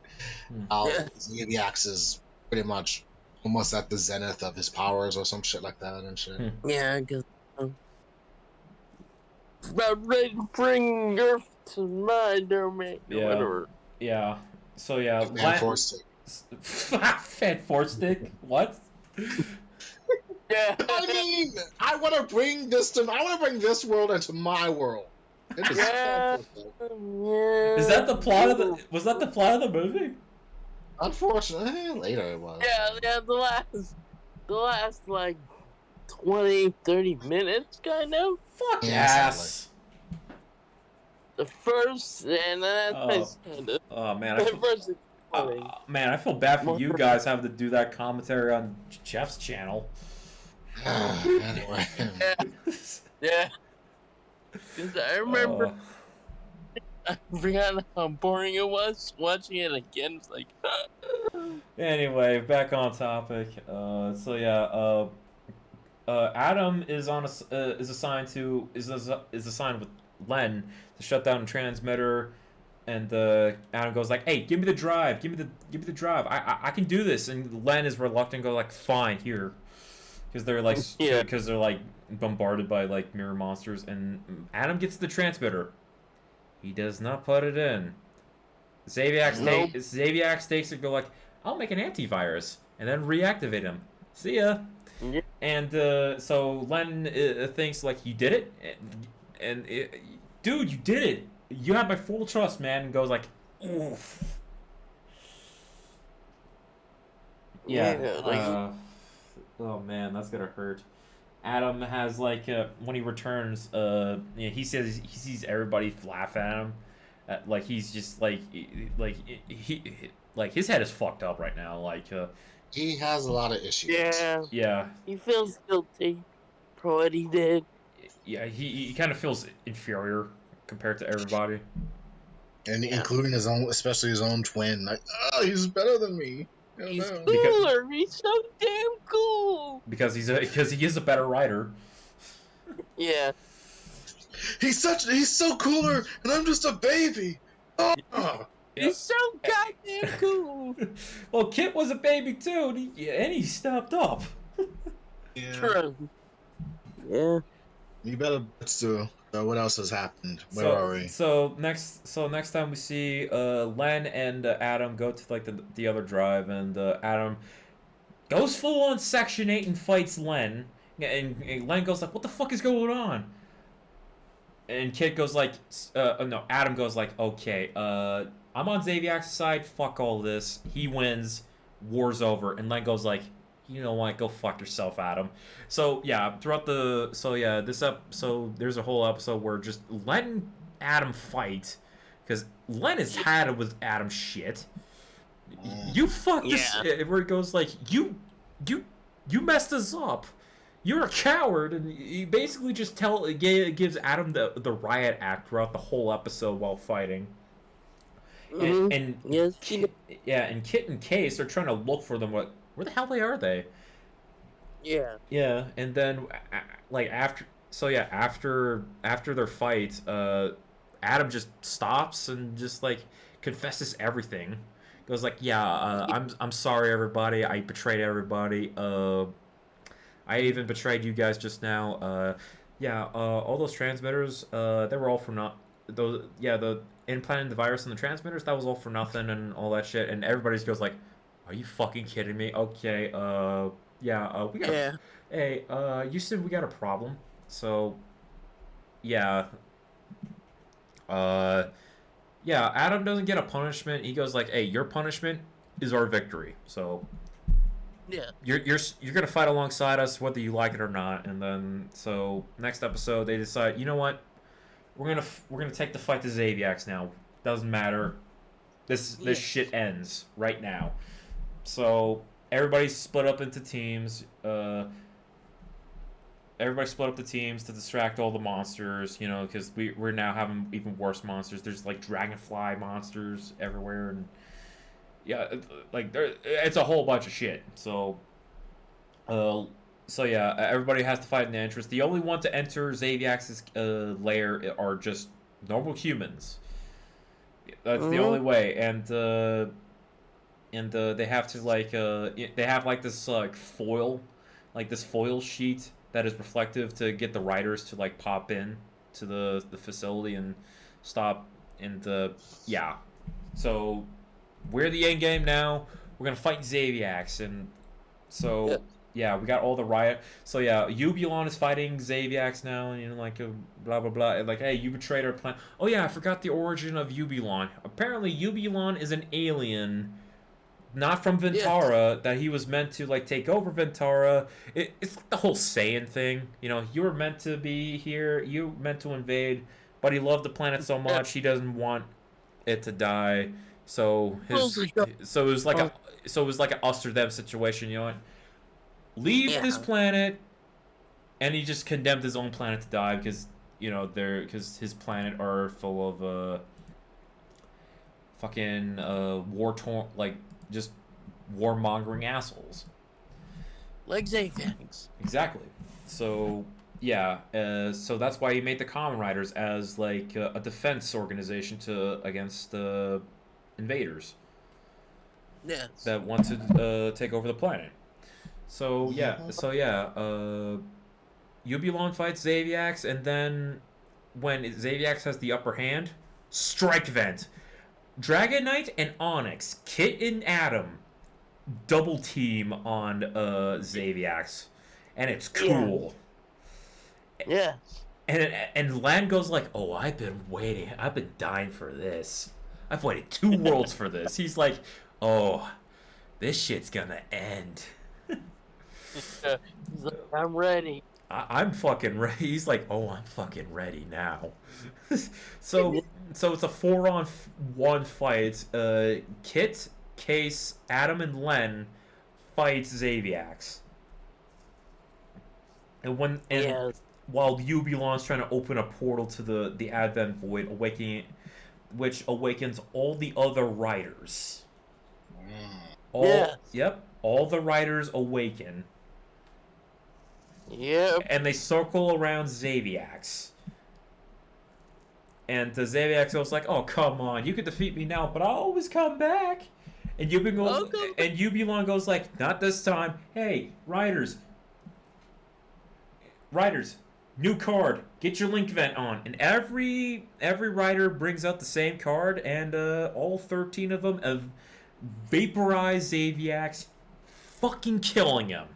Hmm. Xaviax is pretty much almost at the zenith of his powers or some shit like that and shit. Yeah, because about ready to bring Earth to my domain or Yeah. whatever. Yeah. So yeah, Fan Force Fan Force Stick. What? Yeah. I mean, I want to bring this world into my world. It is Yeah. Fan Force Stick. Yeah. Is that the plot of the? Was that the plot of the movie? Unfortunately, later it was. Yeah, the last like 20, 30 minutes, kind of. Fuck Yeah, yes. The first, and then that's kind of. Oh man, The first is funny. man, I feel bad for you guys having to do that commentary on Jeff's channel. Anyway. Yeah. Because I remember, I forgot how boring it was watching it again. It's like, Anyway, back on topic. So yeah, Adam is assigned with Len to shut down the transmitter, and Adam goes like, "Hey, give me the drive, give me the drive. I can do this." And Len is reluctant, go like, "Fine, here," because they're like Yeah. because they're like bombarded by like mirror monsters, and Adam gets the transmitter. He does not put it in. Xaviax takes it, go like, "I'll make an antivirus and then reactivate him. See ya." yeah. And so Len thinks like, "You did it," dude, you did it. You have my full trust, man. And goes like, "Oof." Yeah. Oh man, that's gonna hurt. Adam has like when he returns, he says he sees everybody laugh at him, like he's just he like his head is fucked up right now. Like He has a lot of issues. Yeah. He feels guilty for what he did. Yeah, he kind of feels inferior compared to everybody. And including his own, especially his own twin. Like, oh, he's better than me. He's No. cooler. He's so damn cool. Because he is a better writer. Yeah. He's so cooler, and I'm just a baby. Oh. Yeah. He's so goddamn cool. Well, Kit was a baby too, and he stepped up. Yeah. True. Yeah. You better do. So what else has happened? Where are we? So next time we see Len and Adam go to like the other drive, and Adam goes full on Section 8 and fights Len, and Len goes like, "What the fuck is going on?" And Kit goes like, no, Adam goes like, "Okay, I'm on Xaviax's side. Fuck all this. He wins. War's over." And Len goes like, "You know what? Go fuck yourself, Adam." So yeah, so there's a whole episode where just letting Adam fight, because Len has had it with Adam shit. You fucked this. Where it goes like, you messed us up. You're a coward, and he basically just gives Adam the riot act throughout the whole episode while fighting. And yes, and Kit and Case are trying to look for them. Where the hell are they? Yeah. Yeah, and then like after their fight, Adam just stops and just like confesses everything. Goes like, "Yeah, I'm sorry, everybody. I betrayed everybody. I even betrayed you guys just now. yeah, all those transmitters, they were all for not those. Yeah, the implanting the virus in the transmitters, that was all for nothing and all that shit. And everybody just goes like, "Are you fucking kidding me?" Okay, yeah, we got a. Yeah. Hey, you said we got a problem, so yeah, uh, yeah. Adam doesn't get a punishment. He goes like, "Hey, your punishment is our victory." So Yeah. you're gonna fight alongside us whether you like it or not. And then so next episode they decide, you know what, we're gonna take the fight to Zaviax now. Doesn't matter. This Yeah. shit ends right now. So everybody's split up into teams. Everybody split up the teams to distract all the monsters. You know, because we're now having even worse monsters. There's like dragonfly monsters everywhere, and yeah, like it's a whole bunch of shit. Uh, so yeah, everybody has to fight in the entrance. The only one to enter Zaviax's lair are just normal humans. That's the only way, and they have to they have like this like this foil sheet that is reflective to get the riders to like pop in to the facility and stop and yeah. So we're the end game now. We're gonna fight Zaviax, and so Yep. yeah, we got all the riot. So yeah, Ubulon is fighting Zaviax now, and you know, like blah blah blah. And like, hey, you betrayed our plan. Oh yeah, I forgot the origin of Ubulon. Apparently, Ubulon is an alien, not from Ventara. That he was meant to like take over Ventara. It's like the whole Saiyan thing. You know, you were meant to be here. You were meant to invade, but he loved the planet so much he doesn't want it to die. So so it was like a us or them situation. You know what? Leave this Yeah. planet, and he just condemned his own planet to die because you know because his planet are full of fucking war torn like just warmongering assholes. Like Zaviax. Exactly. So yeah, so that's why he made the Kamen Riders as like a defense organization to against invaders Yes. that want to take over the planet. So yeah, Ubulon fights Zaviax, and then when Zaviax has the upper hand, Strike Vent, Dragon Knight and Onyx, Kit and Adam, double team on Zaviax, and it's cool. Yeah. And Lan goes like, "Oh, I've been waiting. I've been dying for this. I've waited 2 worlds for this." He's like, "Oh, this shit's gonna end." Yeah. He's like, I'm ready. I'm fucking ready. He's like, "Oh, I'm fucking ready now." so so it's a 4-on-1 fight. Kit, Case, Adam, and Len fight Zaviax. And while Ubulon's trying to open a portal to the Advent Void, which awakens all the other riders. All the riders awaken. Yep. And they circle around Zaviax. And the Zaviax was like, "Oh, come on, you could defeat me now, but I'll always come back." And Ubulon goes like, "Not this time. Hey, riders, new card. Get your link vent on." And every rider brings out the same card, and all 13 of them have vaporized Zaviax, fucking killing him.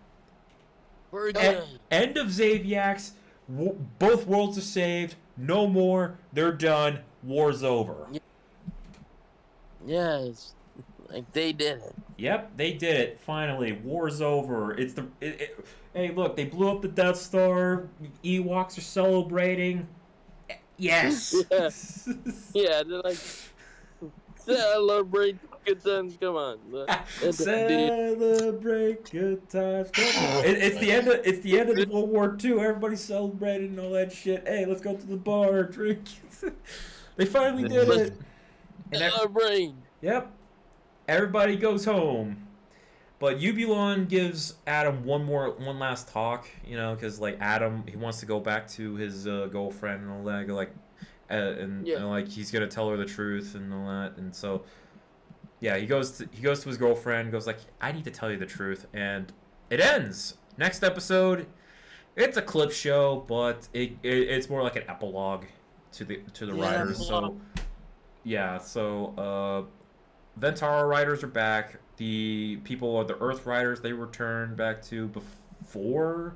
End of Zaviax. Both worlds are saved. No more. They're done. War's over. Yes. Like they did it. Yep, they did it. Finally, war's over. Hey, look, they blew up the Death Star. Ewoks are celebrating. Yes. Yeah. Yeah, they're like, celebrate good times. Come on. Celebrate good times. It's the end of the World War II. Everybody's celebrating and all that shit. Hey, let's go to the bar, drink. They finally did it. Celebrate. Yep. Everybody goes home. But Ubulon gives Adam one last talk, you know, because like Adam, he wants to go back to his girlfriend and all that, like, and like he's gonna tell her the truth and all that, and so yeah, he goes to his girlfriend, goes like, "I need to tell you the truth," and it ends. Next episode, It's a clip show, but it's more like an epilogue to the Yeah, writers. So yeah, so Ventara writers are back. The people of the Earth writers they returned back to before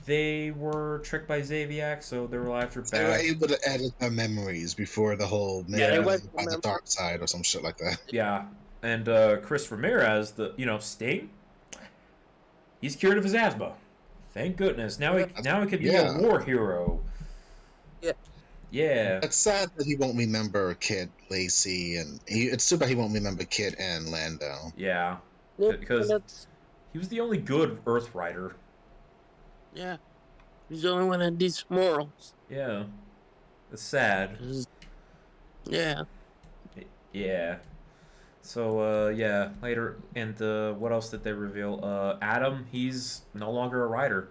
they were tricked by Zaviak, so their lives are They were back. able to edit their memories before the whole they Yeah, man went to by the dark side or some shit like that. yeah, and Chris Ramirez, the Sting, he's cured of his asthma. Thank goodness. Now he could be a Yeah. war hero. Yeah. Yeah, It's sad that he won't remember Kid Lacey, and it's too bad he won't remember Kid and Lando. yeah, yeah, because that's he was the only good Earth Rider. yeah. He's the only one that had decent morals. Yeah, it's sad. 'Cause, yeah. Yeah. So yeah, later and what else did they reveal? Adam, he's no longer a writer.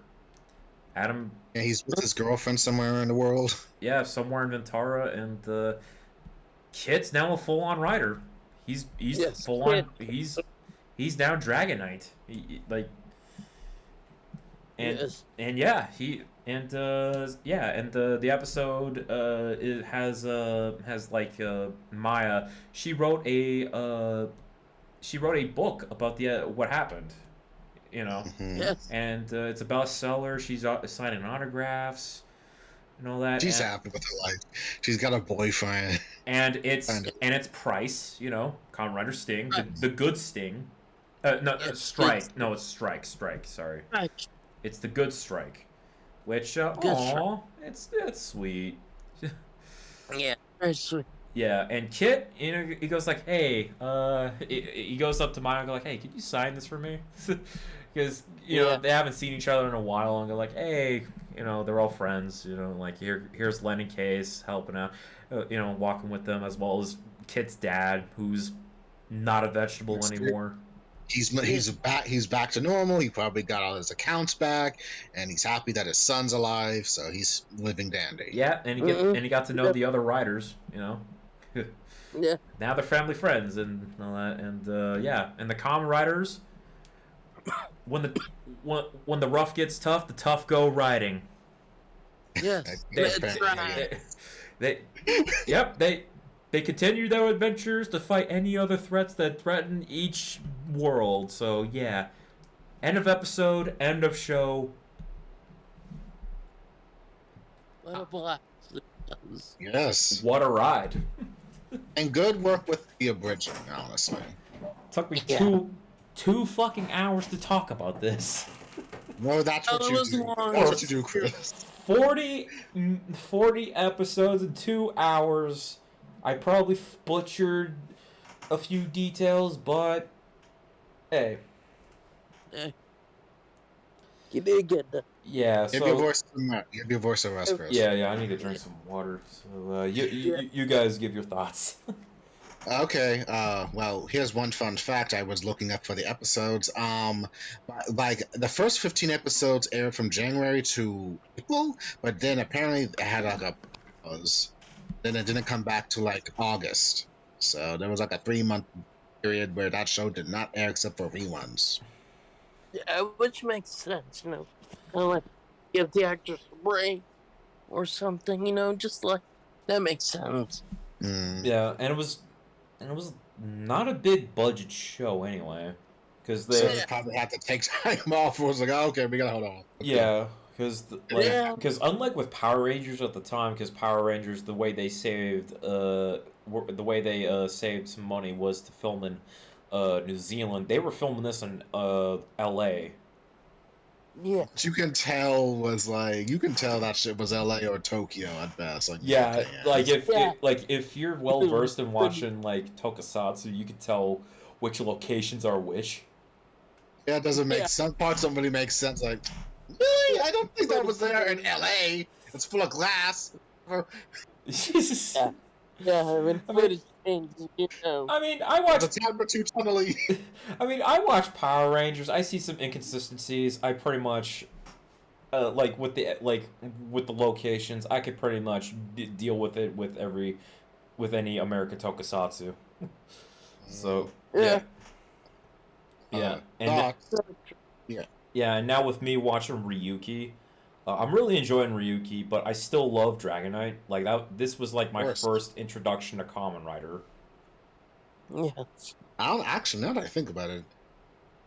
Adam, Yeah, he's with his girlfriend somewhere in the world. yeah, somewhere in Ventara, and Kit's now a full on writer. He's Yes, full on. He's now Dragon Knight. Like and Yes. and yeah, he and yeah, and the episode it has like Maya. She wrote a book about the what happened. You know, Mhm. Yes. and it's a bestseller. She's signing autographs and all that. She's happy with her life. She's got a boyfriend. And it's Price, Kamen Rider Sting, Right. the good Sting. No, Yes, Strike. it's- No, it's Strike. Strike. Sorry, Right. it's the good Strike. Which, Good aw, it's sweet. Yeah. Very sweet. Yeah, and Kit, he goes like, hey, he goes up to Maya and go like, hey, can you sign this for me? Because Yeah. they haven't seen each other in a while, and go like, hey, they're all friends, like here's Lennon Case helping out, walking with them, as well as Kit's dad, who's not a vegetable anymore. He's back to normal. He probably got all his accounts back, and he's happy that his son's alive. So he's living dandy. Yeah, and he got to know Yep. the other riders, Yeah. Now they're family friends and all that, and yeah, and the Kamen Riders. When the rough gets tough, the tough go riding. Yes. They- That's they- right. They, yep, they continue their adventures to fight any other threats that threaten each world. So yeah, end of episode, end of show. What a blast. Yes, What a ride! and good work with the abridging. Honestly, Took me Yeah. two fucking hours to talk about this. no, that's what Oh, it you was do. long. That's what you do, Chris. 40 episodes in 2 hours. I probably butchered a few details, but hey, You did good. yeah. Give your So voice some rest. Give your voice a rest, Chris. yeah, I need to drink some water. So you guys give your thoughts. Okay. Well, here's one fun fact I was looking up for the episodes. Like the first 15 episodes aired from January to April, but then apparently it had like a pause. Then it didn't come back to like August. So there was like a 3-month period where that show did not air except for reruns. Yeah, which makes sense, Kind of like give the actors a break or something, just like that makes sense. Mm. Yeah, and it was not a big budget show anyway, because So they they probably had to take time off. It was like, oh, okay, we gotta hold on. Okay. yeah, because Yeah. unlike with Power Rangers at the time, because Power Rangers the way they saved saved some money was to film in New Zealand. They were filming this in L.A. Yeah. But you can tell that shit was LA or Tokyo at best. Like, Yeah, okay, like Yeah. if you're well versed in watching like Tokusatsu, you can tell which locations are which. yeah, it doesn't make Yeah. some parts don't really make sense. Like, really? I don't think that was there in LA. It's full of glass. Yeah. Yeah, I mean, I mean- footage changes, I mean, I It's a watch. tad bit too tunnely. I mean, I watch Power Rangers. I see some inconsistencies. I pretty much, like with the locations, I could pretty much deal with it with any American Tokusatsu. So Yeah. yeah, Uh, and Doc, yeah, and now with me watching Ryuki, I'm really enjoying Ryuki, but I still love Dragon Knight. Like that, this was like Of my course. first introduction to Kamen Rider. Yeah. I don't actually. Now that I think about it,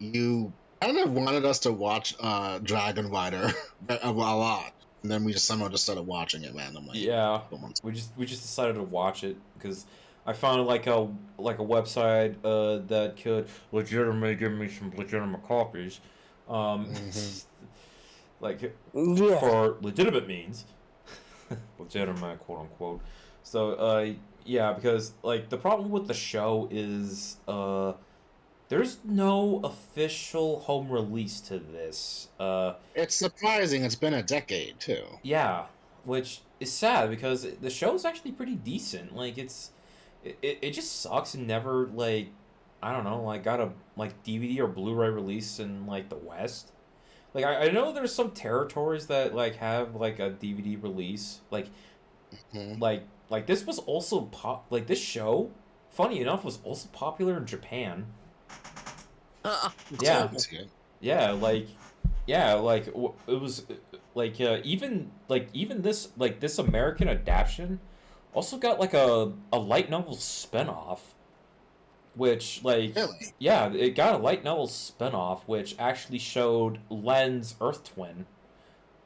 you kind of wanted us to watch Dragon Rider a lot, and then we just somehow just started watching it randomly. Yeah, For months. we just decided to watch it because I found like a website that could legitimately give me some legitimate copies, um, Hmm. like Yeah. for legitimate means, legitimate quote unquote. So yeah, because like the problem with the show is there's no official home release to this. It's surprising. It's been a decade too. Yeah, which is sad because the show's actually pretty decent. Like it just sucks and never like I don't know like got a like DVD or Blu-ray release in like the West. Like I know there's some territories that like have like a DVD release. Hmm. Like this was also like this show, funny enough, was also popular in Japan. Uh, That's Yeah, good to see. yeah, like it was like even this American adaptation also got like a light novel spinoff, which like Really? yeah, it got a light novel spinoff which actually showed Len's Earth twin,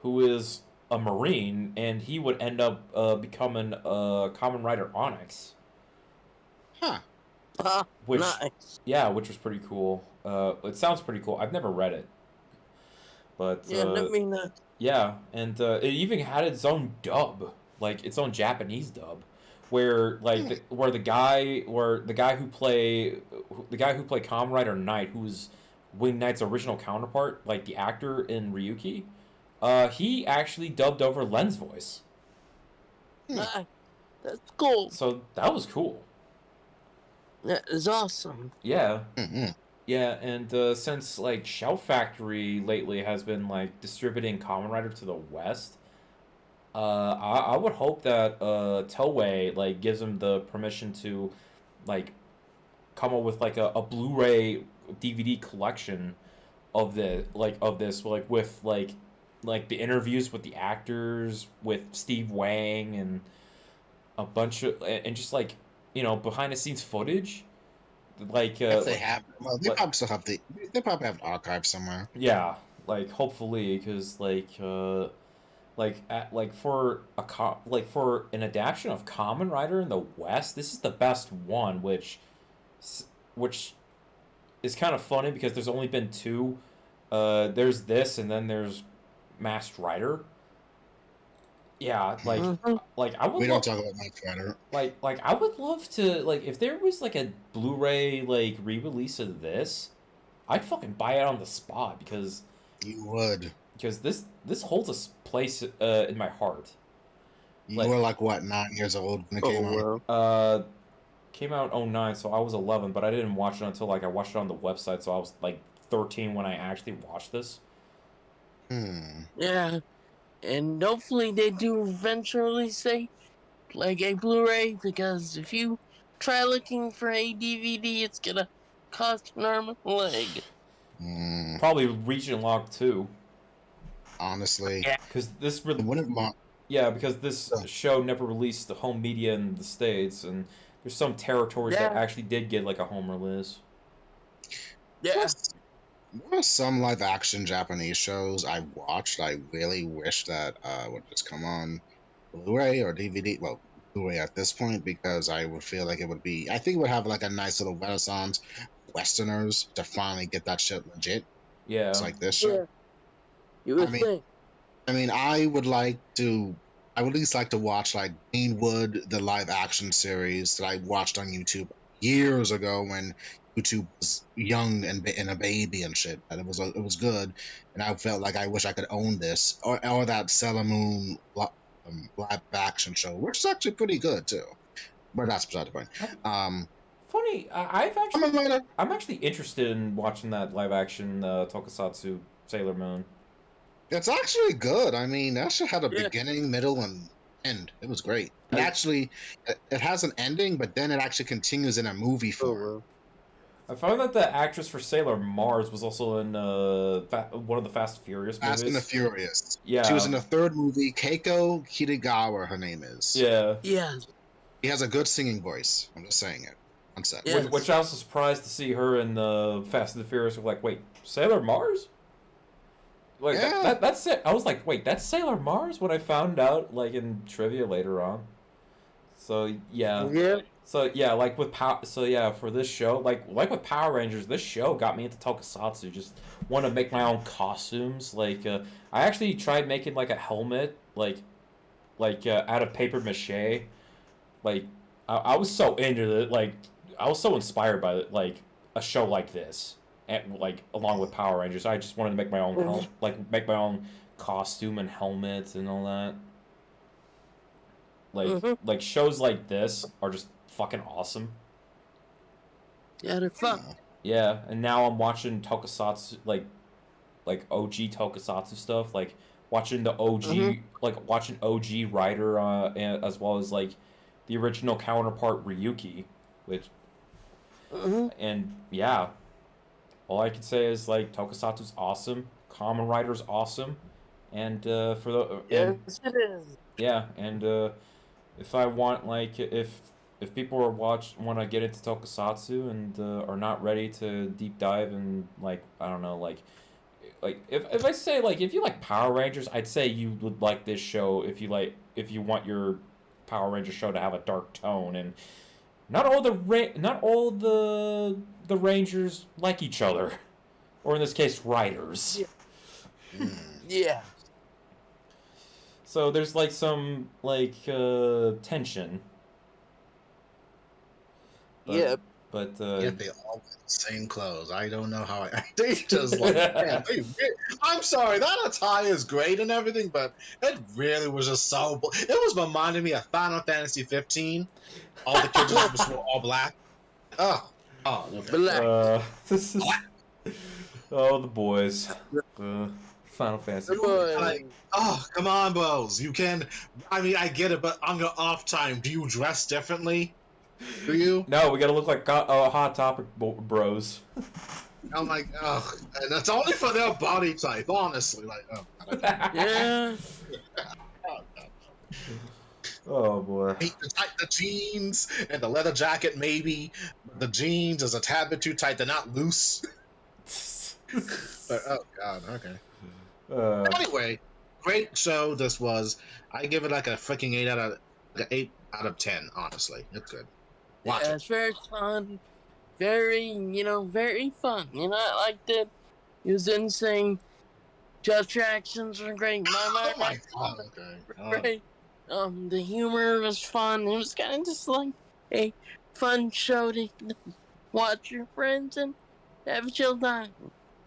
who is a Marine, and he would end up becoming a Kamen Rider Onyx, Huh. which nice. yeah, which was pretty cool. It sounds pretty cool. I've never read it, but Yeah, let me know. yeah, and it even had its own dub, like its own Japanese dub, where like Hmm. the guy who played Kamen Rider Knight, who's Wing Knight's original counterpart, like the actor in Ryuki, he actually dubbed over Len's voice, Hmm. Nice. That's cool. so that was cool. That is awesome. Yeah, Hmm. yeah, and since like Shout Factory lately has been like distributing Kamen Rider to the West. I would hope that Toei like gives him the permission to like come up with like a Blu-ray DVD collection of this with like the interviews with the actors with Steve Wang and a bunch of and just like behind the scenes footage If they have, well, they like probably still have the. They probably have an archive somewhere. yeah, like hopefully because like for an adaptation of Kamen Rider in the West, this is the best one, which is kind of funny because there's only been two. There's this, and then there's Masked Rider. Yeah, Hmm. like I would We don't love talk about Knight Rider. like I would love to like if there was like a Blu-ray like re-release of this, I'd fucking buy it on the spot You would. because this holds a place in my heart. You Like were like what, 9 years old when it Oh came out? well. came out in '09, so I was 11, but I didn't watch it until like I watched it on the website, so I was like 13 when I actually watched this. Hmm. Yeah. And hopefully they do eventually say like a Blu-ray, because if you try looking for a DVD, it's gonna cost an arm and a leg. Hmm. Probably region lock too, Honestly, Yeah. because I wouldn't mind. yeah, because this So, show never released the home media in the states, and there's some territories that Yeah. actually did get like a home release. Yeah. there are some live action Japanese shows I watched. I really wish that would just come on Blu-ray or DVD. Well, Blu-ray at this point because I would feel like it would be. I think it would have like a nice little renaissance for Westerners to finally get that shit legit. It's Yeah, like this show. Yeah. You I would mean, think. I would like to. I would at least like to watch like Greenwood, the live action series that I watched on YouTube years ago when YouTube was young and a baby and shit. And it was good, and I felt like I wish I could own this or that Sailor Moon live action show, which is actually pretty good too. But that's beside the point. I, Um, funny. I'm a writer. I'm actually interested in watching that live action Tokusatsu Sailor Moon. It's actually good. I mean, that should had a Yeah. beginning, middle, and end. It was great. And Has, actually, it has an ending, but then it actually continues in a movie Oh form. well. I found that the actress for Sailor Mars was also in one of the Fast and Furious Fast and the movies. Furious. She was Yeah, in the third movie. Keiko Kitagawa, her name is. yeah. Yes, She has a good singing voice. I'm just saying it. One sec. Which yes. I was surprised to see her in the Fast and the Furious. Like, wait, Sailor Mars? Like Yeah. that's it. I was like, wait, that's Sailor Mars. When I found out, like in trivia later on. So yeah, Yeah. so yeah, like with so yeah, for this show, like with Power Rangers, this show got me into Tokusatsu. Just want to make my own costumes. Like I actually tried making like a helmet, out of paper mache. Like I was so into it. Like I was so inspired by it. Like a show like this, and like along with Power Rangers, I just wanted to make my own make my own costume and helmets and all that. Mm-hmm. Like shows like this are just fucking awesome. Yeah, they're fun. Yeah, and now I'm watching Tokusatsu like OG Tokusatsu stuff, like watching the OG like watching OG Rider as well as like the original counterpart Ryuki, which and yeah, all I can say is like Tokusatsu's awesome, Kamen Rider's awesome, and Yes, it is. yeah, and if I want like if people are want to get into Tokusatsu and are not ready to deep dive and like I don't know like if I say like if you like Power Rangers, I'd say you would like this show if you want your Power Ranger show to have a dark tone and not all the Rangers like each other, or in this case, Riders. Yeah. Yeah. So there's like some like tension. But, Yep. But Yet they all wear the same clothes. I don't know how they just like. Man, I'm sorry, that attire is great and everything, but it really was just so. It was reminding me of Final Fantasy 15. All the kids just were all black. Oh, okay. Black. This is oh the boys. Final Fantasy. Like, oh, come on, bros. You can. I mean, I get it, but on your off time, do you dress differently? Do you? No, we gotta look like Hot Topic bros. I'm like, oh, and that's only for their body type, honestly. Like, oh, Yeah. Oh boy. The jeans and the leather jacket, maybe. But the jeans is a tad bit too tight. They're not loose. But, oh god, okay. Anyway, great show. This was. I give it like a freaking 8 out of 10. Honestly, it's good. Watch Yeah, it. it's very fun. Very, very fun. I liked it. It was insane. Just reactions were great. Oh my god, okay. Great. The humor was fun. It was kind of just like a fun show to watch your friends and have a chill time.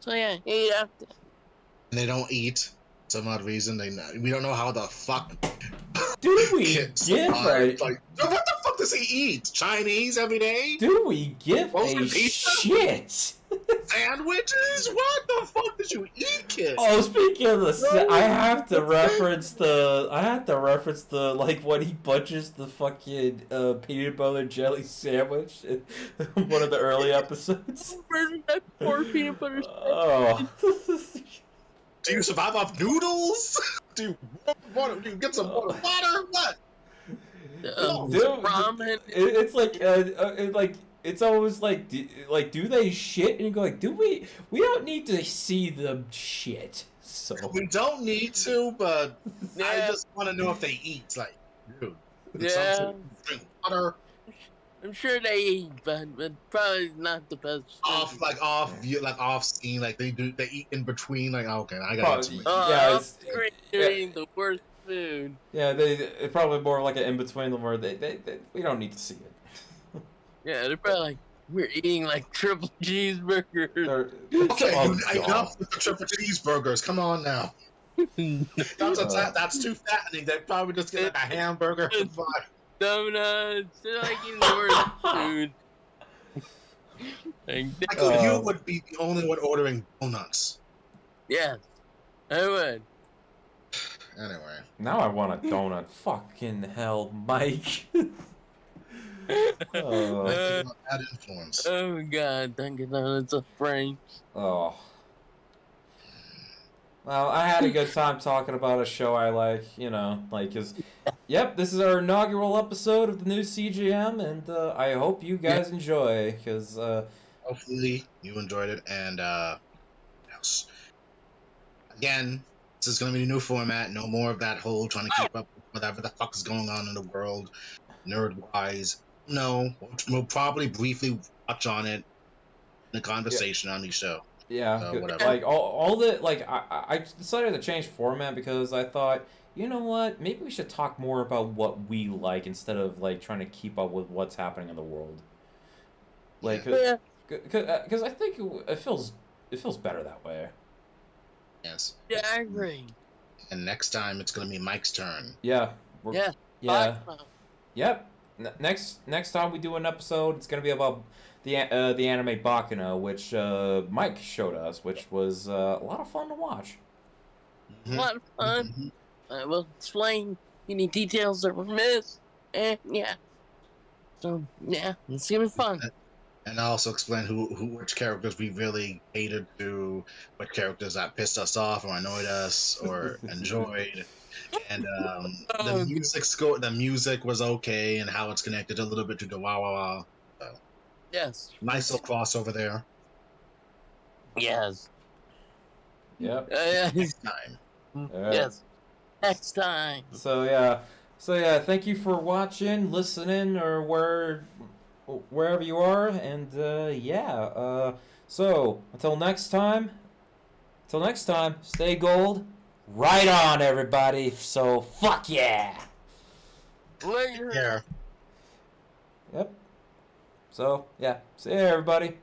So yeah, 8 out of 10. And they don't eat. Some odd reason we don't know how the fuck. Do we kids give like what the fuck does he eat? Chinese every day? Do we give Roasted a pizza? shit? Sandwiches? What the fuck did you eat, kid? Oh, speaking of the, I have to reference the like when he bunches the fucking peanut butter jelly sandwich in one of the early episodes. That poor peanut butter. Oh. Do you survive off noodles? Do you get some water? What? Dude, ramen. It's like it's always like do they shit and you go like we don't need to see them shit, so We don't need to, but Yeah. I just want to know if they eat. Like, dude, Yeah. drink water. I'm sure they eat, but probably not the best. Off scene, like they eat in between. Like, okay, I got Probably, it. yeah, They're eating the worst food. yeah, it's probably more like an in between them where they we don't need to see it. Yeah, they're probably like, we're eating like triple cheeseburgers. Okay, Oh, enough with the triple cheeseburgers. Come on now. That's too fattening. They probably just get like a hamburger. Donuts. They're like eating the worst food. Michael, you would be the only one ordering donuts. Yes, I would. Anyway. Now I want a donut. Fucking hell, Mike. Oh. Think about that influence. Oh God, Dunkin' Donuts a frame. Oh. Well, I had a good time talking about a show I like, cause, yep, this is our inaugural episode of the new CJM, and I hope you Yeah. guys enjoy, cause Hopefully you enjoyed it, and yes. Again, this is going to be a new format. No more of that whole trying to keep up with whatever the fuck is going on in the world, nerd wise. No, we'll probably briefly touch on it in the yeah, conversation on the show. yeah, Whatever. like all the like I decided to change format because I thought, you know what, maybe we should talk more about what we like instead of like trying to keep up with what's happening in the world. Like, Yeah. because I think it feels better that way. Yes. Yeah, I agree. And next time it's going to be Mike's turn. Yeah, Yeah. yeah. Bye. Yep. Next time we do an episode, it's gonna be about the anime Baccano, which Mike showed us, which was a lot of fun to watch. A lot of fun. Mhm. I will explain any details that were missed. And yeah. So yeah, it's gonna be fun. And I also explain which characters we really hated to, what characters that pissed us off or annoyed us or enjoyed. And Oh, the music was okay, and how it's connected a little bit to the Wow Wow Wow. So, yes. nice little crossover there. Yes. Yep. Yes. Next time. Yes. Next time. So yeah. Thank you for watching, listening, or wherever you are, and yeah. So until next time. Stay gold. Right on, everybody. So fuck yeah. Later. Yeah. Yep. So yeah. See ya, everybody.